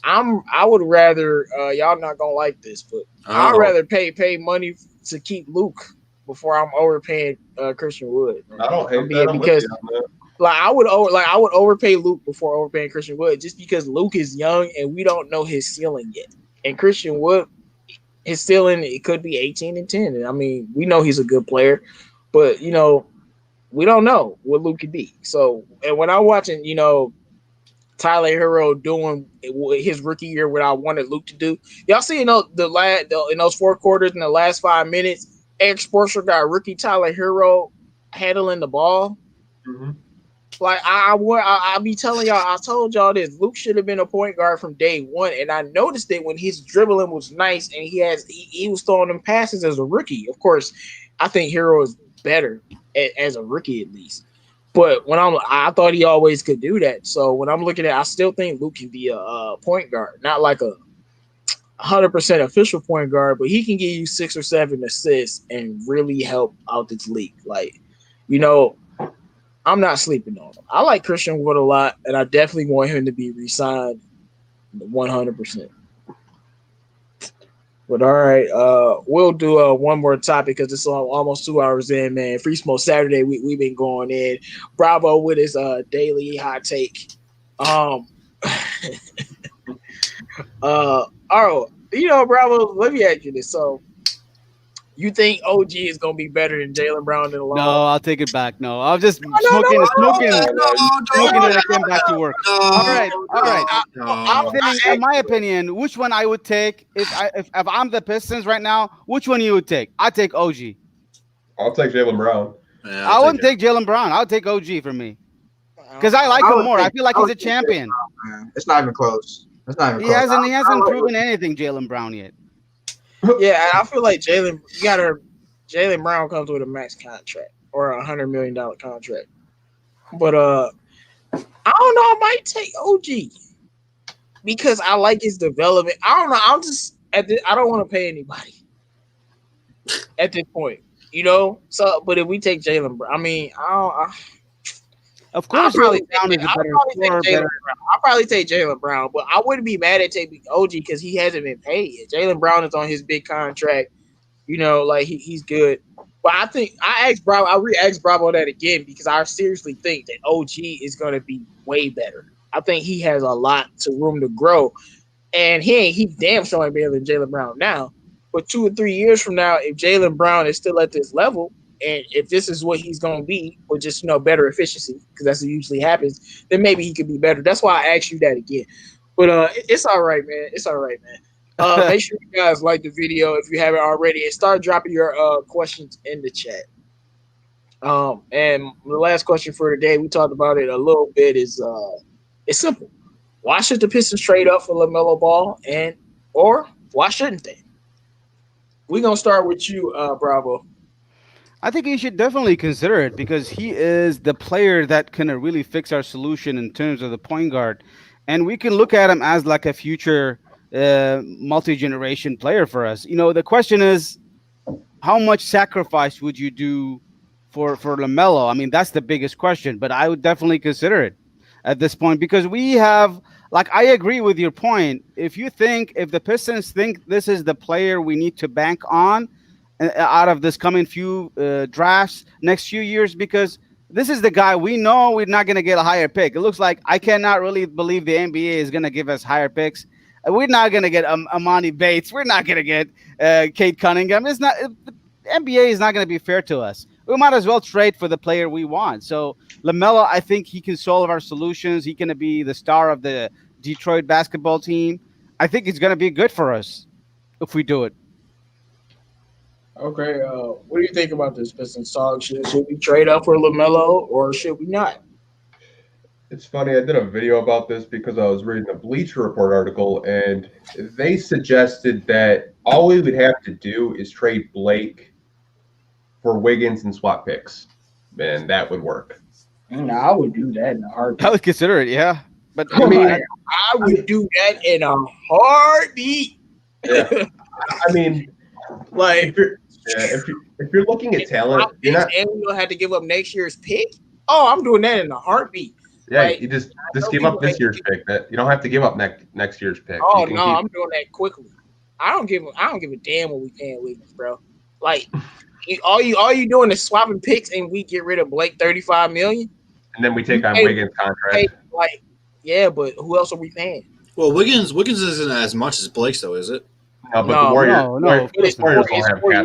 I would rather y'all not gonna like this, but I'd rather pay money to keep Luke before I'm overpaying Christian Wood. I don't hate that. Because I would overpay Luke before overpaying Christian Wood just because Luke is young and we don't know his ceiling yet. And Christian Wood, his ceiling it could be 18 and 10. And I mean, we know he's a good player, but you know, we don't know what Luke could be. So, and when I'm watching, you know, Tyler Hero doing his rookie year what I wanted Luke to do. Y'all see, in those 4 quarters in the last 5 minutes, Eric Spoelstra got rookie Tyler Hero handling the ball. Mm-hmm. Like I be telling y'all, I told y'all this. Luke should have been a point guard from day one, and I noticed it when his dribbling was nice and he was throwing them passes as a rookie. Of course, I think Hero is better as a rookie at least. But I thought he always could do that. So when I'm looking at, I still think Luke can be a point guard, not like a 100% official point guard, but he can give you 6 or 7 assists and really help out this league. Like, you know, I'm not sleeping on him. I like Christian Wood a lot, and I definitely want him to be re-signed 100%. But all right, we'll do one more topic because it's almost 2 hours in, man. Free Smoke Saturday, we've been going in. Bravo with his daily hot take. All right, you know, Bravo. Let me ask you this: so, you think OG is gonna be better than Jaylen Brown in the long? No, I'll take it back. No, I was just smoking when I came back to work. All right. In my opinion, which one I would take if I'm the Pistons right now? Which one you would take? I take OG. I'll take Jaylen Brown. Yeah, I wouldn't take Jaylen Brown. I would take OG for me because I like him more. I feel like he's a champion. It's not even close. He hasn't proven anything, Jaylen Brown, yet. Yeah, I feel like Jaylen Brown comes with a max contract or $100 million contract. But I don't know, I might take OG because I like his development. I don't know. I don't want to pay anybody at this point, you know. So, but if we take Jaylen Brown, I mean, of course, I'll probably take Jaylen Brown, but I wouldn't be mad at taking OG because he hasn't been paid yet. Jaylen Brown is on his big contract, you know, like he's good. But I think I re-asked Bravo that again because I seriously think that OG is going to be way better. I think he has a lot to room to grow, and he's damn sure ain't better than Jaylen Brown now. But 2 or 3 years from now, if Jaylen Brown is still at this level, and if this is what he's going to be, or just, you know, better efficiency, because that's what usually happens, then maybe he could be better. That's why I asked you that again. But it's all right, man. It's all right, man. Make sure you guys like the video if you haven't already, and start dropping your questions in the chat. And the last question for today, we talked about it a little bit, is it's simple. Why should the Pistons trade up for LaMelo Ball, or why shouldn't they? We're going to start with you, Bravo. I think you should definitely consider it because he is the player that can really fix our solution in terms of the point guard. And we can look at him as like a future multi-generation player for us. You know, the question is, how much sacrifice would you do for LaMelo? I mean, that's the biggest question, but I would definitely consider it at this point because we have, like, I agree with your point. If the Pistons think this is the player we need to bank on, out of this coming few drafts next few years, because this is the guy we know we're not going to get a higher pick. It looks like I cannot really believe the NBA is going to give us higher picks. We're not going to get Amani Bates. We're not going to get Kate Cunningham. It's not. The NBA is not going to be fair to us. We might as well trade for the player we want. So LaMelo, I think he can solve our solutions. He's going to be the star of the Detroit basketball team. I think it's going to be good for us if we do it. Okay, what do you think about this Pistons talk? Should we trade up for LaMelo or should we not? It's funny, I did a video about this because I was reading a Bleacher Report article, and they suggested that all we would have to do is trade Blake for Wiggins and swap picks. Man, that would work. I would do that in a heartbeat. I would consider it, yeah. But I would do that in a heartbeat. Yeah. I mean, like if you're looking at talent, you're not. And we don't have to give up next year's pick. Oh, I'm doing that in a heartbeat. Yeah, like, you just give up this year's pick. That you don't have to give up next year's pick. Oh no, I'm doing that quickly. I don't give a damn what we paying Wiggins, bro. Like all you doing is swapping picks, and we get rid of Blake $35 million, and then we take on Wiggins' contract. Like, yeah, but who else are we paying? Well, Wiggins isn't as much as Blake's, though, is it? No, but the Warriors, no. Warriors don't have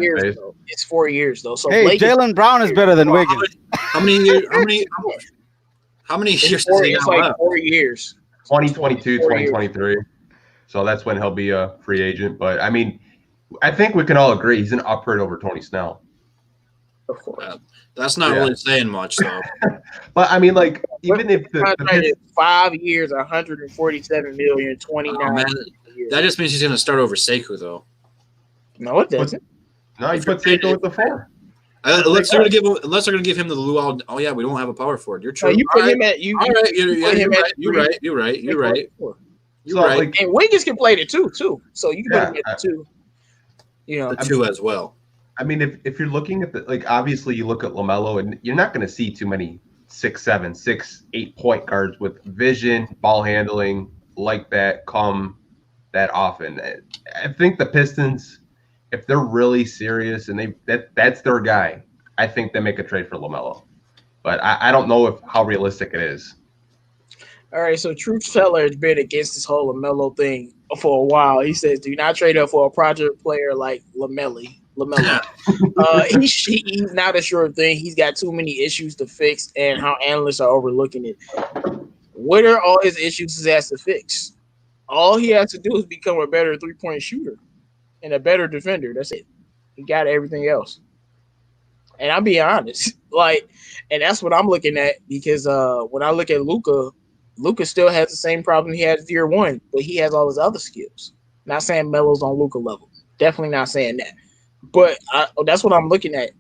cap space. It's 4 years though. So hey, Jaylen Brown is better than Wiggins. How many years? How many years does he have like left? 4 years. 2022, 2023. So that's when he'll be a free agent. But I mean, I think we can all agree he's an upgrade over Tony Snell. Of course. That's not really saying much, though. But I mean, like, even if the 5 years, 147 million, 29. That just means he's going to start over Sekou, though. No, it doesn't. No, you put Sekou with the 4. Unless they're going to give him the luau. Oh yeah, we don't have a power forward. You're true. No, you put him at you. All right, you're right. You're right. Like, and Wiggins can play the 2 too, so you can put him at the 2. You know, the 2 as well. I mean, if you're looking at obviously you look at LaMelo, and you're not going to see too many 6'7", 6'8" point guards with vision, ball handling like that come that often. I think the Pistons, if they're really serious and that's their guy, I think they make a trade for LaMelo. But I don't know how realistic it is. All right, so Truth Teller has been against this whole LaMelo thing for a while. He says, do not trade up for a project player like LaMelo. He's not a sure thing. He's got too many issues to fix, and how analysts are overlooking it. What are all his issues he has to fix? All he has to do is become a better 3-point shooter and a better defender. That's it. He got everything else. And I'll be honest, and that's what I'm looking at, because when I look at Luka still has the same problem he had year 1, but he has all his other skills. Not saying Melo's on Luka level. Definitely not saying that. But that's what I'm looking at.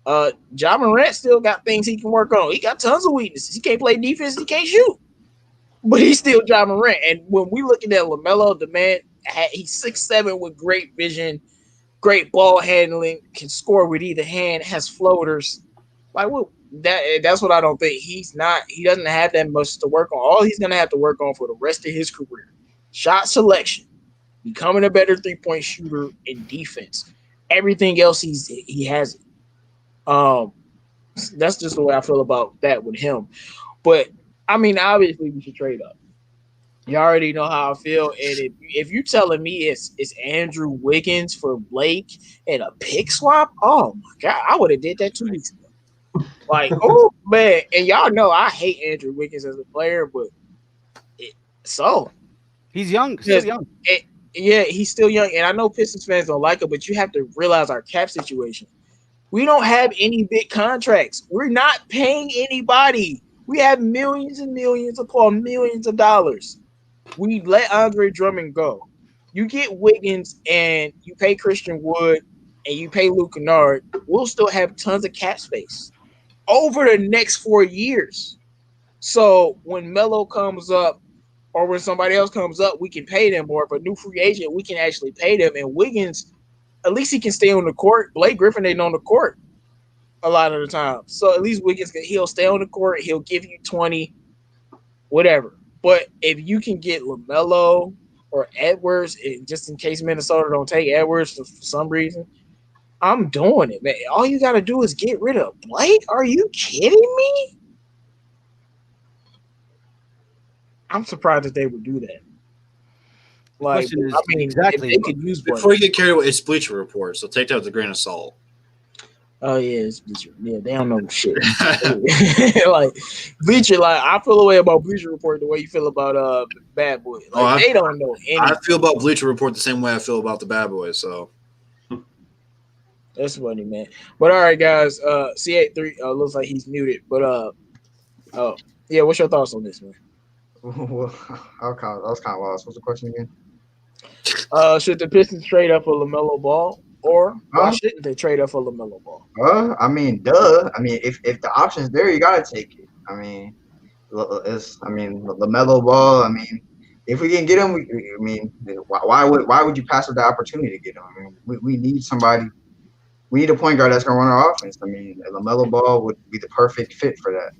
Ja Morant still got things he can work on. He got tons of weaknesses. He can't play defense. He can't shoot. But he's still Ja Morant. And when we looking at LaMelo, the man, he's 6'7" with great vision, great ball handling, can score with either hand, has floaters. That's what I don't think. He doesn't have that much to work on. All he's going to have to work on for the rest of his career, shot selection, becoming a better 3-point shooter, and defense. Everything else he has it. That's just the way I feel about that with him. But I mean, obviously we should trade up. You already know how I feel. And if you're telling me it's Andrew Wiggins for Blake and a pick swap, oh my God, I would have did that 2 weeks ago. Oh man, and y'all know I hate Andrew Wiggins as a player, but he's young, still young. Yeah, he's still young, and I know Pistons fans don't like him, but you have to realize our cap situation. We don't have any big contracts. We're not paying anybody. We have millions and millions upon millions of dollars. We let Andre Drummond go. You get Wiggins, and you pay Christian Wood, and you pay Luke Kennard. We'll still have tons of cap space over the next 4 years. So when Melo comes up, or when somebody else comes up, we can pay them more. But new free agent, we can actually pay them. And Wiggins, at least he can stay on the court. Blake Griffin ain't on the court a lot of the time. So at least Wiggins, he'll stay on the court. He'll give you 20, whatever. But if you can get LaMelo or Edwards, just in case Minnesota don't take Edwards for some reason, I'm doing it, man. All you gotta do is get rid of Blake. Are you kidding me? I'm surprised that they would do that. Like, Question is I mean, exactly. if they could use Blake. Before you get carried away, it's Bleacher Report, so take that with a grain of salt. Oh yeah, it's Bleacher. Yeah, they don't know shit. Like Bleacher, like I feel a way about Bleacher Report the way you feel about Bad Boy. Like they don't know anything. I feel about Bleacher Report the same way I feel about the Bad Boys. So that's funny, man. But all right, guys. C83 looks like he's muted. But oh yeah, what's your thoughts on this, man? Well, I was kind of lost. What's the question again? Should the Pistons trade up for LaMelo Ball, or why shouldn't they trade up for LaMelo Ball? I mean, duh. I mean, if the option's there, you gotta take it. I mean, LaMelo Ball. I mean, if we can get him, why would you pass up the opportunity to get him? I mean, we need somebody. We need a point guard that's gonna run our offense. I mean, LaMelo Ball would be the perfect fit for that.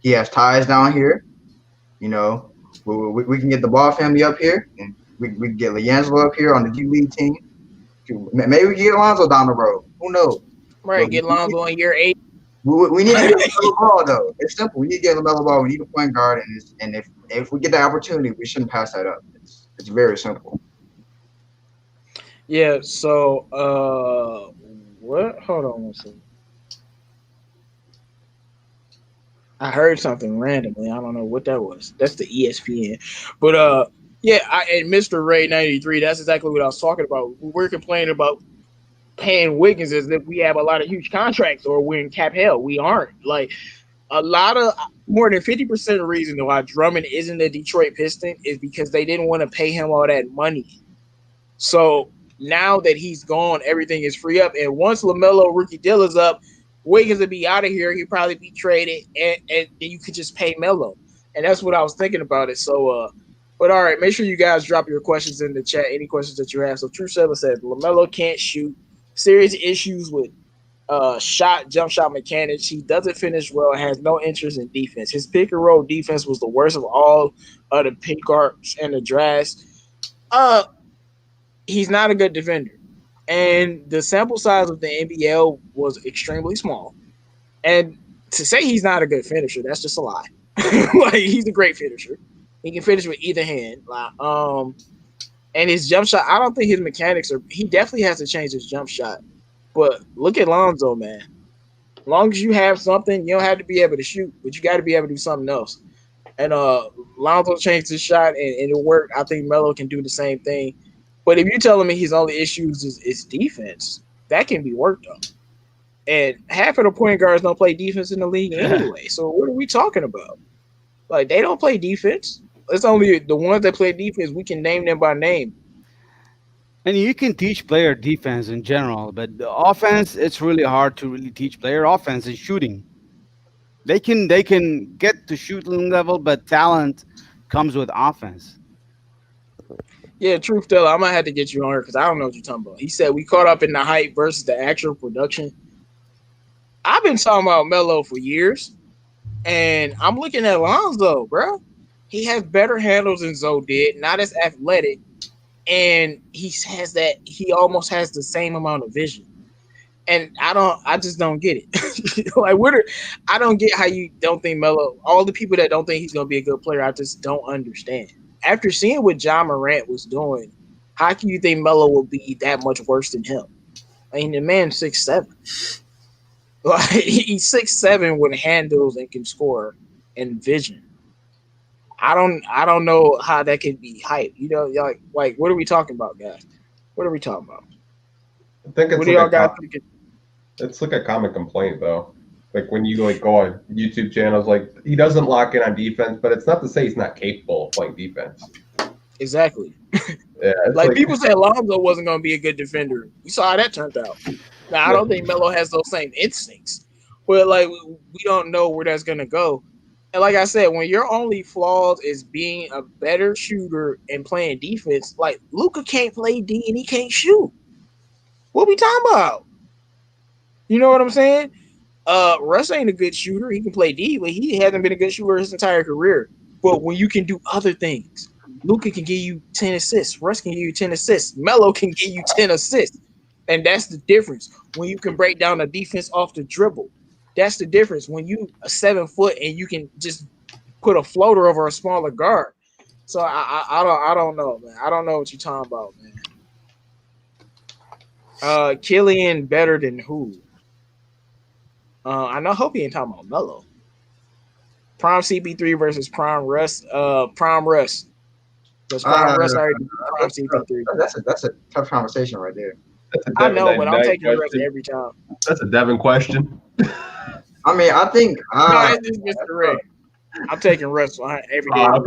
He has ties down here. You know, we can get the Ball family up here, and we can get LiAngelo up here on the G League team. Maybe we can get Alonzo down the road. Who knows? Right, get Alonzo in year 8. We need to get LaMelo Ball, though. It's simple. We need to get LaMelo Ball. We need a point guard, and if we get the opportunity, we shouldn't pass that up. It's very simple. Yeah. So, what? Hold on one second. I heard something randomly. I don't know what that was. That's the ESPN. But yeah, and Mr. Ray 93, that's exactly what I was talking about. We're complaining about paying Wiggins as if we have a lot of huge contracts or we're in cap hell. We aren't. Like a lot of more than 50% of the reason why Drummond isn't a Detroit Piston is because they didn't want to pay him all that money. So now that he's gone, everything is free up. And once LaMelo rookie deal is up, Wiggins would be out of here. He'd probably be traded, and you could just pay Melo. And that's what I was thinking about it. So, but all right, make sure you guys drop your questions in the chat. Any questions that you have. So, True Seven said LaMelo can't shoot. Serious issues with jump shot mechanics. He doesn't finish well. Has no interest in defense. His pick and roll defense was the worst of all of the pick guards and the drafts. He's not a good defender. And the sample size of the NBL was extremely small. And to say he's not a good finisher, that's just a lie. Like he's a great finisher. He can finish with either hand. And his jump shot, I don't think his mechanics are. He definitely has to change his jump shot. But look at Lonzo, man. As long as you have something, you don't have to be able to shoot, but you got to be able to do something else. And Lonzo changed his shot, and it worked. I think Melo can do the same thing. But if you're telling me his only issues is defense, that can be worked on. And half of the point guards don't play defense in the league anyway. So what are we talking about? Like, they don't play defense. It's only the ones that play defense. We can name them by name. And you can teach player defense in general, but the offense, it's really hard to really teach player offense and shooting. They can get to shooting level, but talent comes with offense. Yeah, Truth Teller, I might have to get you on here because I don't know what you're talking about. He said we caught up in the hype versus the actual production. I've been talking about Melo for years, and I'm looking at Lonzo, bro. He has better handles than Zoe did, not as athletic, and he almost has the same amount of vision. And I just don't get it. Like, I don't get how you don't think Melo, all the people that don't think he's going to be a good player, I just don't understand. After seeing what John Morant was doing, how can you think Melo will be that much worse than him? I mean, the man's 6'7". Like, he's 6'7" with handles and can score and vision. I don't know how that could be hype. You know, like what are we talking about, guys? What are we talking about? I think it's what do y'all guys think? It's like a common complaint though. Like when you go on YouTube channels, like he doesn't lock in on defense, but it's not to say he's not capable of playing defense. Exactly. Yeah, like people said Lonzo wasn't going to be a good defender. You saw how that turned out. Now I don't think Melo has those same instincts, but like we don't know where that's going to go. And like I said, when your only flaws is being a better shooter and playing defense, like Luka can't play D and he can't shoot. What we talking about? You know what I'm saying? Russ ain't a good shooter. He can play D, but he hasn't been a good shooter his entire career. But when you can do other things, Luka can give you 10 assists. Russ can give you 10 assists. Melo can give you 10 assists. And that's the difference. When you can break down a defense off the dribble, that's the difference. When you are 7 foot and you can just put a floater over a smaller guard. So I don't know, man. I don't know what you're talking about, man. Killian better than who? I hope he ain't talking about Melo. Prime CP3 versus Prime Russ. Prime Russ. Because Prime Russ already beat Prime CP3. That's a tough conversation right there. I know, but I'm taking Russ every time. That's a Devin question. I mean, I think. No, it's just Mr. Ray. I'm taking Russ every day. I'll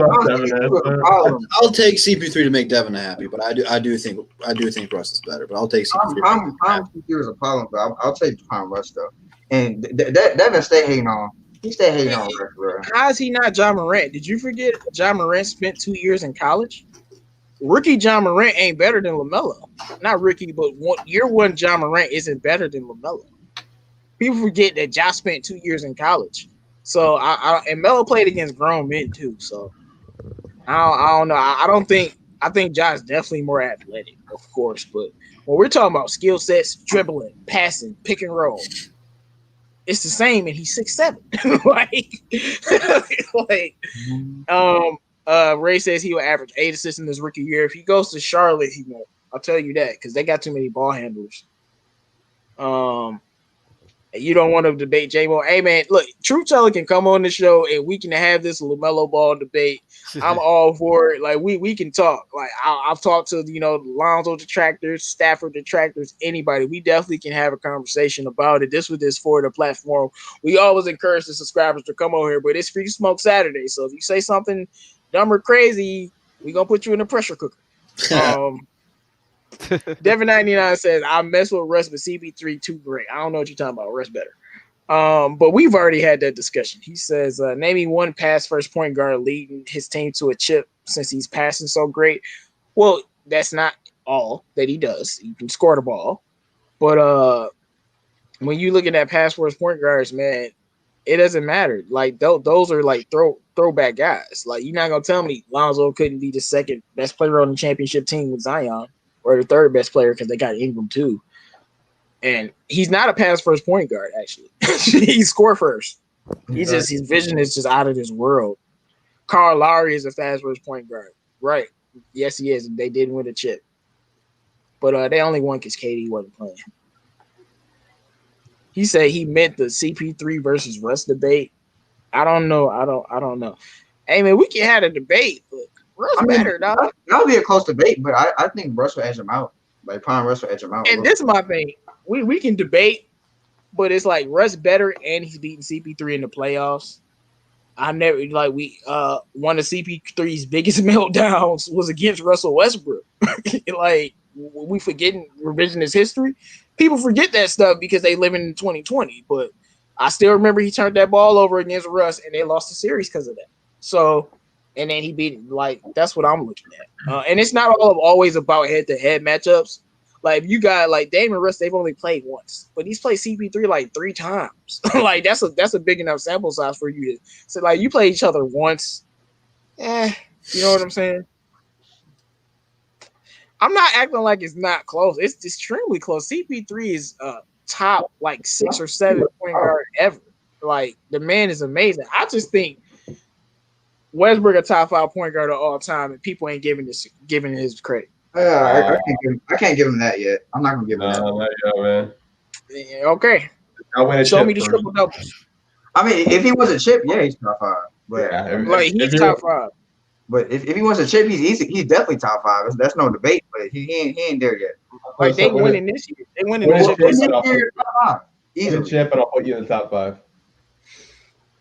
take CP3 to make Devin happy, but I do think Russ is better. But I'll take CP3. Prime CP3 is a problem, but I'll take Prime Russ though. And Devin stay hating on. He stay hating on Russ, bro. How is he not John Morant? Did you forget John Morant spent 2 years in college? Rookie John Morant ain't better than LaMelo. Not rookie, but year one John Morant isn't better than LaMelo. People forget that Josh spent 2 years in college. So and Melo played against grown men too. So I don't know. I think Josh definitely more athletic, of course. But when we're talking about skill sets, dribbling, passing, pick and roll, it's the same, and he's 6'7". Ray says he will average 8 assists in his rookie year. If he goes to Charlotte, he won't. I'll tell you that because they got too many ball handlers. You don't want to debate J-Mo. Hey, man, look, Truth Teller can come on the show and we can have this LaMelo Ball debate. I'm all for it. Like, we can talk. Like, I've talked to, Lonzo detractors, Stafford detractors, anybody. We definitely can have a conversation about it. This was this for the platform. We always encourage the subscribers to come over here, but it's Free Smoke Saturday. So if you say something dumb or crazy, we're going to put you in a pressure cooker. Devin99 says, I mess with Russ, but CP3 too great. I don't know what you're talking about. Russ better. But we've already had that discussion. He says, name me one pass first point guard leading his team to a chip since he's passing so great. Well, that's not all that he does. He can score the ball. But when you look at that pass first point guards, man, it doesn't matter. Like, those are like throwback guys. Like, you're not going to tell me Lonzo couldn't be the second best player on the championship team with Zion. Or the third best player because they got Ingram too. And he's not a pass first point guard, actually. He score first. His vision is just out of this world. Kyle Lowry is a fast first point guard. Right. Yes, he is. They didn't win a chip. But they only won because KD wasn't playing. He said he meant the CP3 versus Russ debate. I don't know. I don't know. Hey, man, we can have a debate, but Russ better, dog. That'll be a close debate, but I think Russ will edge him out. Like, Prime Russ will edge him out. And this is my thing. We can debate, but it's like Russ better, and he's beating CP3 in the playoffs. I never one of CP3's biggest meltdowns was against Russell Westbrook. Like, we forgetting revisionist history. People forget that stuff because they live in 2020. But I still remember he turned that ball over against Russ, and they lost the series because of that. So. And then he beat that's what I'm looking at. And it's not always about head-to-head matchups. Like, if you got like Damon Russ, they've only played once, but he's played CP3 like 3 times. Like, that's a big enough sample size for you to say, like, you play each other once. You know what I'm saying? I'm not acting like it's not close. It's extremely close. CP3 is top like 6 or 7 point guard ever. Like, the man is amazing. I just think Westbrook a top 5 point guard of all time, and people ain't giving his credit. I can't give him that yet. I'm not gonna give him that. Yeah, man. Yeah, okay. Show me the triple doubles. I mean, if he was a chip, yeah, he's top 5. But he's top 5. But if he was a chip, he's definitely top 5. That's no debate. But he ain't there yet. Like, they winning this year. They winning this year. Easily. Chip, and I'll put you in the top 5.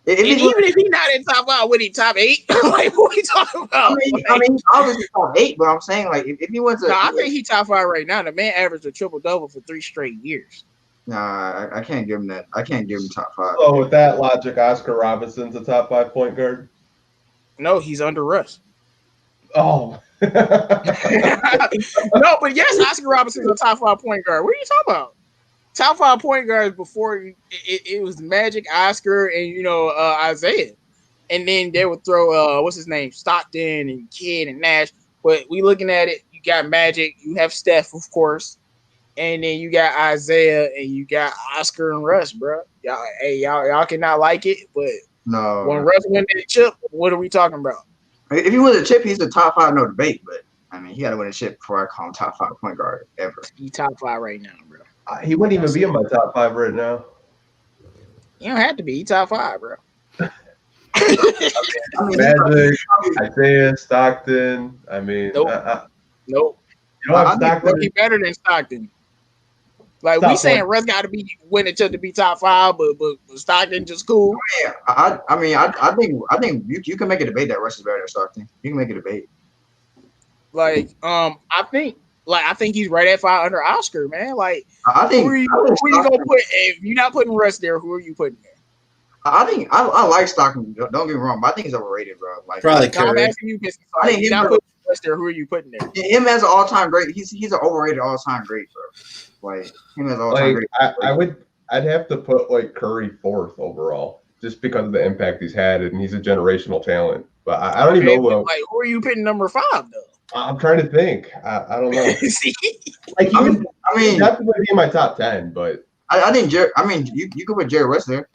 Even if he's not in top 5, would he top 8? Like, what are we talking about? I mean, obviously top 8, but I'm saying, like, if he was I think he's top 5 right now. The man averaged a triple double for 3 straight years. Nah, I can't give him that. I can't give him top 5. So with that logic, Oscar Robinson's a top 5 point guard? No, he's under Russ. Oh. No, but yes, Oscar Robinson's a top 5 point guard. What are you talking about? Top 5 point guards before it was Magic, Oscar, and Isaiah, and then they would throw what's his name, Stockton and Kidd and Nash. But we looking at it, you got Magic, you have Steph, of course, and then you got Isaiah, and you got Oscar and Russ, bro. Y'all cannot like it, but No. when Russ win that chip, what are we talking about? If he wins a chip, he's the top 5, no debate. But I mean, he got to win a chip before I call him top 5 point guard ever. He top 5 right now, bro. He wouldn't even be in my top 5 right now. You don't have to be. He top 5, bro. I mean, Magic, Isaiah, Stockton. I mean, Nope. You don't have I think Stockton. he better than Stockton. Like Top we saying, one. Russ got to be winning to be top 5, but Stockton just cool. Yeah, I think you can make a debate that Russ is better than Stockton. You can make a debate. Like I think he's right at 5 under Oscar, man. Like I think who are you gonna put if you're not putting Russ there? Who are you putting there? I think I like Stockton. Don't get me wrong, but I think he's overrated, bro. Like Probably No, I'm Curry. asking you because I think you're not putting Russ there. Who are you putting there? him as an all-time great. He's an overrated all-time great, bro. Like him as an all-time great. I'd have to put like Curry 4th overall, just because of the impact he's had, and he's a generational talent. But I don't even know what. Like who are you putting number 5 though? I'm trying to think. I don't know. See? Like he would I mean, definitely be in my top 10, but I think you could put Jared Russ there.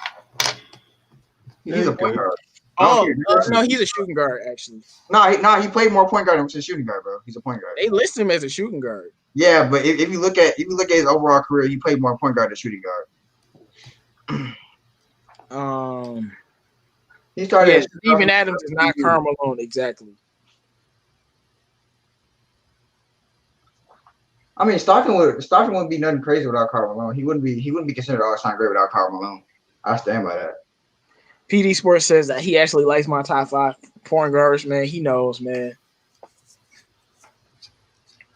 He's a point guard. No, he's a shooting guard actually. He played more point guard than a shooting guard, bro. He's a point guard. They list him as a shooting guard. Yeah, but if you look at his overall career, he played more point guard than shooting guard. He started. Yeah, Steven Adams is not Karl Malone exactly. I mean, Stockton wouldn't be nothing crazy without Karl Malone. He wouldn't be considered all-time great without Karl Malone. I stand by that. PD Sports says that he actually likes my top 5 point guards, man. He knows, man.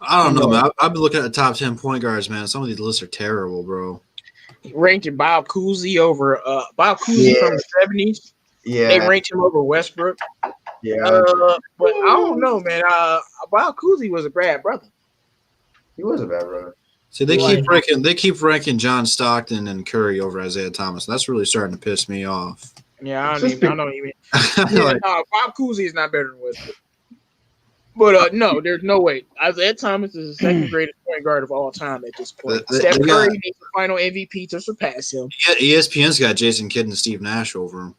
I don't know, man. I've been looking at the top 10 point guards, man. Some of these lists are terrible, bro. He ranked Bob Cousy over Bob Cousy from the 70s. Yeah. They ranked him over Westbrook. Yeah. But I don't know, man. Bob Cousy was a bad brother. He was a bad brother. See, they keep ranking John Stockton and Curry over Isaiah Thomas. That's really starting to piss me off. Yeah, I don't even. Yeah, no, Bob Cousy is not better than Westbrook. But no, there's no way. Isaiah Thomas is the second greatest point guard of all time at this point. Steph Curry needs the final MVP to surpass him. Yeah, ESPN's got Jason Kidd and Steve Nash over him.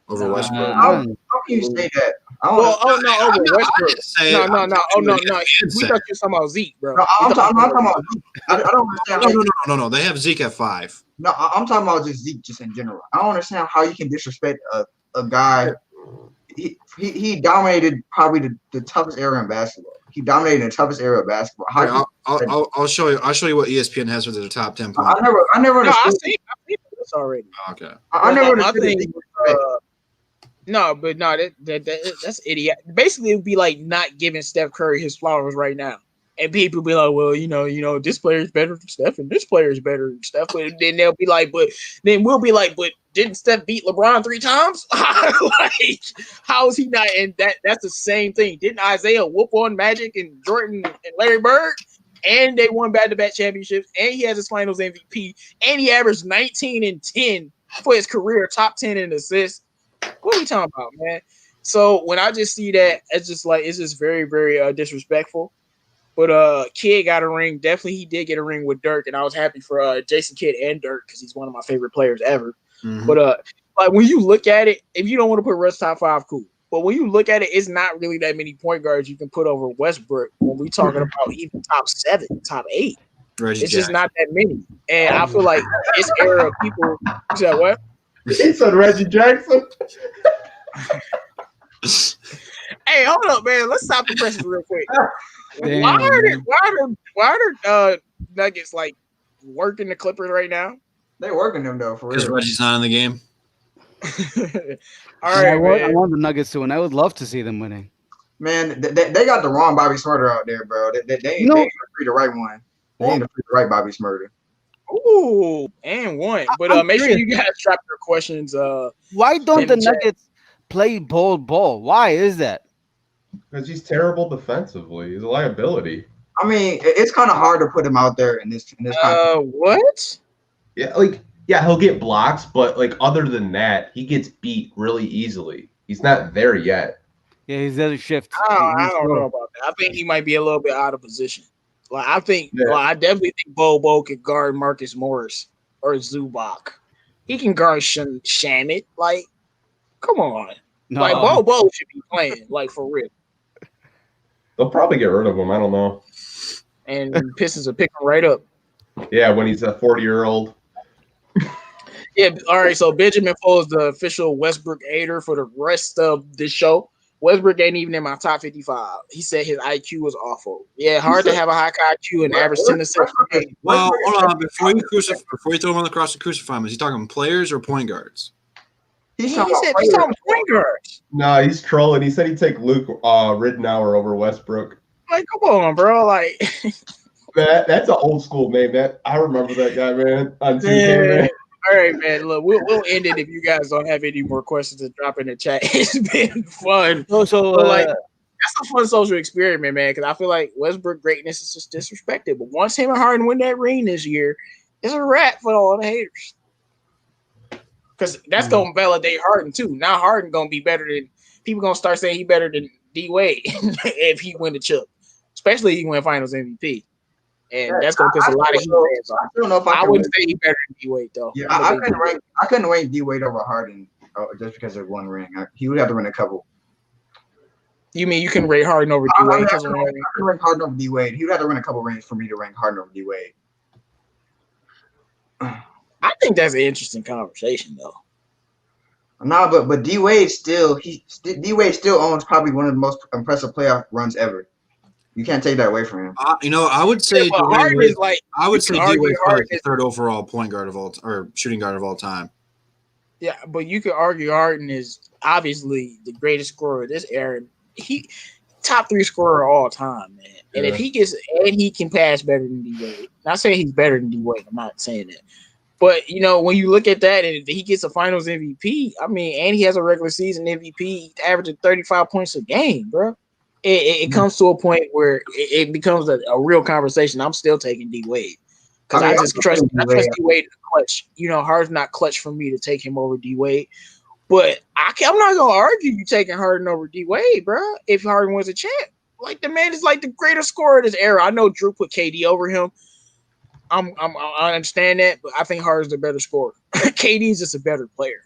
Over Westbrook. How can you say that? Over Westbrook. No. Oh, no. We thought you were talking about Zeke, bro. No, I'm talking about Zeke. I don't understand. No. They have Zeke at 5. No, I'm talking about just Zeke, just in general. I don't understand how you can disrespect a guy. He dominated probably the toughest era in basketball. He dominated the toughest era of basketball. I'll show you. I'll show you what ESPN has for their top 10 points. I never understood. I've seen this already. Okay. I never understood. That's idiot. Basically, it would be like not giving Steph Curry his flowers right now. And people be like, well, you know, this player is better than Steph, and this player is better than Steph. But then they'll be like, but didn't Steph beat LeBron 3 times? Like, how is he not? And that's the same thing. Didn't Isaiah whoop on Magic and Jordan and Larry Bird? And they won back-to-back championships. And he has his Finals MVP. And he averaged 19 and 10 for his career, top 10 in assists. What are we talking about, man? So when I just see that, it's just very, very disrespectful. But Kidd got a ring. Definitely, he did get a ring with Dirk, and I was happy for Jason Kidd and Dirk because he's one of my favorite players ever. Mm-hmm. But like when you look at it, if you don't want to put Russ top 5, cool. But when you look at it, it's not really that many point guards you can put over Westbrook when we're talking about even top 7, top 8. Reggie it's just not that many. And I feel like this era of people said what? He said Reggie Jackson. Hey, hold up, man. Let's stop the presses real quick. Why are Nuggets like working the Clippers right now? They're working them though, for real. Because Reggie's not in the game. All right, I want the Nuggets to win. I would love to see them winning. Man, they got the wrong Bobby Smurder out there, bro. They ain't free the right one. They ain't free the right Bobby Smurder. Ooh, and one. But make sure you guys drop your questions. Why don't the Nuggets play ball? Why is that? Because he's terrible defensively. He's a liability. I mean, it's kind of hard to put him out there in this kind of what? Yeah, he'll get blocks, but like other than that, he gets beat really easily. He's not there yet. Yeah, he's the other shift. I don't know about that. I think he might be a little bit out of position. Like I think, I definitely think Bobo could guard Marcus Morris or Zubac. He can guard Shamit. Like, come on. No. Like Bobo should be playing, like for real. They'll probably get rid of him. I don't know. And Pistons will pick him right up. Yeah, when he's a 40-year-old. Yeah, all right. So Benjamin Foe is the official Westbrook hater for the rest of this show. Westbrook ain't even in my top 55. He said his IQ was awful. Yeah, hard to have a high IQ and average 10 assists. Well, hold on. Before you throw him on the cross and crucify him, is he talking players or point guards? He said he's talking point guards. Nah, he's trolling. He said he'd take Luke Ridnour over Westbrook. Like, come on, bro. Like, that's an old school name. That I remember that guy, man. On 2K, man. All right, man. Look, we'll end it if you guys don't have any more questions to drop in the chat. It's been fun. So like, that's a fun social experiment, man. Because I feel like Westbrook greatness is just disrespected. But once him and Harden win that ring this year, it's a wrap for all the haters. Because that's gonna validate Harden too. Now Harden gonna be better than people. Gonna start saying he better than D Wade if he win the chip, especially if he win Finals MVP. And that's gonna piss a lot of heat fans off. I don't know if I wouldn't say he better than D Wade though. Yeah, I couldn't rank D Wade over Harden just because of one ring. He would have to win a couple. You mean you can rate Harden over D Wade? I can rank Harden over D Wade. He would have to win a couple rings for me to rank Harden over D Wade. I think that's an interesting conversation though. No, but D Wade still owns probably one of the most impressive playoff runs ever. You can't take that away from him. I would say Harden is like, I would say D Wade is the third overall point guard of all or shooting guard of all time. Yeah, but you could argue Harden is obviously the greatest scorer of this era. He top 3 scorer of all time, man. And if he gets he can pass better than D Wade. Not saying he's better than D Wade. I'm not saying that. But when you look at that and he gets a Finals MVP, I mean, and he has a regular season MVP, averaging 35 points a game, bro. It comes to a point where it becomes a real conversation. I'm still taking D Wade because I just trust D Wade in the clutch. Harden's not clutch for me to take him over D Wade. But I'm not gonna argue you taking Harden over D Wade, bro. If Harden wins a champ, like the man is like the greatest scorer of this era. I know Drew put KD over him. I understand that, but I think Harden's the better scorer. KD is just a better player.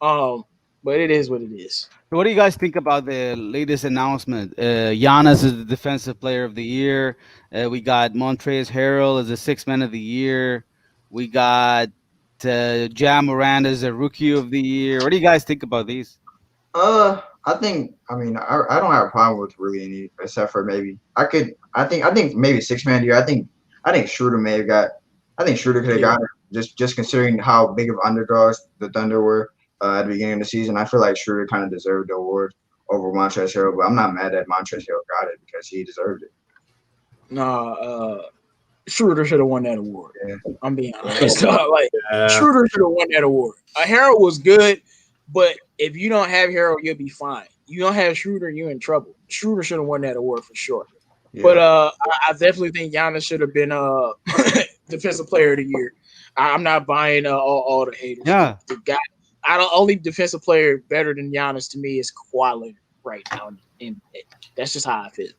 But it is what it is. What do you guys think about the latest announcement? Giannis is the Defensive Player of the Year. We got Montrezl Harrell as the Sixth Man of the Year. We got Ja Morant as a Rookie of the Year. What do you guys think about these? I don't have a problem with really any, except for maybe I think maybe Sixth Man of the Year. I think Schroeder may have got. I think Schroeder could have got it, just considering how big of underdogs the Thunder were at the beginning of the season. I feel like Schroeder kind of deserved the award over Montrezl Harrell, but I'm not mad that Montrezl Harrell got it because he deserved it. Schroeder should have won that award. Yeah. I'm being honest. Schroeder should have won that award. Harrell was good, but if you don't have Harrell, you'll be fine. You don't have Schroeder, you're in trouble. Schroeder should have won that award for sure. Yeah. But I definitely think Giannis should have been Defensive Player of the Year. I'm not buying all the haters. Yeah. The guy, only defensive player better than Giannis to me is Kawhi Leonard right now. And that's just how I feel.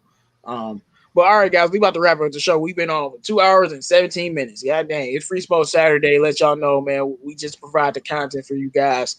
But all right, guys, we about to wrap up the show. We've been on for 2 hours and 17 minutes. God dang, it's Free Smoke Saturday. Let y'all know, man. We just provide the content for you guys.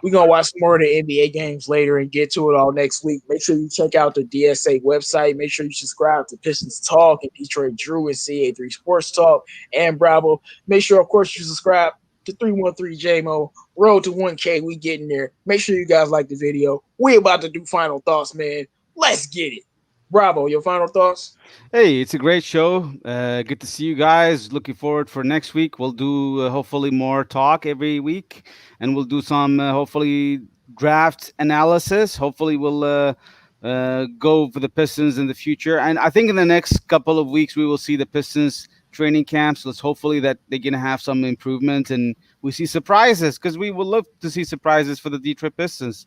We're going to watch some more of the NBA games later and get to it all next week. Make sure you check out the DSA website. Make sure you subscribe to Pistons Talk and Detroit Drew and CA3 Sports Talk and Bravo. Make sure, of course, you subscribe to 313 JMO. Road to 1K. We getting there. Make sure you guys like the video. We about to do final thoughts, man. Let's get it. Bravo, your final thoughts? Hey, it's a great show. Good to see you guys. Looking forward for next week. We'll do hopefully more talk every week, and we'll do some hopefully draft analysis. Hopefully we'll go for the Pistons in the future. And I think in the next couple of weeks we will see the Pistons training camps. Let's hopefully that they're going to have some improvement and we see surprises because we would love to see surprises for the Detroit Pistons.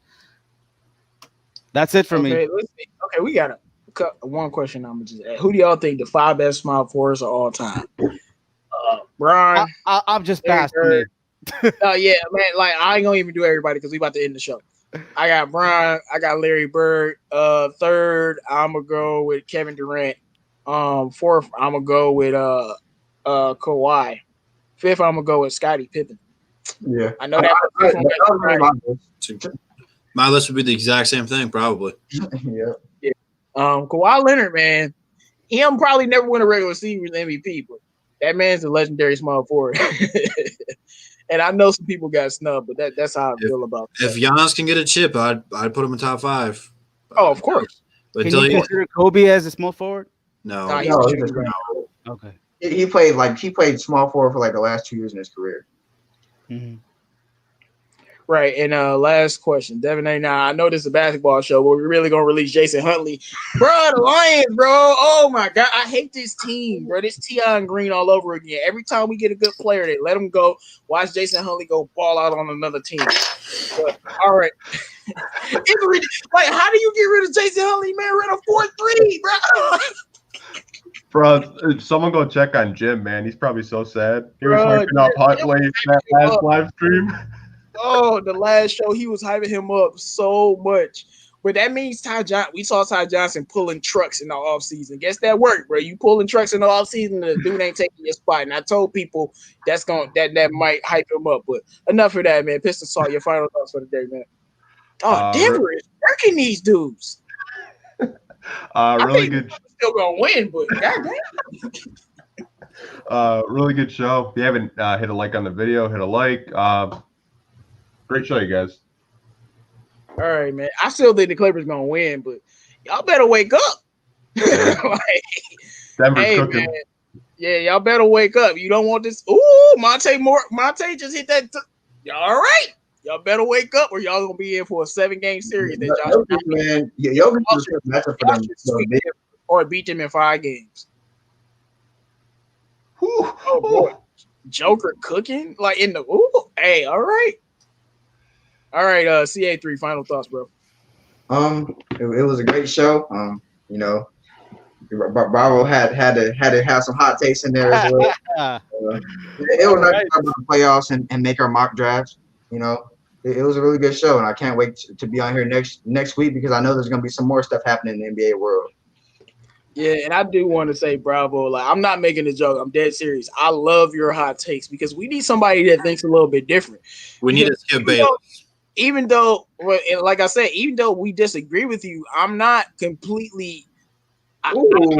That's it for me. Okay, we got it. One question I'm just ask. Who do y'all think the 5 best small forwards of all time? Brian. I'm just past me. Yeah, man. Like I ain't gonna even do everybody because we about to end the show. I got Brian. I got Larry Bird. Third, I'm gonna go with Kevin Durant. Fourth, I'm gonna go with Kawhi. Fifth, I'm gonna go with Scottie Pippen. Yeah, I know that. My list would be the exact same thing, probably. Yeah. Kawhi Leonard, man, he'll probably never win a regular season MVP, but that man's a legendary small forward. And I know some people got snubbed, but that's how I feel about that. If Giannis can get a chip, I'd put him in top 5. Oh, of course. But Can you consider Kobe as a small forward? No, he's a shooting guard. Okay. He played small forward for like the last 2 years in his career. Mm-hmm. Right, and last question, Devin A. Now I know this is a basketball show, but we're really gonna release Jason Huntley, bro. The Lions, bro. Oh my God, I hate this team, bro. This Tion Green all over again. Every time we get a good player, they let him go. Watch Jason Huntley go ball out on another team. But, all right, like how do you get rid of Jason Huntley, man? We're in a 4-3, bro. Bro, someone go check on Jim, man. He's probably so sad. He was hyping up Huntley that last live stream. Oh, the last show he was hyping him up so much. But that means we saw Ty Johnson pulling trucks in the offseason. Guess that worked, bro. You pulling trucks in the offseason, the dude ain't taking your spot. And I told people that might hype him up. But enough of that, man. Pistol Salt, your final thoughts for the day, man. Oh, Denver is working these dudes. Really good. Still gonna win, but goddamn. Really good show. If you haven't hit a like on the video, hit a like. Great show, you guys. All right, man. I still think the Clippers gonna win, but y'all better wake up. Denver's cooking. Man. Yeah, y'all better wake up. You don't want this. Ooh, Monte just hit that. All right. Y'all better wake up, or y'all gonna be in for a 7-game series. That y'all man, y'all can do a matchup for them. Or beat them in 5 games. Whew. Oh boy, Joker cooking like in the. Ooh, hey, all right. All right, CA3, final thoughts, bro. It was a great show. Bravo had to have some hot takes in there as well. It was nice to talk about the playoffs and make our mock drafts. It was a really good show, and I can't wait to be on here next week because I know there's gonna be some more stuff happening in the NBA world. Yeah, and I do want to say bravo. Like, I'm not making a joke. I'm dead serious. I love your hot takes because we need somebody that thinks a little bit different. We need to skip Baylor. Even though, like I said, even though we disagree with you, I'm not completely I don't think he's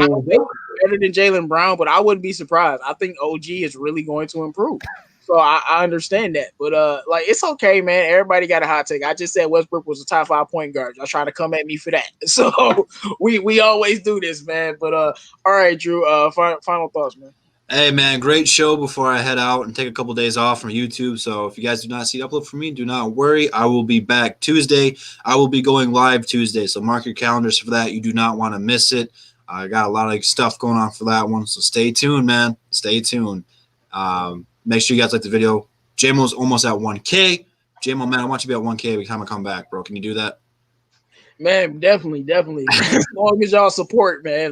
better than Jaylen Brown, but I wouldn't be surprised. I think OG is really going to improve. So I understand that. But like it's okay, man. Everybody got a hot take. I just said Westbrook was a top 5 point guard. Y'all trying to come at me for that. So we always do this, man. But all right, Drew, final thoughts, man. Hey, man, great show before I head out and take a couple days off from YouTube. So if you guys do not see the upload from me, do not worry. I will be back Tuesday. I will be going live Tuesday. So mark your calendars for that. You do not want to miss it. I got a lot of stuff going on for that one. So stay tuned, man. Stay tuned. Make sure you guys like the video. JMO's almost at 1K. JMO, man, I want you to be at 1K every time I come back, bro. Can you do that? Man, definitely. As long as y'all support, man.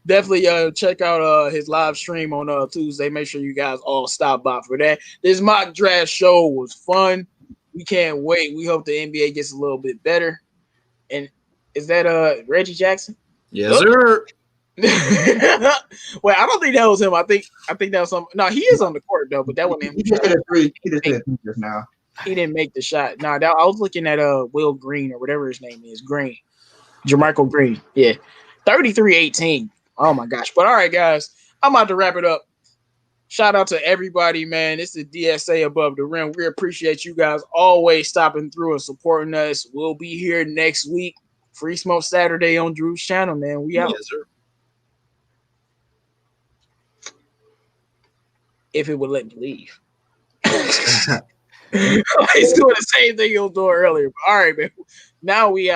Definitely check out his live stream on Tuesday. Make sure you guys all stop by for that. This mock draft show was fun. We can't wait. We hope the NBA gets a little bit better. And is that Reggie Jackson? Yes, sir. Well, I don't think that was him. I think that was some. No, he is on the court though, but that wasn't him. He just hit a 3. He just hit a 3 just now. He didn't make the shot. No, I was looking at Will Green or whatever his name is. Green. Jermichael Green. Yeah. 33-18. Oh my gosh. But all right, guys. I'm about to wrap it up. Shout out to everybody, man. This is DSA Above the Rim. We appreciate you guys always stopping through and supporting us. We'll be here next week. Free Smoke Saturday on Drew's channel, man. We out. Yes, sir. If it would let me leave. He's doing the same thing he was doing earlier. All right, man. Now we out.